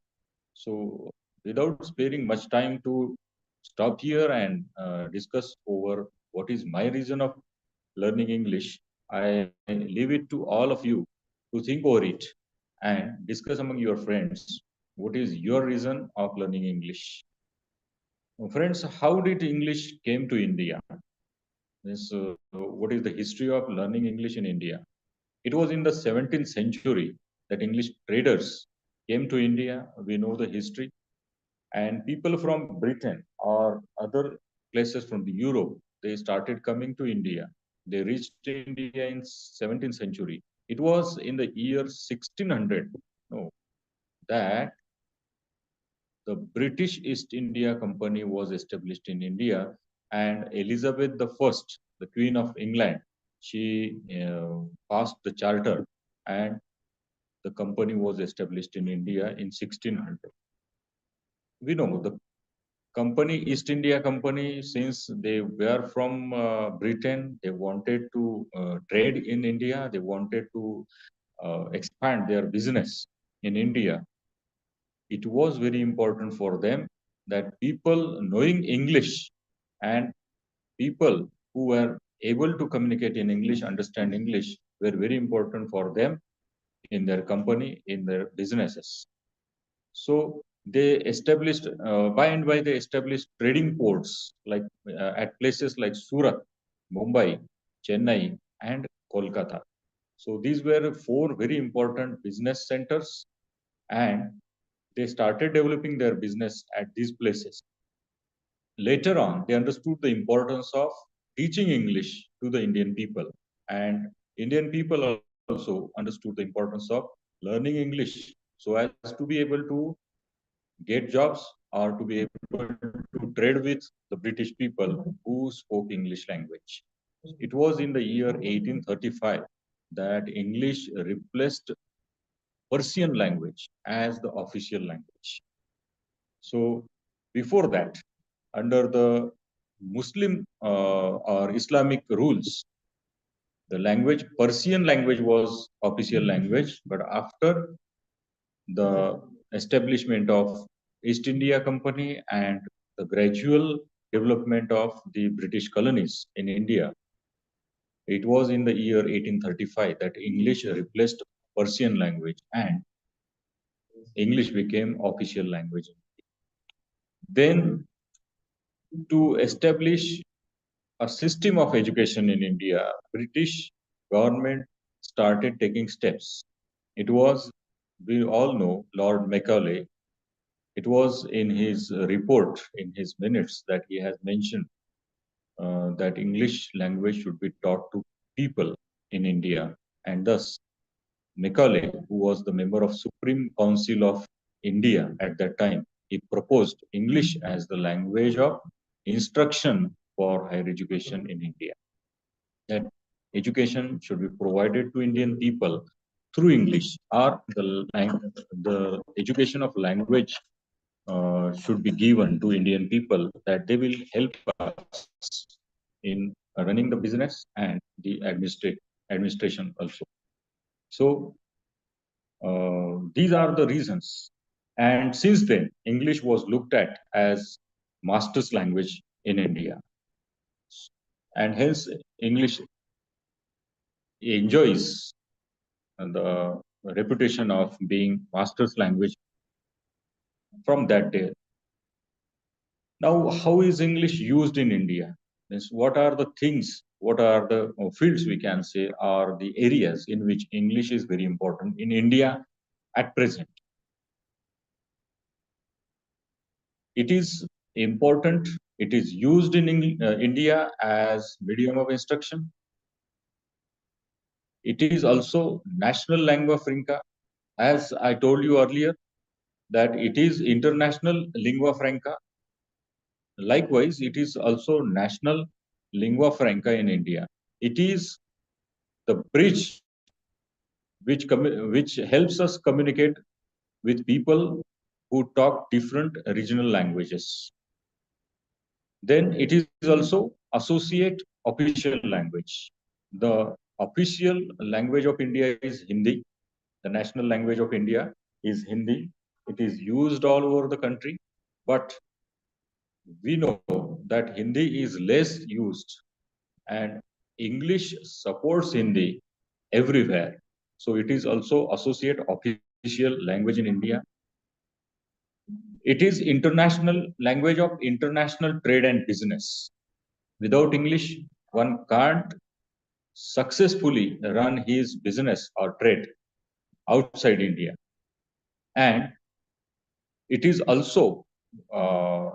Speaker 8: So, without sparing much time to stop here and discuss over what is my reason of learning English, I leave it to all of you to think over it and discuss among your friends what is your reason of learning English. Friends, how did English came to India? What is the history of learning English in India? It was in the 17th century that English traders came to India. We know the history. And people from Britain or other places from the Europe, they started coming to India. They reached India in 17th century. It was in the year 1600 that the British East India Company was established in India, and Elizabeth I, the Queen of England, she passed the charter, and the company was established in India in 1600. We know the company, East India Company, since they were from Britain, they wanted to trade in India, they wanted to expand their business in India. It was very important for them that people knowing English and people who were able to communicate in English, understand English, were very important for them in their company, in their businesses. So they established, by and by, they established trading ports like at places like Surat, Mumbai, Chennai, and Kolkata. So these were four very important business centers, and they started developing their business at these places. Later on, they understood the importance of teaching English to the Indian people, and Indian people also understood the importance of learning English so as to be able to get jobs or to be able to trade with the British people who spoke English language. It was in the year 1835 that English replaced Persian language as the official language. So before that, under the Muslim or Islamic rules, the language, Persian language was official language, but after the establishment of East India Company and the gradual development of the British colonies in India, it was in the year 1835 that English replaced Persian language and English became official language. Then to establish a system of education in India, British government started taking steps. It was, we all know, Lord Macaulay. It was in his report, in his minutes, that he has mentioned that English language should be taught to people in India. And thus, Macaulay, who was the member of Supreme Council of India at that time, he proposed English as the language of instruction for higher education in India. That education should be provided to Indian people through English, or the education of language should be given to Indian people, that they will help us in running the business and the administration also. So these are the reasons. And since then, English was looked at as master's language in India. And hence, English enjoys the reputation of being master's language from that day. Now, how is English used in India? Means what are the things, what are the fields, we can say, are the areas in which English is very important in India at present? It is important, it is used in India as medium of instruction. It is also national lingua franca, as I told you earlier, that it is international lingua franca. Likewise, it is also national lingua franca in India. It is the bridge which helps us communicate with people who talk different regional languages. Then it is also associate official language. The official language of India is Hindi. The national language of India is Hindi. It is used all over the country, but we know that Hindi is less used and English supports Hindi everywhere. So it is also associate official language in India. It is international language of international trade and business. Without English, one can't successfully run his business or trade outside India. And it is also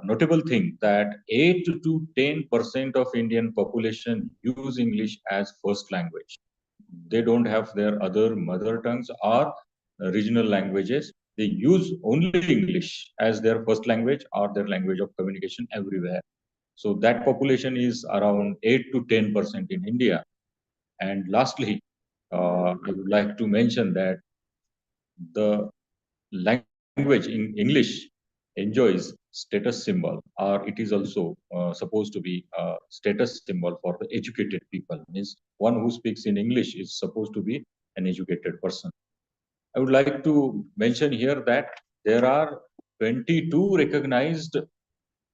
Speaker 8: notable thing that 8 to 10% of Indian population use English as first language. They don't have their other mother tongues or regional languages. They use only English as their first language or their language of communication everywhere. So that population is around 8 to 10% in India. And lastly, I would like to mention that the language in English enjoys status symbol, or it is also supposed to be a status symbol for the educated people. Means one who speaks in English is supposed to be an educated person. I would like to mention here that there are 22 recognized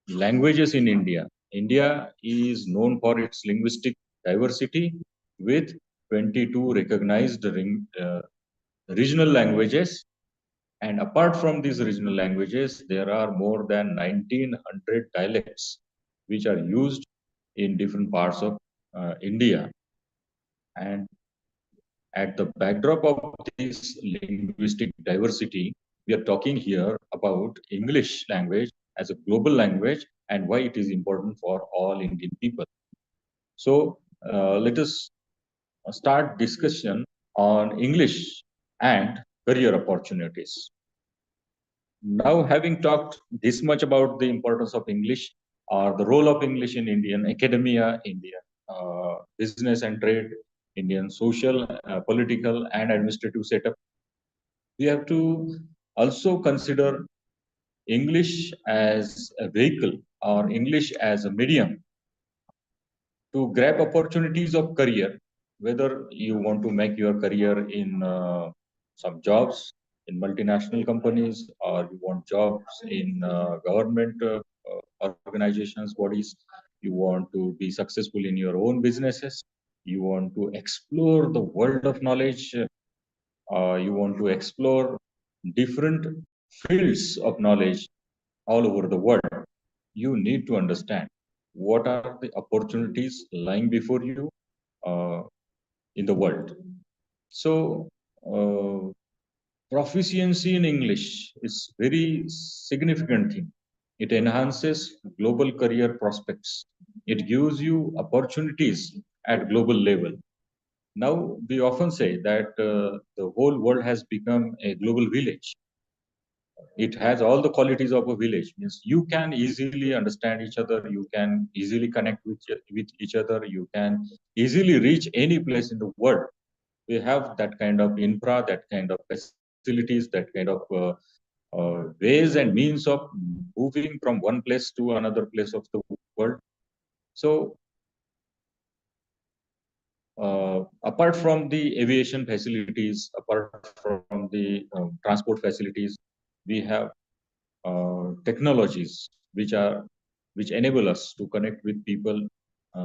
Speaker 8: languages in India. India is known for its linguistic diversity with 22 recognized regional languages. And apart from these regional languages, there are more than 1900 dialects which are used in different parts of India. And at the backdrop of this linguistic diversity, we are talking here about English language as a global language and why it is important for all Indian people. So let us start discussion on English and career opportunities. Now, having talked this much about the importance of English or the role of English in Indian academia, Indian business and trade, Indian social, political, and administrative setup, we have to also consider English as a vehicle or English as a medium to grab opportunities of career, whether you want to make your career in some jobs in multinational companies or you want jobs in government organizations, bodies, you want to be successful in your own businesses, you want to explore the world of knowledge, you want to explore different fields of knowledge all over the world, you need to understand what are the opportunities lying before you in the world. So, proficiency in English is very significant thing. It enhances global career prospects. It gives you opportunities at global level. Now, we often say that the whole world has become a global village. It has all the qualities of a village. Means you can easily understand each other, you can easily connect with each other, you can easily reach any place in the world. We have that kind of infra, that kind of facilities, that kind of ways and means of moving from one place to another place of the world. So apart from the aviation facilities, apart from the transport facilities, we have technologies which enable us to connect with people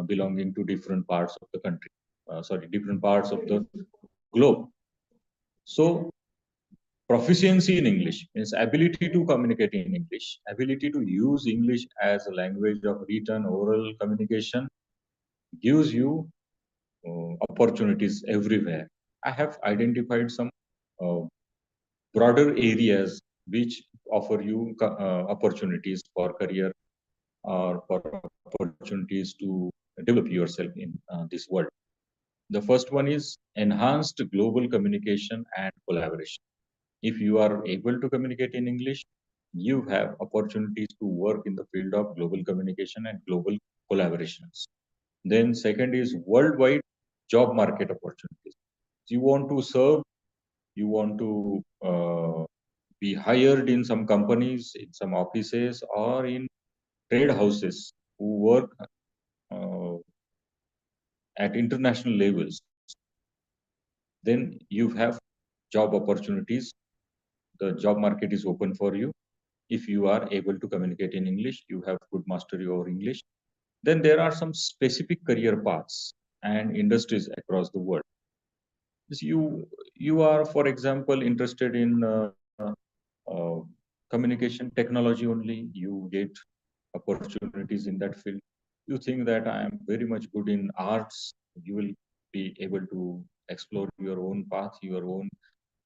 Speaker 8: belonging to different parts of the country, different parts of the globe. So proficiency in English means ability to communicate in English, ability to use English as a language of written, oral communication gives you opportunities everywhere. I have identified some uh, broader areas which offer you opportunities for career or for opportunities to develop yourself in this world. The first one is enhanced global communication and collaboration. If you are able to communicate in English, you have opportunities to work in the field of global communication and global collaborations. Then second is worldwide job market opportunities. You want to serve, you want to be hired in some companies, in some offices, or in trade houses who work uh, at international levels. Then you have job opportunities. The job market is open for you. If you are able to communicate in English, you have good mastery over English. Then there are some specific career paths and industries across the world. You are, for example, interested in uh, communication technology only. You get opportunities in that field. You think that I am very much good in arts. You will be able to explore your own path, your own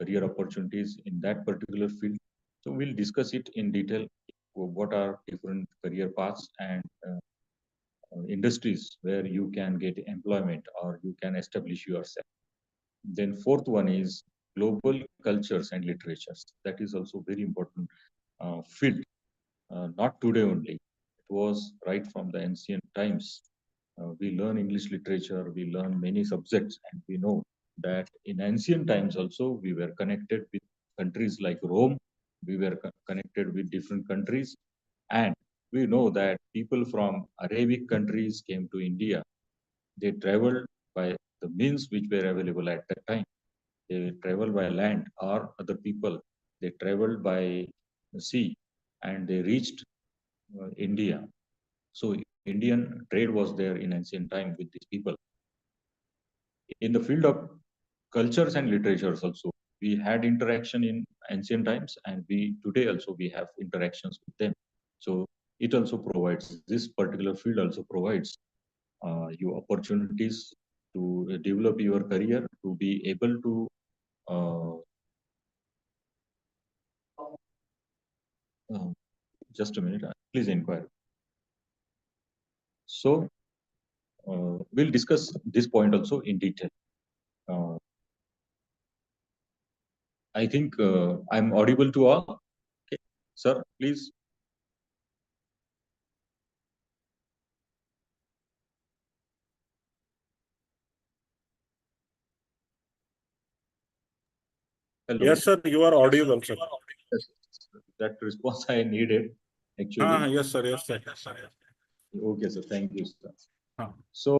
Speaker 8: career opportunities in that particular field. So we'll discuss it in detail. What are different career paths and industries where you can get employment or you can establish yourself. Then fourth one is global cultures and literatures. That is also very important field. Not today only. It was right from the ancient times. We learn English literature, we learn many subjects, and we know that in ancient times also we were connected with countries like Rome. We were connected with different countries, and we know that people from Arabic countries came to India. They traveled by the means which were available at that time. They traveled by land or other people. They traveled by sea and they reached India. So Indian trade was there in ancient time with these people. In the field of cultures and literatures also, we had interaction in ancient times, and we today also we have interactions with them. So it also provides, this particular field also provides you opportunities to develop your career, to be able to just a minute, please inquire. So we'll discuss this point also in detail. I think I'm audible to all. Okay, sir, please. Hello.
Speaker 2: Yes, sir, you are audible, sir.
Speaker 8: Yes, that response I needed actually.
Speaker 2: Yes, sir. Yes, sir. Yes, sir.
Speaker 8: Okay, sir. Thank you, sir.
Speaker 2: Ah.
Speaker 8: So,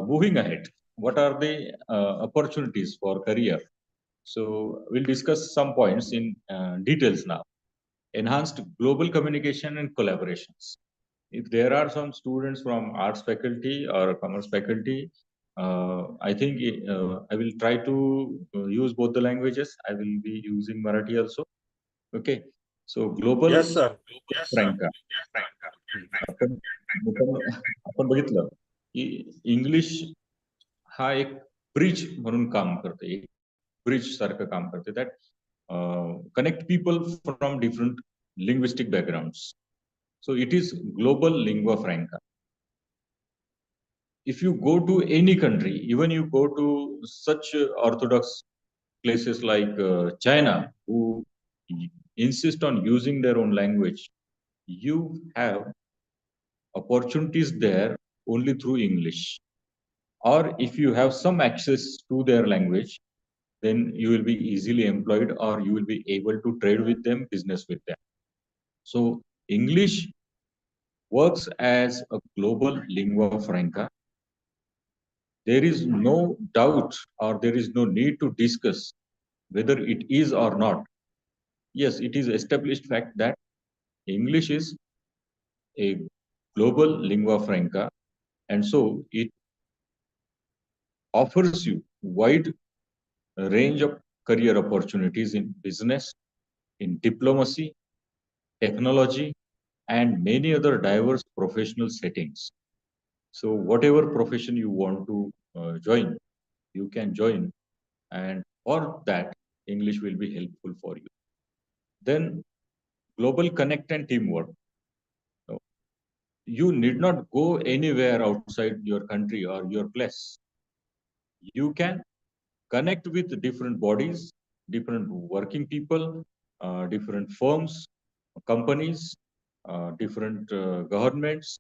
Speaker 8: moving ahead, what are the opportunities for career? So, we'll discuss some points in details now. Enhanced global communication and collaborations. If there are some students from arts faculty or commerce faculty, I think I will try to use both the languages. I will be using Marathi also. Okay. So, global
Speaker 2: Yes, sir. Yes, sir.
Speaker 8: Franca. आपण आपण बघितलं की English हा एक bridge म्हणून काम करते, एक ब्रिज सारखं काम करते, that connect people from different linguistic backgrounds. So it is global lingua franca. If you go to any country, even you go to such orthodox places like China, who insist on using their own language, you have opportunities there only through English. Or if you have some access to their language, then you will be easily employed or you will be able to trade with them, business with them. So English works as a global lingua franca. There is no doubt or there is no need to discuss whether it is or not. Yes, it is established fact that English is a global lingua franca, and so it offers you wide range of career opportunities in business, in diplomacy, technology, and many other diverse professional settings. So whatever profession you want to join, you can join, and for that, English will be helpful for you. Then global connect and teamwork. So, you need not go anywhere outside your country or your place. You can connect with different bodies, different working people, different firms, companies, different governments.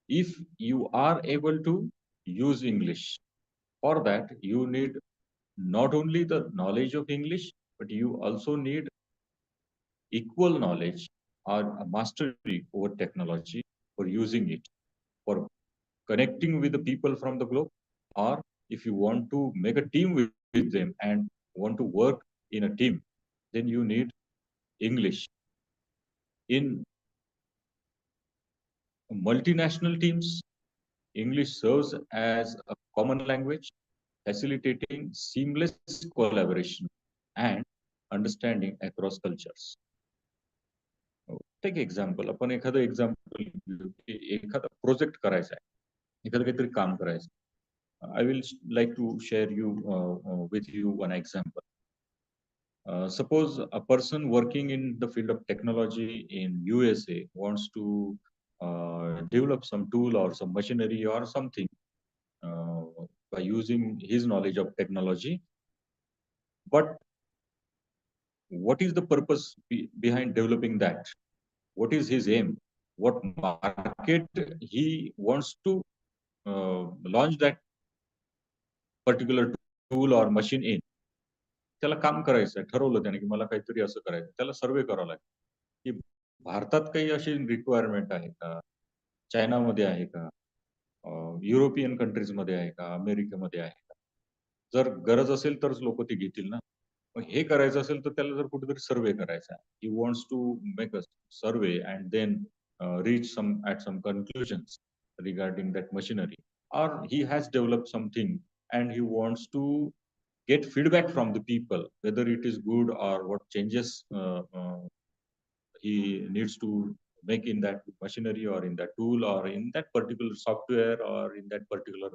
Speaker 8: If you are able to use English, for that you need not only the knowledge of English, but you also need equal knowledge or a mastery over technology for using it, for connecting with the people from the globe, or if you want to make a team with them and want to work in a team, then you need English. In multinational teams, English serves as a common language, facilitating seamless collaboration and understanding across cultures. Take example, आपण एखादं example घेऊ की एखादा project करायचा आहे, एखादं काहीतरी काम करायचं. I will like to share you with you one example. Suppose a person working in the field of technology in USA wants to develop some tool or some machinery or something uh, by using his knowledge of technology. But what is the purpose behind developing that? What is his aim? What market he wants to launch that particular tool or machine in? त्याला काम करायचं आहे, ठरवलं त्याने की मला काहीतरी असं करायचं, त्याला सर्वे करावा लागेल की भारतात काही अशी रिक्वायरमेंट आहे का, चायनामध्ये आहे का, युरोपियन कंट्रीज मध्ये आहे का, अमेरिकेमध्ये आहे का. जर गरज असेल तरच लोक ती घेतील ना. मग हे करायचं असेल तर त्याला जर कुठेतरी सर्वे करायचा आहे. He wants to make a survey and then reach some conclusions regarding that machinery, or he has developed something and he wants to get feedback from the people whether it is good or what changes he needs to make in that machinery or in that tool or in that particular software or in that particular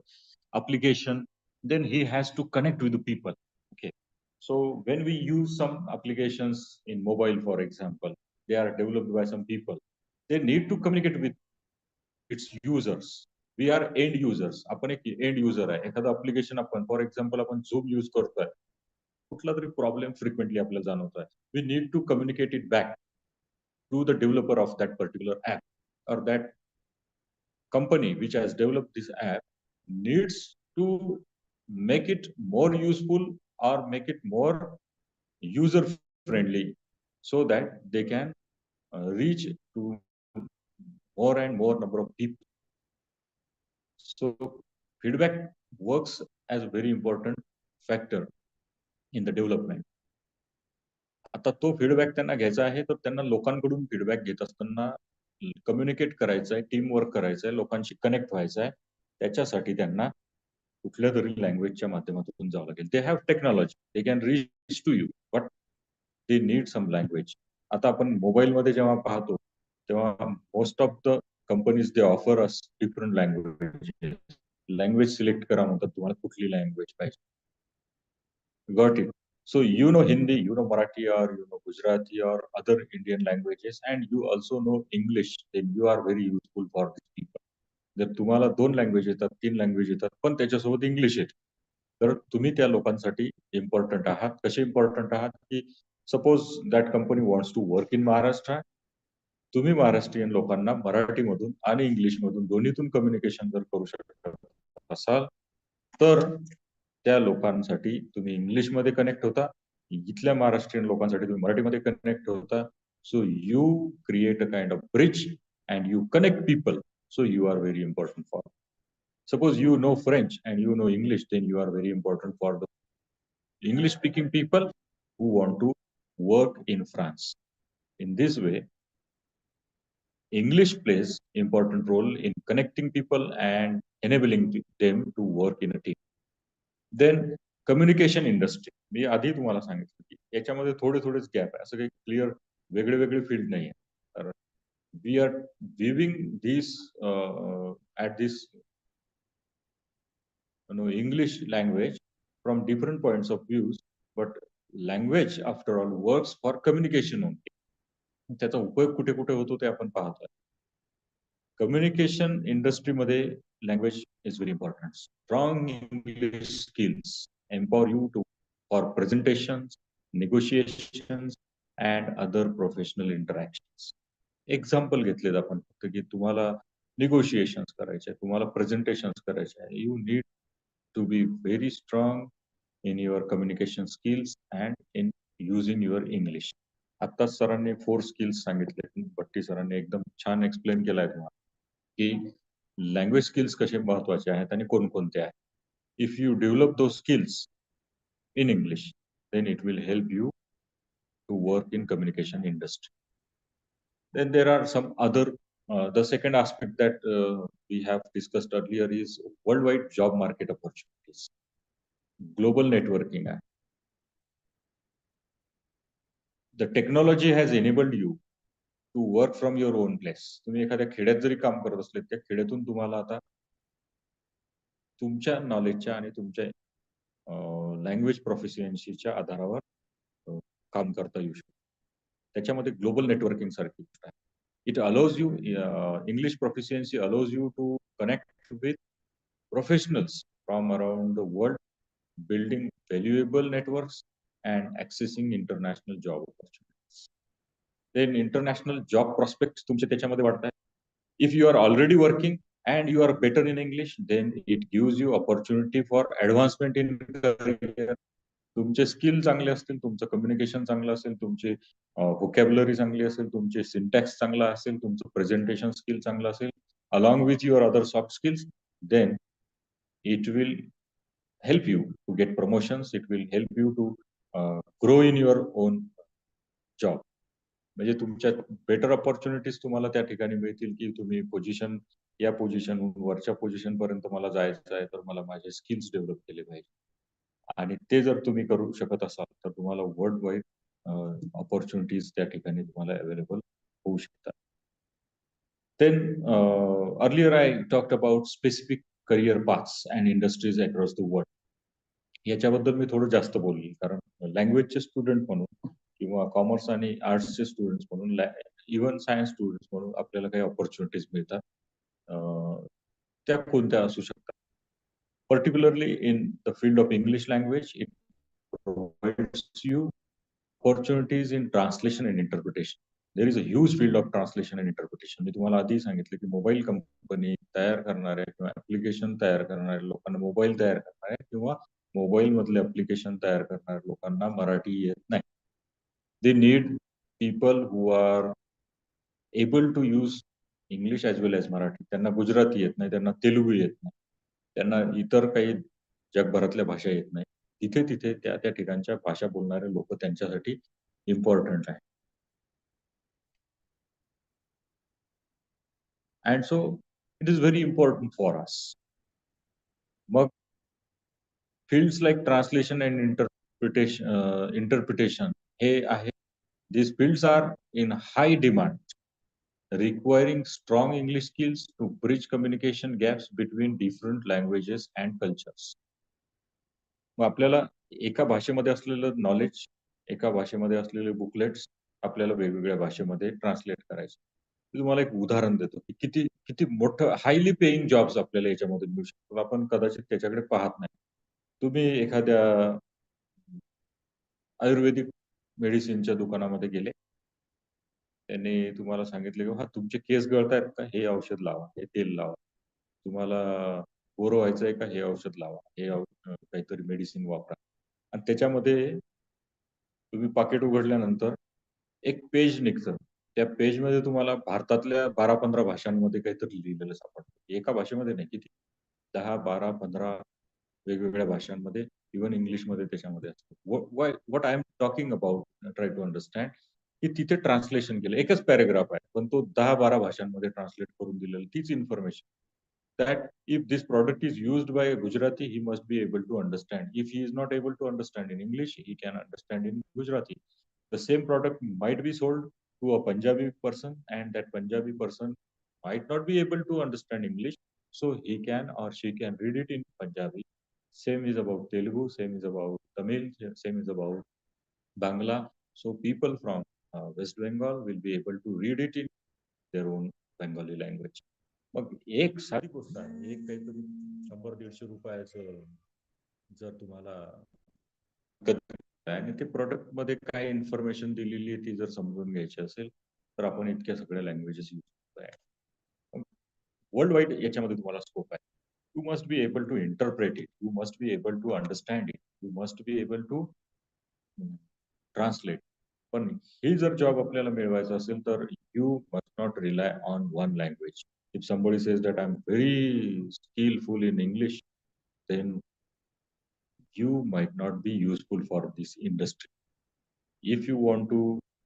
Speaker 8: application. Then he has to connect with the people. Okay, so when we use some applications in mobile, for example, they are developed by some people. They need to communicate with its users. We are end users. आपण एक end user आहे. एखादं application आपण for example आपण झूम use करतोय, कुठला तरी प्रॉब्लेम फ्रिक्वेंटली आपल्याला जाणवतोय. We need to communicate it back to the developer of that particular app or that company which has developed this app needs to make it more useful or make it more user friendly so that they can reach to more and more number of people. So feedback works as a very important factor in the development. आता तो feedback त्यांना घ्यायचा आहे तर त्यांना लोकांकडून feedback घेत असताना कम्युनिकेट करायचं आहे, टीम वर्क करायचं आहे, लोकांशी कनेक्ट व्हायचं आहे. त्याच्यासाठी त्यांना कुठल्या तरी लँग्वेजच्या माध्यमातून जावं लागेल. They have technology, they can reach to you, but they need some language. आता आपण मोबाईलमध्ये जेव्हा पाहतो तेव्हा most of the companies they offer us different language. Language select करा म्हणतात, तुम्हाला कुठली लँग्वेज पाहिजे. Got it. So you know Hindi, you know Marathi, or you know Gujarati or other Indian languages, and you also know English. Then you are very useful for these people. जर तुम्हाला 2 language येतात, 3 language येतात, पण त्याच्यासोबत English येते, तर तुम्ही त्या लोकांसाठी इम्पॉर्टंट आहात. कसे इम्पॉर्टंट आहात की suppose that company wants to work in Maharashtra. तुम्ही महाराष्ट्रीयन लोकांना मराठीमधून आणि इंग्लिशमधून दोन्हीतून कम्युनिकेशन जर करू शकत असाल तर त्या लोकांसाठी तुम्ही इंग्लिशमध्ये कनेक्ट होता, इथल्या महाराष्ट्रीयन लोकांसाठी तुम्ही मराठीमध्ये कनेक्ट होता. So you create a kind of bridge and you connect people. So you are very important for. Suppose you know French and you know English, then you are very important for the English speaking people who want to work in France. In this way, English plays important role in connecting people and enabling them to work in a team. Then communication industry. मी आधी तुम्हाला सांगितलं की याच्यामध्ये थोडेच gap आहे, असं काही क्लिअर वेगळे वेगळे फील्ड नाही आहे. तर we are viewing this at this English language from different points of views, but language after all works for communication only. त्याचा उपयोग कुठे कुठे होतो ते आपण पाहतोय. कम्युनिकेशन इंडस्ट्रीमध्ये language is very important. Strong English skills empower you to for presentations, negotiations, and other professional interactions. Example घेतलेत आपण फक्त की तुम्हाला negotiations करायचे, तुम्हाला presentations करायचे. You need to be very strong in your communication skills and in using your English. आता सरांनी 4 skills सांगितले, भट्टी सरांनी एकदम छान एक्सप्लेन केलाय तुम्हाला की लँग्वेज स्किल्स कसे महत्वाचे आहेत आणि कोणकोणते आहेत. If you develop those skills in English, then it will help you to work in communication industry. Then there are some other, the second aspect that we have discussed earlier is worldwide job market opportunities. Global networking. The technology has enabled you to work from your own place. तुम्ही एखाद्या खेड्यात जरी काम करत असले, त्या खेड्यातून तुम्हाला आता तुमच्या नॉलेजच्या आणि तुमच्या लँग्वेज प्रोफिशियन्सीच्या आधारावर काम करता येऊ शकतं. त्याच्यामध्ये ग्लोबल नेटवर्किंग सारखी गोष्ट आहे. It allows you English proficiency allows you to connect with professionals from around the world, building valuable networks and accessing international job opportunities. Then international job prospects तुमचे त्याच्यामध्ये वाढत आहेत. If you are already working and you are better in English, then it gives you opportunity for advancement in career. तुमचे skill चांगले असतील, तुमचं communication चांगलं असेल, तुमची व्होकॅब्युलरी चांगली असेल, तुमचे सिंटॅक्स चांगला असेल, तुमचं प्रेझेंटेशन स्किल चांगलं असेल, along with your other soft skills, then it will help you to get promotions. It will help you to grow in your own job. म्हणजे तुमच्या बेटर ऑपॉर्च्युनिटीज तुम्हाला त्या ठिकाणी मिळतील की तुम्ही पोझिशन या पोझिशन वरच्या पोझिशन पर्यंत मला जायचं आहे तर मला माझे स्किल्स डेव्हलप केले पाहिजे आणि ते जर तुम्ही करू शकत असाल तर तुम्हाला वर्ल्ड वाईड ऑपॉर्च्युनिटीज त्या ठिकाणी तुम्हाला अवेलेबल होऊ शकतात. Then earlier I talked about specific career paths and industries across the world. याच्याबद्दल मी थोडं जास्त बोलेल कारण लँग्वेजचे स्टुडंट म्हणून किंवा कॉमर्स आणि आर्ट्सचे स्टुडंट्स म्हणून इव्हन सायन्स स्टुडंट्स म्हणून आपल्याला काही ऑपॉर्च्युनिटीज मिळतात. त्या कोणत्या असू शकतात. Particularly in the field of English language it provides you opportunities in translation and interpretation. There is a huge field of translation and interpretation. मी तुम्हाला आधी सांगितलं की मोबाईल कंपनी तयार करणाऱ्या किंवा ऍप्लिकेशन तयार करणाऱ्या लोकांना मोबाईल तयार करणाऱ्या किंवा मोबाईल मधले ऍप्लिकेशन तयार करणाऱ्या लोकांना मराठी येत नाही. They need people who are able to use English as well as Marathi. त्यांना गुजराती येत नाही, त्यांना तेलुगू येत नाही, त्यांना इतर काही जगभरातल्या भाषा येत नाही. तिथे तिथे त्या त्या ठिकाणच्या भाषा बोलणारे लोक त्यांच्यासाठी इम्पॉर्टंट आहे. And so it is very important for us. मग fields like translation and interpretation हे आहे. These fields are in high demand, requiring strong English skills to bridge communication gaps between different languages and cultures. मग आपल्याला एका भाषेमध्ये असलेलं knowledge, एका भाषेमध्ये असलेले बुकलेट्स आपल्याला वेगवेगळ्या भाषेमध्ये ट्रान्सलेट करायचे. मी तुम्हाला एक उदाहरण देतो की किती किती मोठं हायली पेइंग जॉब्स आपल्याला याच्यामध्ये मिळू शकतात. आपण कदाचित त्याच्याकडे पाहत नाही. तुम्ही एखाद्या आयुर्वेदिक मेडिसिनच्या दुकानामध्ये गेले, त्यांनी तुम्हाला सांगितले की हा तुमचे केस गळतायत का, हे औषध लावा, हे तेल लावा. तुम्हाला बोर व्हायचंय का, हे औषध लावा, हे काहीतरी मेडिसिन वापरा. आणि त्याच्यामध्ये तुम्ही पाकिट उघडल्यानंतर एक पेज निघतं. त्या पेजमध्ये तुम्हाला भारतातल्या 12-15 भाषांमध्ये काहीतरी लिहिलेलं सापडतं. एका भाषेमध्ये नाही, किती 10, 12, 15 वेगवेगळ्या भाषांमध्ये, इव्हन इंग्लिशमध्ये त्याच्यामध्ये असतं. What I am talking about, try to understand, की तिथे ट्रान्सलेशन केलं. एकच पॅराग्राफ आहे, पण तो 10-12 भाषांमध्ये ट्रान्सलेट करून दिलेलं तीच information. That if this product is used by a Gujarati, he must be able to understand. If he is not able to understand in English, he can understand in Gujarati. The same product might be sold to a Punjabi person, and that Punjabi person might not be able to understand English, so he can or she can read it in Punjabi. Same is about Telugu, same is about Tamil, same is about Bangla. So people from West Bengal will be able to read it in their own Bengali language. मग एक साधी गोष्ट आहे, एक काहीतरी 100-150 रुपयाचं जर तुम्हाला आणि ते प्रोडक्ट मध्ये काय इन्फॉर्मेशन दिलेली आहे ती जर समजून घ्यायची असेल तर आपण इतक्या सगळ्या लँग्वेजेस यूज करतोय. वर्ल्ड वाईड याच्यामध्ये तुम्हाला स्कोप आहे. You must be able to interpret it, you must be able to understand it, you must be able to translate. पण ही जर जॉब आपल्याला मिळवायचा असेल तर you must not rely on one language. If somebody says that I'm very skillful in English, then you might not be useful for this industry. If you want to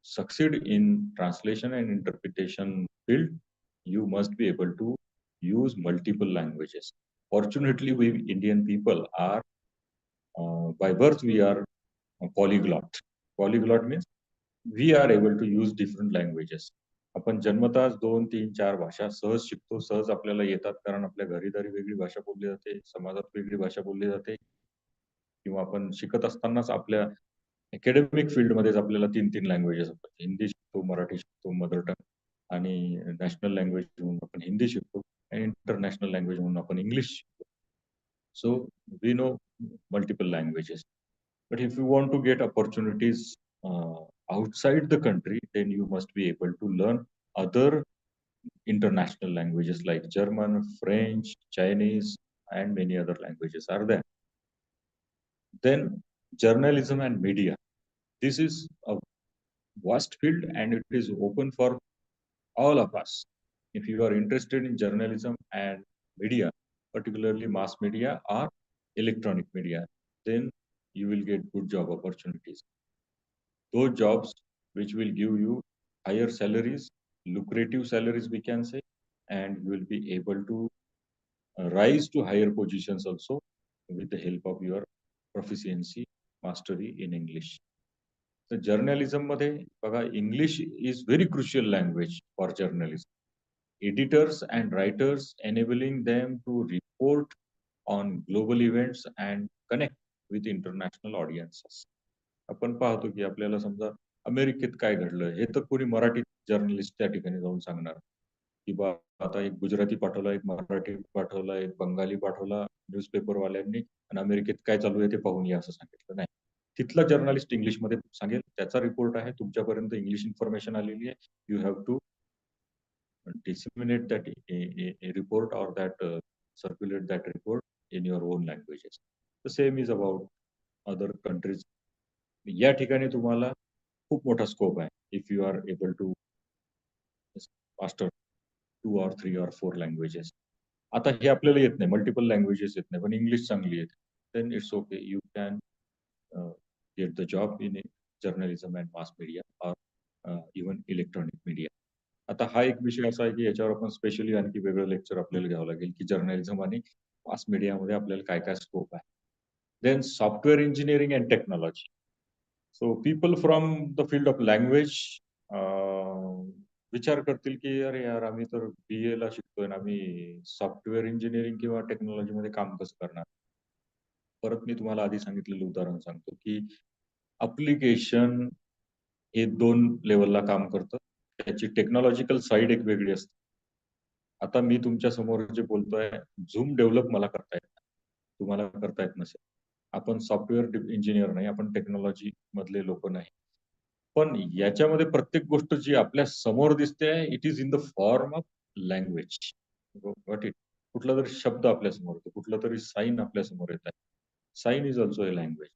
Speaker 8: succeed in translation and interpretation field, you must be able to use multiple languages. Fortunately, we Indian people are, by birth, we are a polyglot. Polyglot means we are able to use different languages. आपण जन्मताच 2, 3, 4 भाषा सहज शिकतो, सहज आपल्याला येतात कारण आपल्या घरी वेगळी भाषा बोलली जाते, समाजात वेगळी भाषा बोलली जाते किंवा आपण शिकत असतानाच आपल्या अकॅडमिक फील्डमध्येच आपल्याला 3 लँग्वेजेस असतात. हिंदी शिकतो, मराठी शिकतो, मदर टंग आणि नॅशनल लँग्वेज म्हणून आपण हिंदी शिकतो आणि इंटरनॅशनल लँग्वेज म्हणून आपण इंग्लिश शिकतो. So we know multiple languages. But if you want to get opportunities outside the country, then you must be able to learn other international languages like German, French, Chinese, and many other languages are there. Then journalism and media. This is a vast field and it is open for all of us. If you are interested in journalism and media, particularly mass media or electronic media, then you will get good job opportunities. Those jobs which will give you higher salaries, lucrative salaries, we can say, and you will be able to rise to higher positions also with the help of your proficiency, mastery in English. तर journalism मध्ये बघा English is very crucial language for journalism. Editors and writers enabling them to report on global events and connect with international audiences. आपण पाहतो की आपल्याला समजा अमेरिकेत काय घडलं हे तर कोणी मराठी जर्नलिस्ट त्या ठिकाणी जाऊन सांगणार की बा आता एक गुजराती पाठवला, एक मराठी पाठवला, एक बंगाली पाठवला न्यूजपेपर वाल्यांनी आणि अमेरिकेत काय चालू आहे ते पाहून या असं सांगितलं नाही. तिथला जर्नलिस्ट इंग्लिशमध्ये सांगेल, त्याचा रिपोर्ट आहे, तुमच्यापर्यंत इंग्लिश इन्फॉर्मेशन आलेली आहे, you have to disseminate that a report or that circulate that report in your own languages. The same is about other countries. या ठिकाणी तुम्हाला खूप मोठा स्कोप आहे if you are able to master 2 or 3 or 4 languages. आता हे आपल्याला येत नाही, मल्टिपल लँग्वेजेस येत नाही, पण इंग्लिश चांगली येते, then it's okay, you can get the job in journalism and mass media or even electronic media. आता हा एक विषय असा आहे की याच्यावर आपण स्पेशली आणखी वेगळं लेक्चर आपल्याला घ्यावं लागेल की जर्नलिझम आणि मास मीडियामध्ये आपल्याला काय काय स्कोप आहे. Then software engineering and technology. So people from the field of language विचार करतील की अरे यार आम्ही तर BA ला शिकतोय आणि आम्ही सॉफ्टवेअर इंजिनिअरिंग किंवा टेक्नॉलॉजीमध्ये काम कसं करणार. परत मी तुम्हाला आधी सांगितलेलं उदाहरण सांगतो की अप्लिकेशन हे 2 लेवलला काम करतं. त्याची टेक्नॉलॉजिकल साइड एक वेगळी असते. आता मी तुमच्या समोर जे बोलतोय, झूम डेव्हलप मला करता येत नाही. तुम्हाला करता येत नसेल. आपण सॉफ्टवेअर इंजिनियर नाही, आपण टेक्नॉलॉजी मधले लोक नाही. पण याच्यामध्ये प्रत्येक गोष्ट जी आपल्या समोर दिसते आहे, it is in the form of language. What it कुठला तरी शब्द आपल्या समोर येतो, कुठला तरी साईन आपल्या समोर येत आहे. Sign is also a language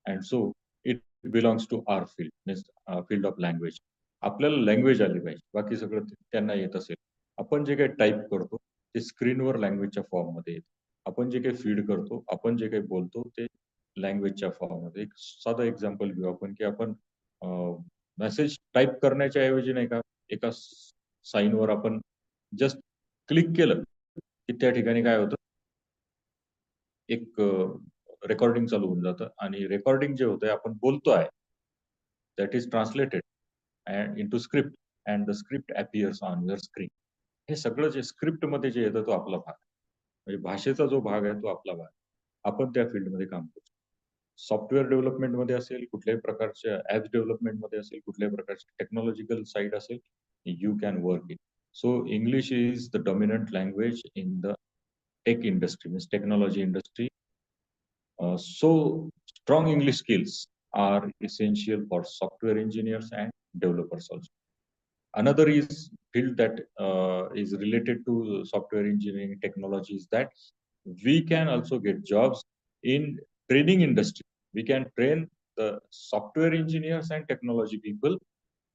Speaker 8: and so it belongs to our field, means field of language. आपल्याला लँग्वेज आली पाहिजे, बाकी सगळं त्यांना येत असेल. आपण जे काही टाईप करतो ते स्क्रीनवर लँग्वेजच्या फॉर्ममध्ये येतं. आपण जे काही फीड करतो, आपण जे काही बोलतो ते लँग्वेजच्या फॉर्ममध्ये. एक साधं एक्झाम्पल घेऊ आपण की आपण मेसेज टाईप करण्याच्या ऐवजी नाही का एका साईनवर आपण जस्ट क्लिक केलं की त्या ठिकाणी काय होतं, एक रेकॉर्डिंग चालू होऊन जातं आणि रेकॉर्डिंग जे होतंय आपण बोलतोय that is translated and into script and the script appears on your screen. हे सगळं जे स्क्रिप्ट मध्ये जे येतं तो आपला भाग, म्हणजे भाषेचा जो भाग आहे तो आपला भाग. आपण त्या फील्डमध्ये काम करतो. सॉफ्टवेअर डेव्हलपमेंट मध्ये असेल, कुठल्याही प्रकारच्या ऍप डेव्हलपमेंट मध्ये असेल, कुठल्याही प्रकारची टेक्नॉलॉजिकल साईड असेल, you can work in. So English is the dominant language in the tech industry, means technology industry. So strong English skills are essential for software engineers and developers also. Another is field that is related to software engineering technology is that we can also get jobs in training industry. We can train the software engineers and technology people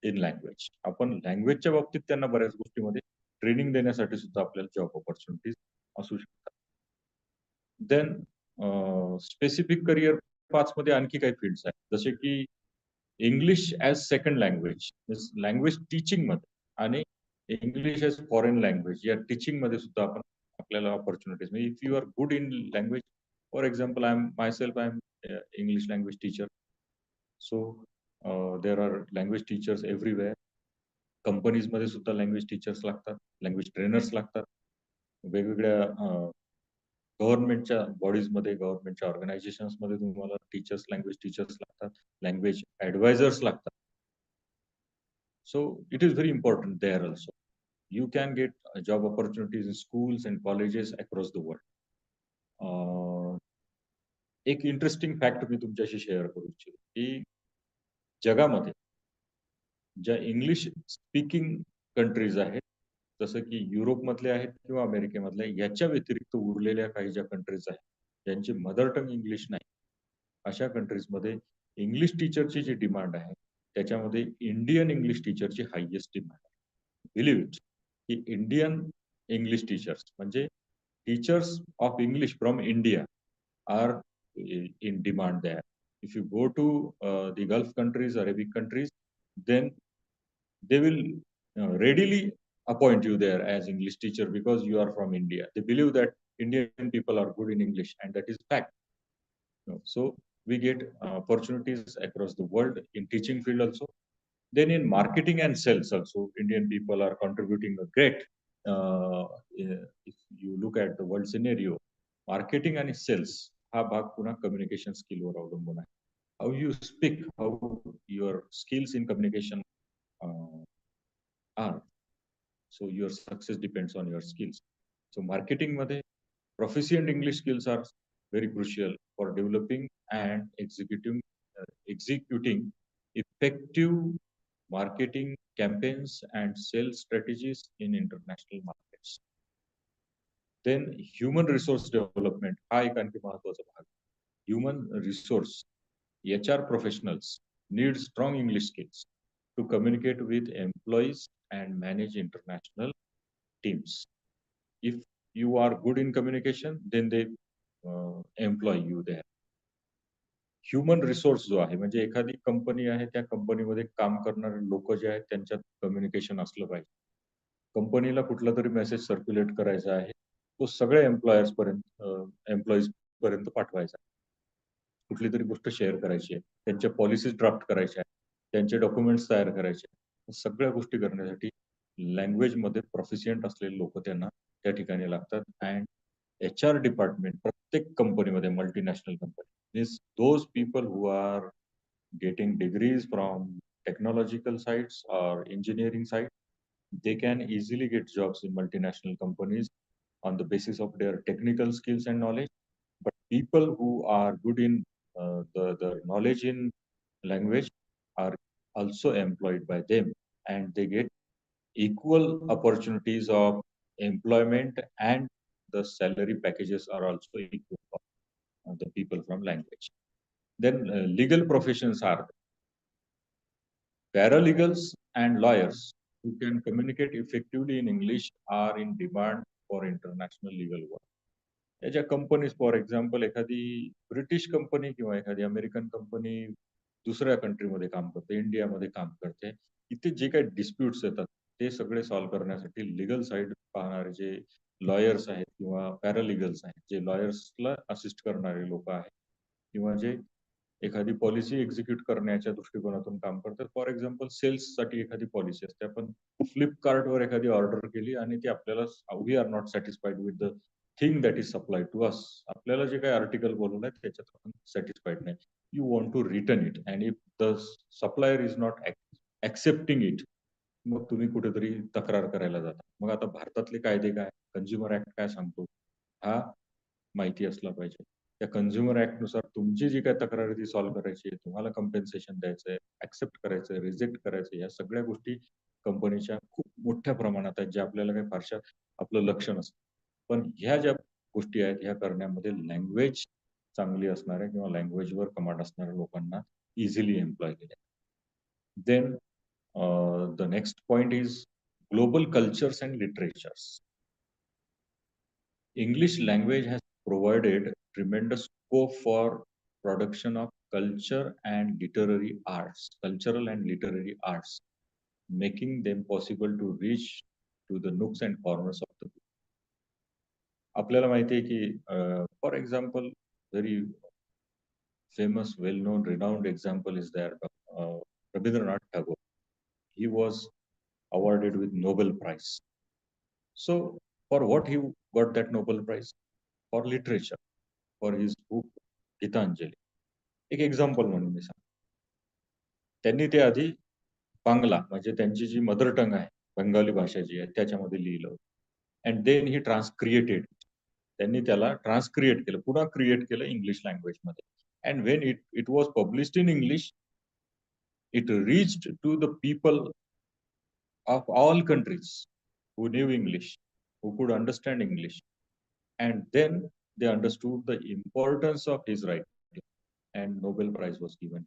Speaker 8: in language. आपण लँग्वेजच्या बाबतीत त्यांना बऱ्याच गोष्टीमध्ये training देण्यासाठी सुद्धा आपल्याला job opportunities असू शकतात. देन स्पेसिफिक करिअर पाथ मध्ये आणखी काही फील्ड्स आहेत, जसे की English as second language, language teaching मध्ये आणि इंग्लिश ॲज फॉरेन लँग्वेज या टीचिंग मध्ये सुद्धा आपण आपल्याला ऑपॉर्च्युनिटीज, म्हणजे if you are good in language, for example I am English language teacher. So there are language teachers everywhere. Companies मध्ये सुद्धा लँग्वेज टीचर्स लागतात, लँग्वेज ट्रेनर्स लागतात. वेगवेगळ्या गव्हर्नमेंटच्या बॉडीजमध्ये, गव्हर्नमेंटच्या ऑर्गनायझेशन्समध्ये तुम्हाला लँग्वेज टीचर्स लागतात, लँग्वेज ॲडवायझर्स लागतात. So it is very important there also. You can get job opportunities in schools and colleges across the world. एक इंटरेस्टिंग फॅक्ट मी तुमच्याशी शेअर करू इच्छितो की जगामध्ये ज्या इंग्लिश स्पीकिंग कंट्रीज आहेत, जसं की युरोपमधले आहेत किंवा अमेरिकेमधल्या, याच्या व्यतिरिक्त उरलेल्या काही ज्या कंट्रीज आहेत, ज्यांची मदर टंग इंग्लिश नाही, अशा कंट्रीजमध्ये इंग्लिश टीचरची जी डिमांड आहे, त्याच्यामध्ये इंडियन इंग्लिश टीचरची हायेस्ट डिमांड आहे. बिलीव्ह इट, की इंडियन इंग्लिश टीचर्स म्हणजे teachers of English from India are in demand there. If you go to the Gulf countries, Arabic countries, then they will readily appoint you there as English teacher because you are from India. They believe that Indian people are good in English, and that is fact. So we get opportunities across the world in teaching field also. Then in marketing and sales also, Indian people are contributing a great. If you look at the world scenario, marketing आणि sales हा भाग पुन्हा communication स्किलवर अवलंबून आहे. How you speak, how your skills in communication are. So your success depends on your skills. So मार्केटिंगमध्ये proficient English skills are very crucial for developing and executing effective marketing campaigns and sales strategies in international markets. Then human resource development हा एक आणखी महत्वाचा भाग. Human resource HR professionals need strong English skills to communicate with employees and manage international teams. If you are good in communication, then they employ you there. Human resource जो आहे म्हणजे एखादी company आहे, त्या कंपनीमध्ये काम करणारे लोक जे आहेत त्यांच्यात कम्युनिकेशन असलं पाहिजे. कंपनीला कुठला तरी मेसेज सर्क्युलेट करायचा आहे, तो सगळ्या एम्प्लॉईज पर्यंत पाठवायचा. कुठली तरी गोष्ट शेअर करायची आहे, त्यांच्या पॉलिसीज ड्राफ्ट करायच्या आहेत, त्यांचे डॉक्युमेंट्स तयार करायचे आहेत. सगळ्या गोष्टी करण्यासाठी लँग्वेजमध्ये प्रोफिशियंट असलेले लोक त्यांना त्या ठिकाणी लागतात. अँड HR डिपार्टमेंट प्रत्येक कंपनीमध्ये, multinational company, means those people who are getting degrees from technological sites or engineering side, they can easily get jobs in multinational companies on the basis of their technical skills and knowledge. But people who are good in the knowledge in language are also employed by them, and they get equal opportunities of employment, and the salary packages are also equal for the people from language. Then legal professions are paralegals and lawyers who can communicate effectively in English are in demand for international legal work. याच्या companies, for example, एखादी British company किंवा एखादी American company दुसऱ्या कंट्रीमध्ये काम करते, इंडियामध्ये काम करते, इथे जे काही डिस्प्युट्स येतात ते सगळे सॉल्व्ह करण्यासाठी लिगल साईड पाहणारे जे लॉयर्स आहेत किंवा पॅरालिगल्स आहेत, जे लॉयर्सला असिस्ट करणारे लोक आहेत किंवा जे एखादी पॉलिसी एक्झिक्यूट करण्याच्या दृष्टिकोनातून काम करतात. फॉर एक्झाम्पल, सेल्ससाठी एखादी पॉलिसी असते, आपण फ्लिपकार्टवर एखादी ऑर्डर केली आणि ती आपल्याला, we are not satisfied with the thing that is supplied to us. आपल्याला जे काही आर्टिकल बोलवलं आहे त्याच्यात आपण सॅटिस्फाईड नाही. You want to return it, and if the supplier is not accepting it, मग तुम्ही कुठेतरी तक्रार करायला जाता. मग आता भारतातले कायदे काय, कंझ्युमर ऍक्ट काय सांगतो, हा माहिती असला पाहिजे. त्या कंझ्युमर ऍक्ट नुसार तुमची जी काय तक्रार आहे ती सॉल्व्ह करायची आहे, तुम्हाला कम्पेन्सेशन द्यायचंय, ऍक्सेप्ट करायचंय, रिजेक्ट करायचंय, या सगळ्या गोष्टी कंपनीच्या खूप मोठ्या प्रमाणात आहेत, ज्या आपल्याला काही फारशा आपलं लक्ष नसतं. पण ह्या ज्या गोष्टी आहेत ह्या करण्यामध्ये लँग्वेज चांगली असणाऱ्या किंवा लँग्वेजवर कमांड असणाऱ्या लोकांना इझिली एम्प्लॉय केले. Then the next point is global cultures and literatures. English language has provided tremendous scope for production of culture and literary arts, cultural and literary arts, making them possible to reach to the nooks and corners of the world. आपल्याला माहिती आहे की for example, very famous, well known, renowned example is there Rabindranath Tagore. He was awarded with Nobel Prize. So for what he got that Nobel Prize? for literature, for his book Gitanjali. एक example म्हणून मी सांगतो. त्यांनी ते आधी बांगला म्हणजे त्यांची जी mother tongue आहे, बंगाली भाषा जी आहे त्याच्यामध्ये लिहिलं. And then he transcreated. त्यांनी त्याला ट्रान्सक्रिएट केलं, पुन्हा क्रिएट केलं इंग्लिश लँग्वेजमध्ये. And when it was published in English, it reached to the people of all countries who knew English, who could understand English. And then they understood the importance of his writing, and Nobel Prize was given.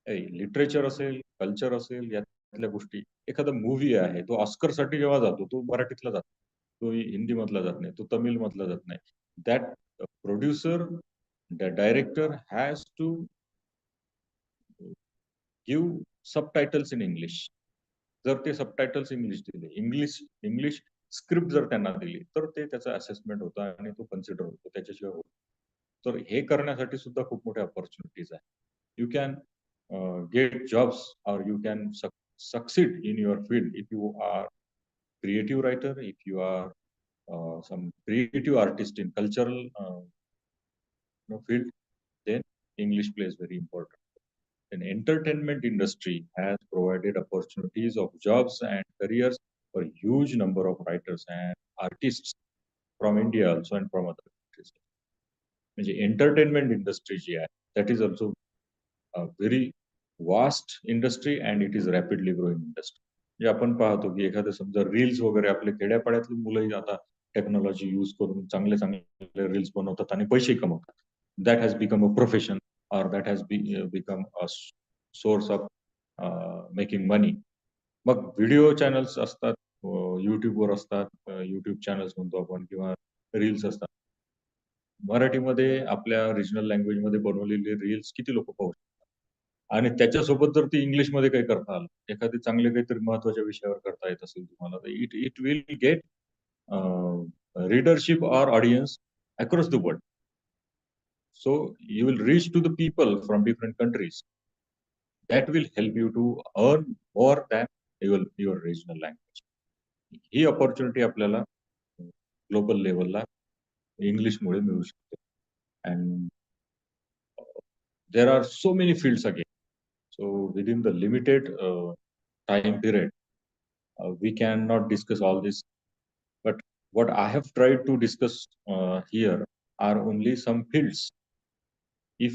Speaker 8: Literature असेल, culture असेल, यातल्या गोष्टी. एखादा movie आहे, तो Oscar साठी जेव्हा जातो, तो मराठीतला जातो, तो हिंदी मधला जात नाही, तो तमिळ मधला जात नाही. That producer, the director has to give subtitles in English. जर ते सबटायटल्स इंग्लिश दिले, इंग्लिश स्क्रिप्ट जर त्यांना दिली, तर ते त्याचा असेसमेंट होतं आणि तो कन्सिडर होतो, त्याच्याशिवाय होतो. तर हे करण्यासाठी सुद्धा खूप मोठ्या ऑपॉर्च्युनिटीज आहे. You can get jobs, or you can succeed in your field if you are creative writer, if you are some creative artist in cultural field, then English plays very important. An entertainment industry has provided opportunities of jobs and careers for a huge number of writers and artists from India also and from other countries. म्हणजे entertainment industry जी आहे, that is also a very vast industry and it is rapidly growing industry. म्हणजे आपण पाहतो की एखादं समजा reels वगैरे आपले खेड्यापाड्यातली मुलंही आता टेक्नॉलॉजी यूज करून चांगले चांगले रील्स बनवतात आणि पैसे कमवतात. That has become a profession, or that has become a source of making money. Mug video channels असतात, युट्यूबवर असतात, युट्यूब चॅनल्स म्हणतो आपण, किंवा रील्स असतात. मराठीमध्ये आपल्या रिजनल लँग्वेजमध्ये बनवलेले रील्स किती लोक पाहू शकतात. आणि त्याच्यासोबत जर ती इंग्लिशमध्ये काही करता आलं, एखादी चांगले काहीतरी महत्वाच्या विषयावर करता येत असेल तुम्हाला, तर it will get readership or audience across the world. So you will reach to the people from different countries. That will help you to earn more than your regional language. He opportunity आपल्याला global लेवलला इंग्लिशमुळे मिळू शकते. And there are so many fields again. So within the limited time period, we cannot discuss all this. But what I have tried to discuss here are only some fields. If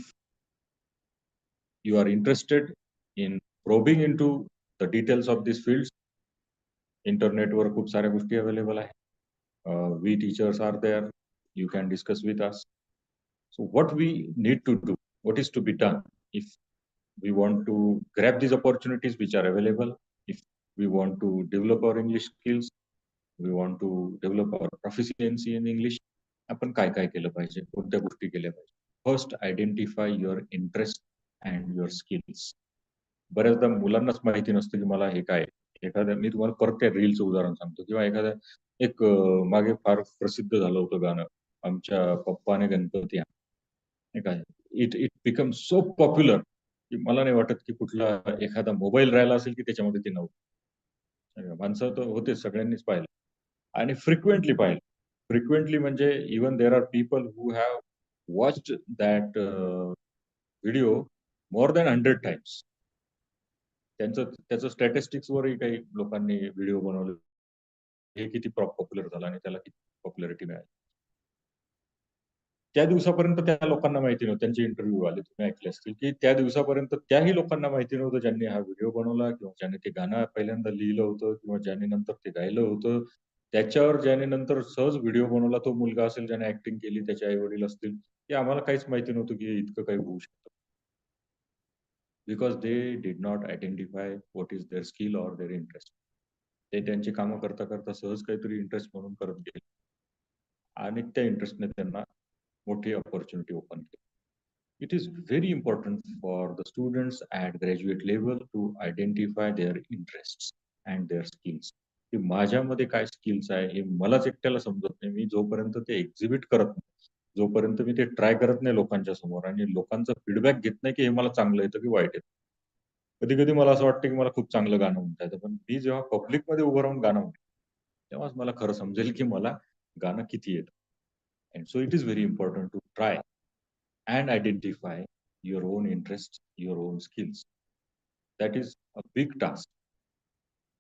Speaker 8: you are interested in probing into the details of these fields, internet वर खूप साऱ्या गोष्टी available आहे. We teachers are there. You can discuss with us. So what we need to do, what is to be done if we want to grab these opportunities which are available, if we want to develop our English skills, we want to develop our proficiency in English, आपण काय काय केलं पाहिजे, कोणत्या गोष्टी केल्या पाहिजे. First identify your interest and your skills. बऱ्याचदा मुलांनाच माहिती नसतं की मला हे काय. एखाद्या, मी तुम्हाला परत त्या रीलचं उदाहरण सांगतो, किंवा एखाद्या एक मागे फार प्रसिद्ध झालं होतं गाणं, आमच्या पप्पाने गणपती आणला, काय, इट बिकम सो पॉप्युलर की मला नाही वाटत की कुठला एखादा मोबाईल राहिला असेल की त्याच्यामध्ये ते नव्हतं. माणसं तर होते, सगळ्यांनीच पाहिलं आणि फ्रिक्वेंटली पाहिलं. फ्रिक्वेंटली म्हणजे even there are people who have watched that video more than 100 times. त्याचं स्टॅटिस्टिक्स वरही काही लोकांनी व्हिडिओ बनवले, हे किती पॉप्युलर झाला आणि त्याला किती पॉप्युलॅरिटी मिळाली. त्या दिवसापर्यंत त्या लोकांना माहिती नव्हतं, त्यांचे इंटरव्ह्यू आले, तुम्ही ऐकले असतील, की त्या दिवसापर्यंत त्याही लोकांना माहिती नव्हतं ज्यांनी हा व्हिडिओ बनवला, किंवा ज्यांनी ते गाणं पहिल्यांदा लिहिलं होतं, किंवा ज्यांनी नंतर ते गायलं होतं. त्याच्यावर ज्याने नंतर सहज व्हिडिओ बनवला तो मुलगा असेल, ज्याने ऍक्टिंग केली, त्याचे आई वडील असतील, की आम्हाला काहीच माहिती नव्हतं की इतकं काही होऊ शकतं. Because they did not identify what is their skill or their interest. ते त्यांची कामं करता करता सहज काहीतरी इंटरेस्ट म्हणून करत गेले आणि त्या इंटरेस्टने त्यांना मोठी ऑपॉर्च्युनिटी ओपन केली. It is very important for the students at graduate level to identify their interests and their skills. की माझ्यामध्ये काय स्किल्स आहे हे मलाच एकट्याला समजत नाही. मी जोपर्यंत ते एक्झिबिट करत नाही, जोपर्यंत मी ते ट्राय करत नाही लोकांच्या समोर आणि लोकांचा फीडबॅक घेत नाही की हे मला चांगलं येतं की वाईट येतं. कधी कधी मला असं वाटतं की मला खूप चांगलं गाणं म्हणता येतं, पण मी जेव्हा पब्लिकमध्ये उभं राहून गाणं म्हणतो तेव्हाच मला खरं समजेल की मला गाणं किती येतं. And so it is very important to try and identify your own interests, your own skills. That is a big task.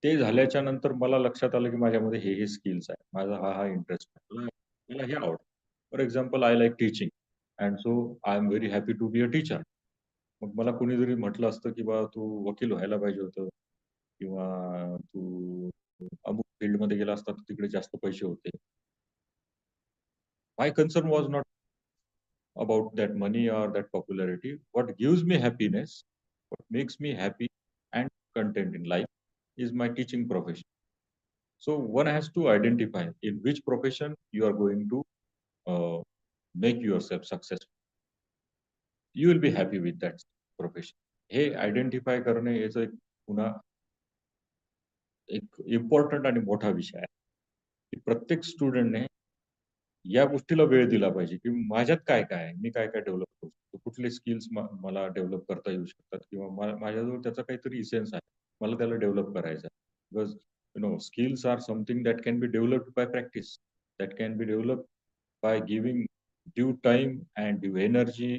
Speaker 8: ते झाल्याच्या नंतर मला लक्षात आलं की माझ्यामध्ये हे स्किल्स आहेत. माझा हा इंटरेस्ट आहे. मला हे आवडतं. For example I like teaching and so I am very happy to be a teacher. मग मला कोणी जरी म्हटलं असतं की बा तू वकील व्हायला पाहिजे होतं किंवा तू अमुक फील्डमध्ये गेला असता तर तिकडे जास्त पैसे होते. My concern was not about that money or that popularity. What gives me happiness, what makes me happy and content in life is my teaching profession. So one has to identify in which profession you are going to uh, make yourself successful. You will be happy with that profession. हे identify करणे याचा एक पुन्हा एक important आणि मोठा विषय आहे की प्रत्येक स्टुडंटने या गोष्टीला वेळ दिला पाहिजे की माझ्यात काय काय आहे, मी काय काय डेव्हलप करू शकतो, कुठले स्किल्स मला डेव्हलप करता येऊ शकतात किंवा माझ्याजवळ त्याचा काहीतरी इसेन्स आहे, मला त्याला डेव्हलप करायचं आहे. Because skills are something that can be developed by practice, that can be developed by giving due time and due energy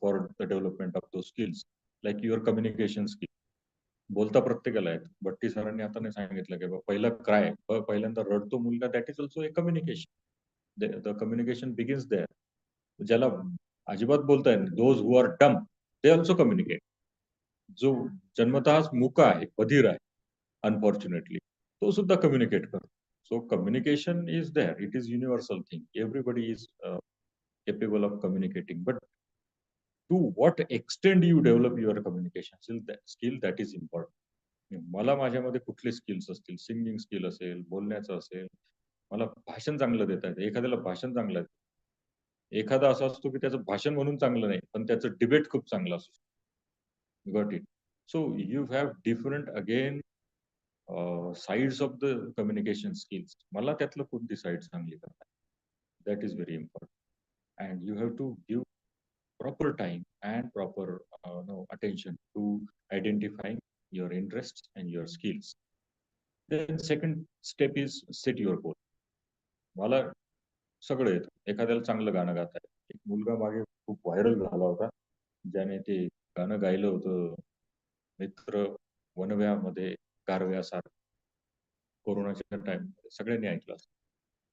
Speaker 8: for the development of those skills, like your communication skill. बोलता प्रत्येकाला आहेत. भट्टी सरांनी आता नाही सांगितलं की पहिला cry, पहिल्यांदा रडतो मुलगा, that is also a communication. The communication begins there. ज्याला अजिबात बोलता येत दोज हु आर डम ते ऑल्सो कम्युनिकेट. जो जन्मतःच मुका आहे, बधीर आहे, अनफॉर्च्युनेटली, तो सुद्धा कम्युनिकेट करतो. So communication is there. It is universal thing. Everybody is capable of communicating. But to what extent you develop your communication skill, that is important. मला माझ्यामध्ये कुठले स्किल्स असतील, सिंगिंग स्किल असेल, बोलण्याचं असेल, मला भाषण चांगलं देता येतं. एखाद्याला भाषण चांगलं येतं. एखादा असा असतो की त्याचं भाषण म्हणून चांगलं नाही, पण त्याचं डिबेट खूप चांगलं असतो. Got it. So you have different again sides of the communication skills. मला त्यातलं कोणती साईड चांगली करता, that is very important. And you have to give proper time and proper attention to identifying your interests and your skills. Then second step is set your goal. मला सगळं येतं. एखाद्याला चांगलं गाणं गाता येतं. एक मुलगा मागे खूप व्हायरल झाला होता, ज्याने ते गाणं गायलं होतं, मित्र वनव्यामध्ये गारव्यासारखं. कोरोनाच्या टाइम सगळ्यांनी ऐकलं असतं.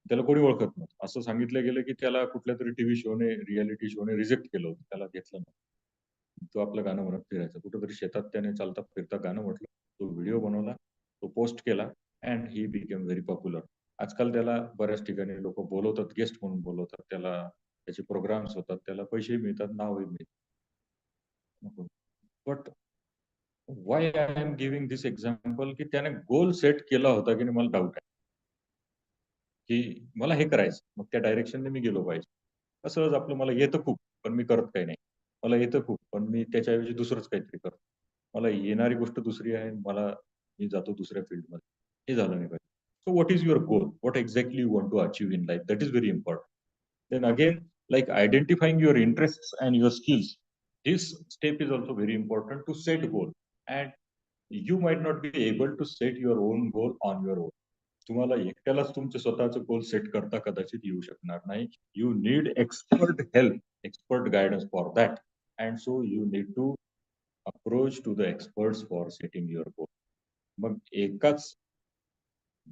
Speaker 8: त्याला कोणी ओळखत नव्हतं. असं सांगितलं गेलं की त्याला कुठल्यातरी टीव्ही शोने, रियालिटी शोने रिजेक्ट केलं होतं. त्याला घेतलं नव्हतं. तो आपलं गाणं म्हणत फिरायचा. कुठेतरी शेतात त्याने चालता फिरता गाणं म्हटलं. तो व्हिडिओ बनवला, तो पोस्ट केला and he became very popular. आजकाल त्याला बऱ्याच ठिकाणी लोक बोलवतात, गेस्ट म्हणून बोलवतात. त्याला त्याचे प्रोग्राम्स होतात, त्याला पैसेही मिळतात, नावही मिळतं. But why I am giving this example की त्याने गोल सेट केला होता की नाही, मला डाऊट आहे की मला हे करायचं, मग त्या डायरेक्शनने मी गेलो पाहिजे. असंच आपलं मला येतं खूप, पण मी करत काही नाही. मला येतं खूप, पण मी त्याच्याऐवजी दुसरंच काहीतरी करतो. मला येणारी गोष्ट दुसरी आहे, मी जातो दुसऱ्या फील्डमध्ये. हे झालं नाही पाहिजे. So what is your goal? What exactly you want to achieve in life? That is very important. Then again, like identifying your interests and your skills, this step is also very important to set goal. And you might not be able to set your own goal on your own. तुम्हाला एकट्यालाच तुमचे स्वतःचे goal set करता कदाचित येऊ शकणार नाही. You need expert help, expert guidance for that. And so you need to approach to the experts for setting your goal. मग एकाच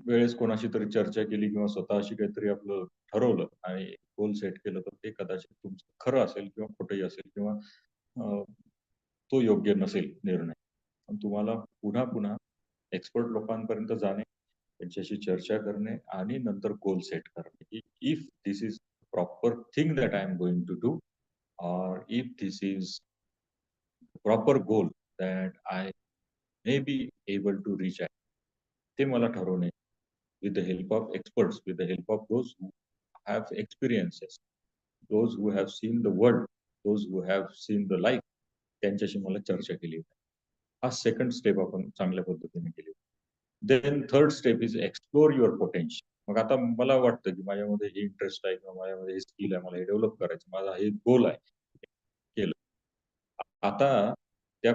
Speaker 8: वेळेस कोणाशी तरी चर्चा केली किंवा स्वतःशी काहीतरी आपलं ठरवलं आणि गोल सेट केलं, तर ते कदाचित तुमचं खरं असेल किंवा खोटंही असेल किंवा तो योग्य नसेल निर्णय. पण तुम्हाला पुन्हा पुन्हा एक्सपर्ट लोकांपर्यंत जाणे, त्यांच्याशी चर्चा करणे आणि नंतर गोल सेट करणे की if this is proper thing that I am going to do, और if this is proper goal that I may be able to reach at. ते मला ठरवणे with the help of experts, with the help of those who have experiences, those who have seen the world, those who have seen the life, त्यांच्याशी मला चर्चा केली. हा second step आपण चांगल्या पद्धतीने केली. Then third step is explore your potential. मग आता मला वाटतं की माझ्यामध्ये हे इंटरेस्ट आहे किंवा माझ्यामध्ये हे स्किल आहे, मला हे डेव्हलप करायचं, माझा हे गोल आहे, केलं. आता त्या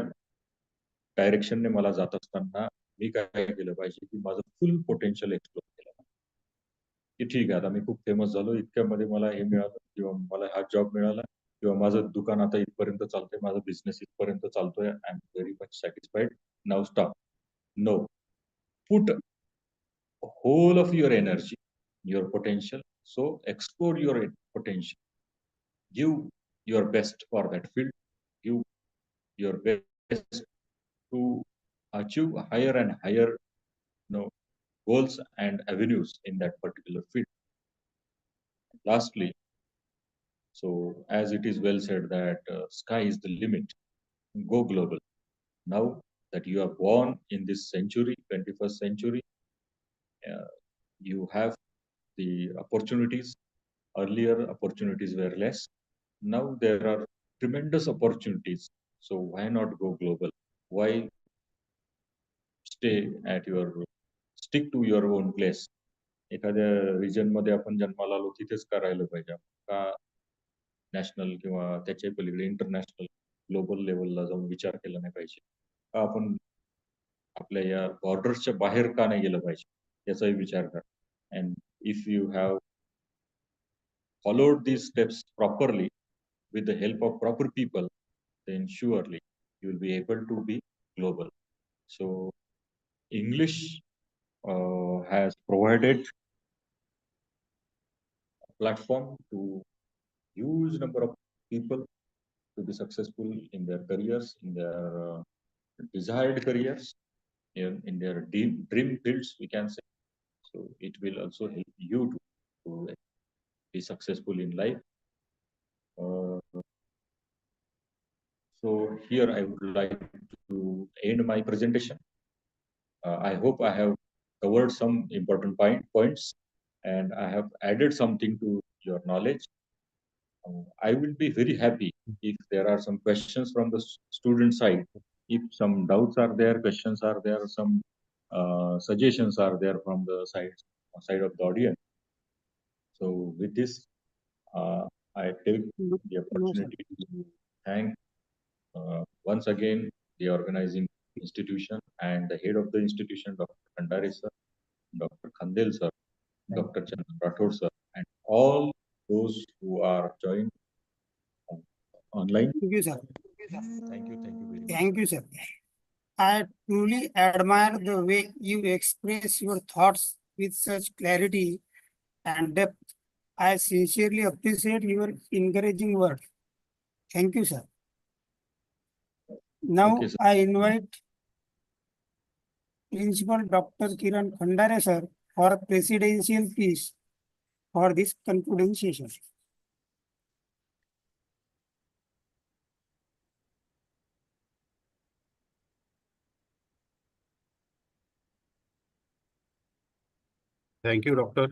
Speaker 8: डायरेक्शनने मला जात असताना मी काय केलं पाहिजे की माझं फुल पोटेन्शियल एक्सप्लोर केलं. की ठीक आहे आता मी खूप फेमस झालो, इतक्यामध्ये मला हे मिळालं किंवा मला हा जॉब मिळाला किंवा माझं दुकान आता इथपर्यंत चालतंय, माझा बिझनेस इथपर्यंत चालतोय, I am very much satisfied, now stop. No. Put whole of your energy, your potential. So explore your potential. Give your best for that field. Give your best to achieve higher and higher, goals and avenues in that particular field. Lastly, so as it is well said that sky is the limit. Go global. Now that you are born in this century, 21st century, you have the opportunities. Earlier, opportunities were less. Now there are tremendous opportunities. So why not go global? Why stay at stick to your own place? एखाद्या region मध्ये आपण जन्माला आलो तिथेच का राहिलं पाहिजे? का national किंवा त्याच्या पलीकडे इंटरनॅशनल ग्लोबल लेवलला जाऊन विचार केला नाही पाहिजे? का आपण आपल्या या बॉर्डर्सच्या बाहेर का नाही गेलं पाहिजे याचाही विचार करा. And if you have followed these steps properly with the help of proper people, then surely you will be able to be global. So English has provided a platform to huge number of people to be successful in their careers, in their desired careers, in their dream fields, we can say. So it will also help you to be successful in life. So here I would like to end my presentation. I hope I have covered some important points and I have added something to your knowledge. I will be very happy if there are some questions from the student side. If some doubts are there, questions are there, some suggestions are there from the side of the audience. So with this, I take the opportunity to thank once again the organizing institution and the head of the institution, Dr. Khandare sir, Dr. Khandel sir, Dr. Chandan Rathod sir, and all those who are joined online.
Speaker 1: Thank you, sir.
Speaker 8: Thank you very much.
Speaker 1: Thank you, sir. I truly admire the way you express your thoughts with such clarity and depth. I sincerely appreciate your encouraging words. Thank you, sir. Now
Speaker 8: Okay, sir.
Speaker 1: I invite Principal Dr. Kiran Khandare, sir, for a presidential piece for this concluding session.
Speaker 9: Thank you, Doctor.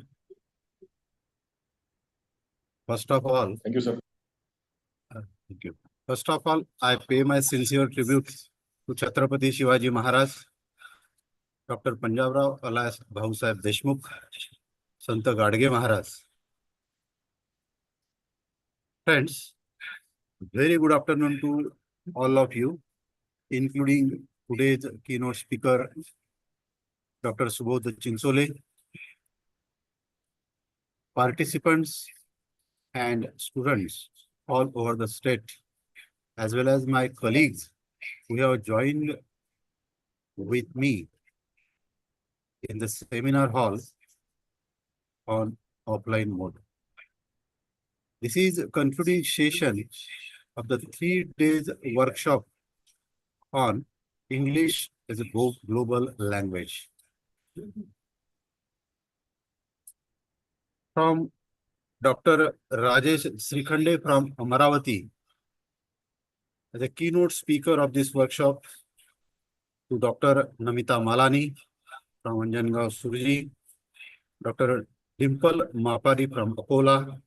Speaker 9: First of all,
Speaker 8: Thank you, sir.
Speaker 9: thank you. First of all, I pay my sincere tribute to Chhatrapati Shivaji Maharaj, Dr. Punjabrao alias Bhausaheb Deshmukh, Sant Gadge Maharaj. Friends, very good afternoon to all of you, including today's keynote speaker, Dr. Subodh Chinsole, participants and students all over the state, as well as my colleagues who have joined with me in the seminar hall on offline mode. This is a concluding session of the 3 days workshop on English as a global language. From Dr. Rajesh Srikhande from Amaravati, as a keynote speaker of this workshop, to Dr. Namita Malani from Anjangaon Surji, Dr. Dimple Mapari from Akola,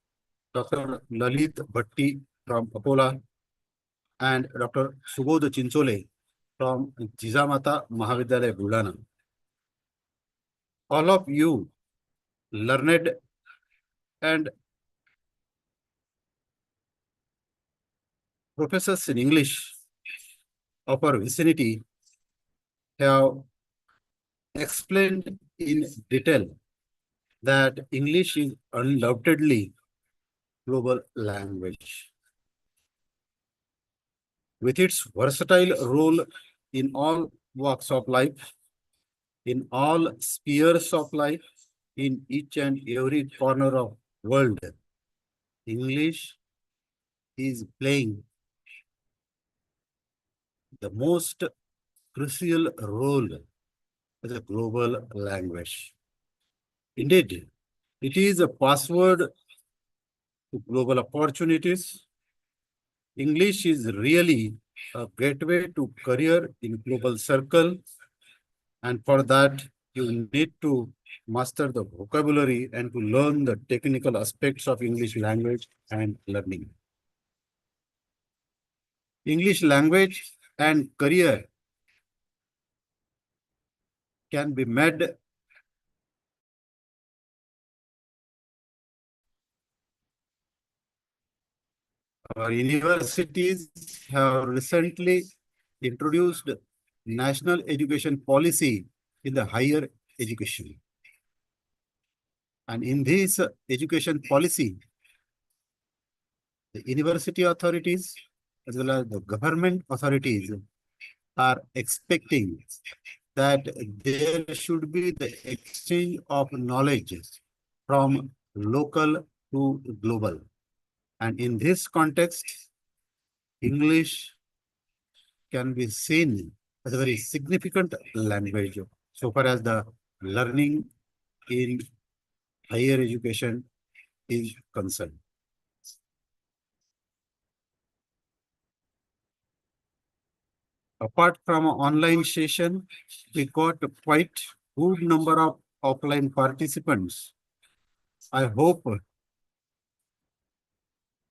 Speaker 9: Dr. Lalit Bhatti from Akola, and Dr. Subodh Chinsole from Jizamata Mahavidyalaya, Buldana. All of you learned and professors in English of our vicinity have explained in detail that English is undoubtedly global language. With its versatile role in all walks of life, in all spheres of life, in each and every corner of world, English is playing the most crucial role as a global language. Indeed, it is a password to global opportunities. English is really a gateway to career in global circle, and for that you need to master the vocabulary and to learn the technical aspects of English language and learning. English language and career can be made our universities have recently introduced national education policy in the higher education. And in this education policy, the university authorities as well as the government authorities are expecting that there should be the exchange of knowledge from local to global. And in this context, English can be seen as a very significant language so far as the learning in higher education is concerned. Apart from online session, we got quite good number of offline participants. I hope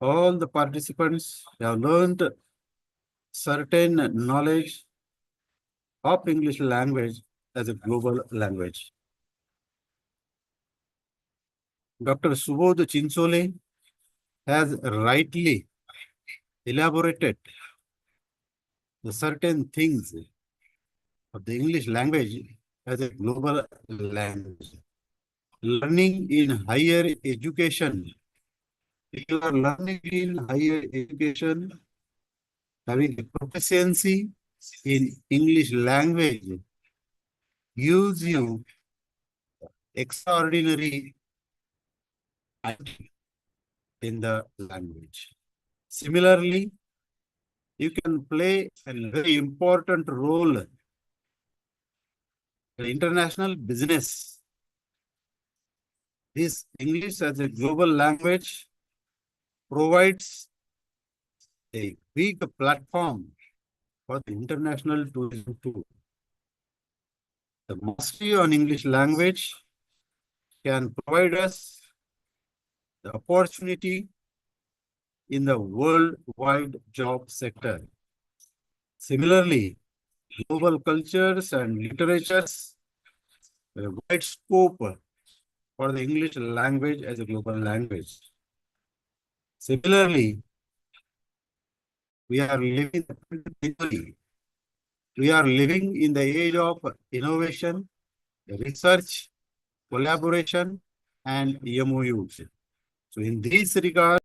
Speaker 9: all the participants have learned certain knowledge of English language as a global language. Dr. Subodh Chinsole has rightly elaborated the certain things of the English language as a global language. Learning in higher education, if you are learning in higher education, having a proficiency in English language gives you extraordinary in the language. Similarly, you can play a very important role in international business. This English as a global language provides a big platform for the international tourism too. The mastery on English language can provide us the opportunity in the worldwide job sector. Similarly, global cultures and literatures have a wide scope for the English language as a global language. Similarly, we are living in the age of innovation, research, collaboration, and MOUs. So in this regard,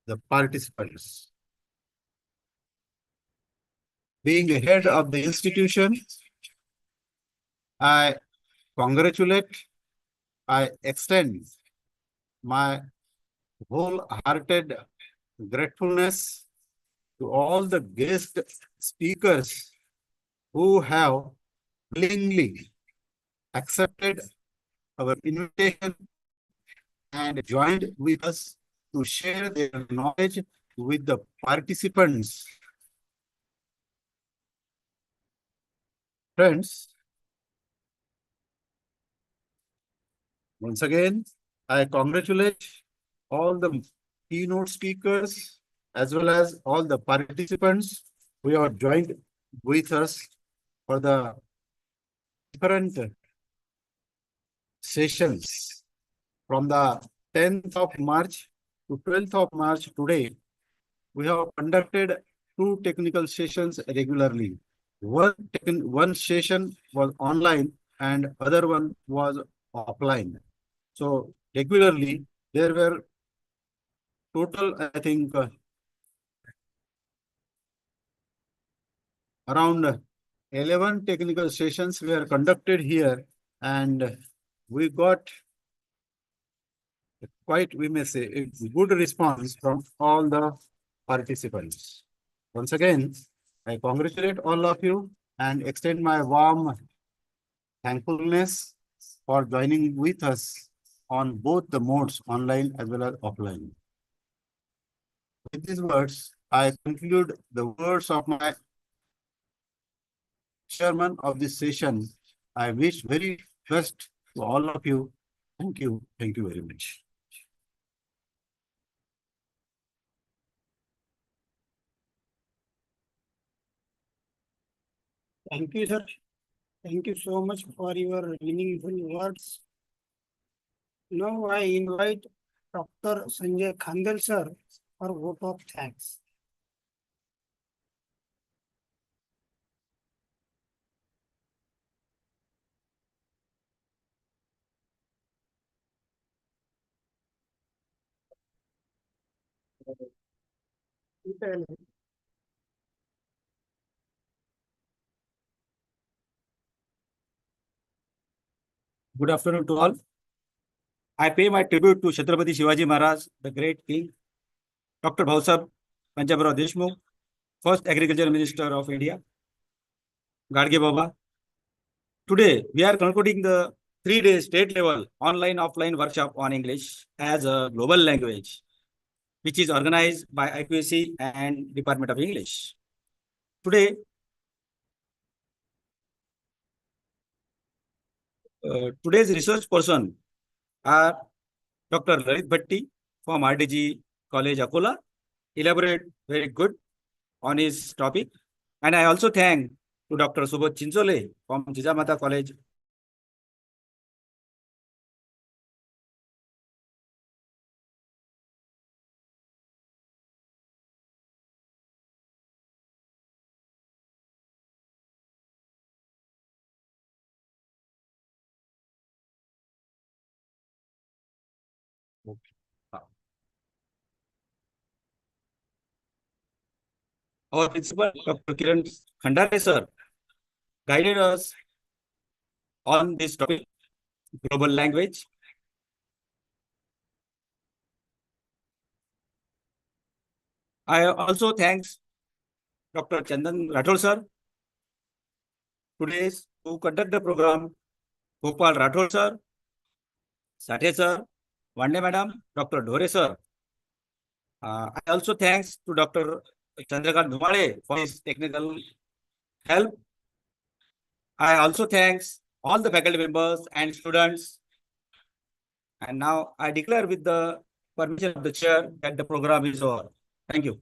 Speaker 9: the participants. Being a head of the institution, I congratulate, I extend my wholehearted gratefulness to all the guest speakers who have willingly accepted our invitation and joined with us to share their knowledge with the participants. Friends, once again, I congratulate all the keynote speakers as well as all the participants who have joined with us for the different sessions from the 10th of March to 12th of March today. We have conducted 2 technical sessions regularly. One session was online and other one was offline. So regularly there were total, I think, around 11 technical sessions were conducted here, and we got quite, we may say, a good response from all the participants. Once again, I congratulate all of you and extend my warm thankfulness for joining with us on both the modes, online as well as offline. With these words, I conclude the words of my chairman of this session. I wish very best to all of you. Thank you. Thank you very much.
Speaker 1: Thank you, sir. Thank you so much for your meaningful words. Now I invite Dr. Sanjay Khandal, sir, for vote of thanks.
Speaker 10: Good afternoon to all. I pay my tribute to Chhatrapati Shivaji Maharaj, the great king, Dr. Bhausab Panjabrao Deshmukh, first Agriculture Minister of India, Gadge Baba. Today, we are concluding the 3-day state level online-offline workshop on English as a global language, which is organized by IQAC and Department of English. Today, today's research person are Dr. Lalit Bhatti from RDG College, Akola, elaborate very good on his topic. And I also thank to Dr. Subodh Chinchole from Jijamata College. Our principal, Dr. Kiran Khandare, sir, guided us on this topic, global language. I also thanks Dr. Chandan Rathod, sir, today to conduct the program, Gopal Rathod, sir, Sathe, sir, Vande, madam, Dr. Dhore, sir. I also thanks to Dr. Chandrakant Dhumale for his technical help. I also thanks all the faculty members and students. And now I declare with the permission of the chair that the program is over. Thank you.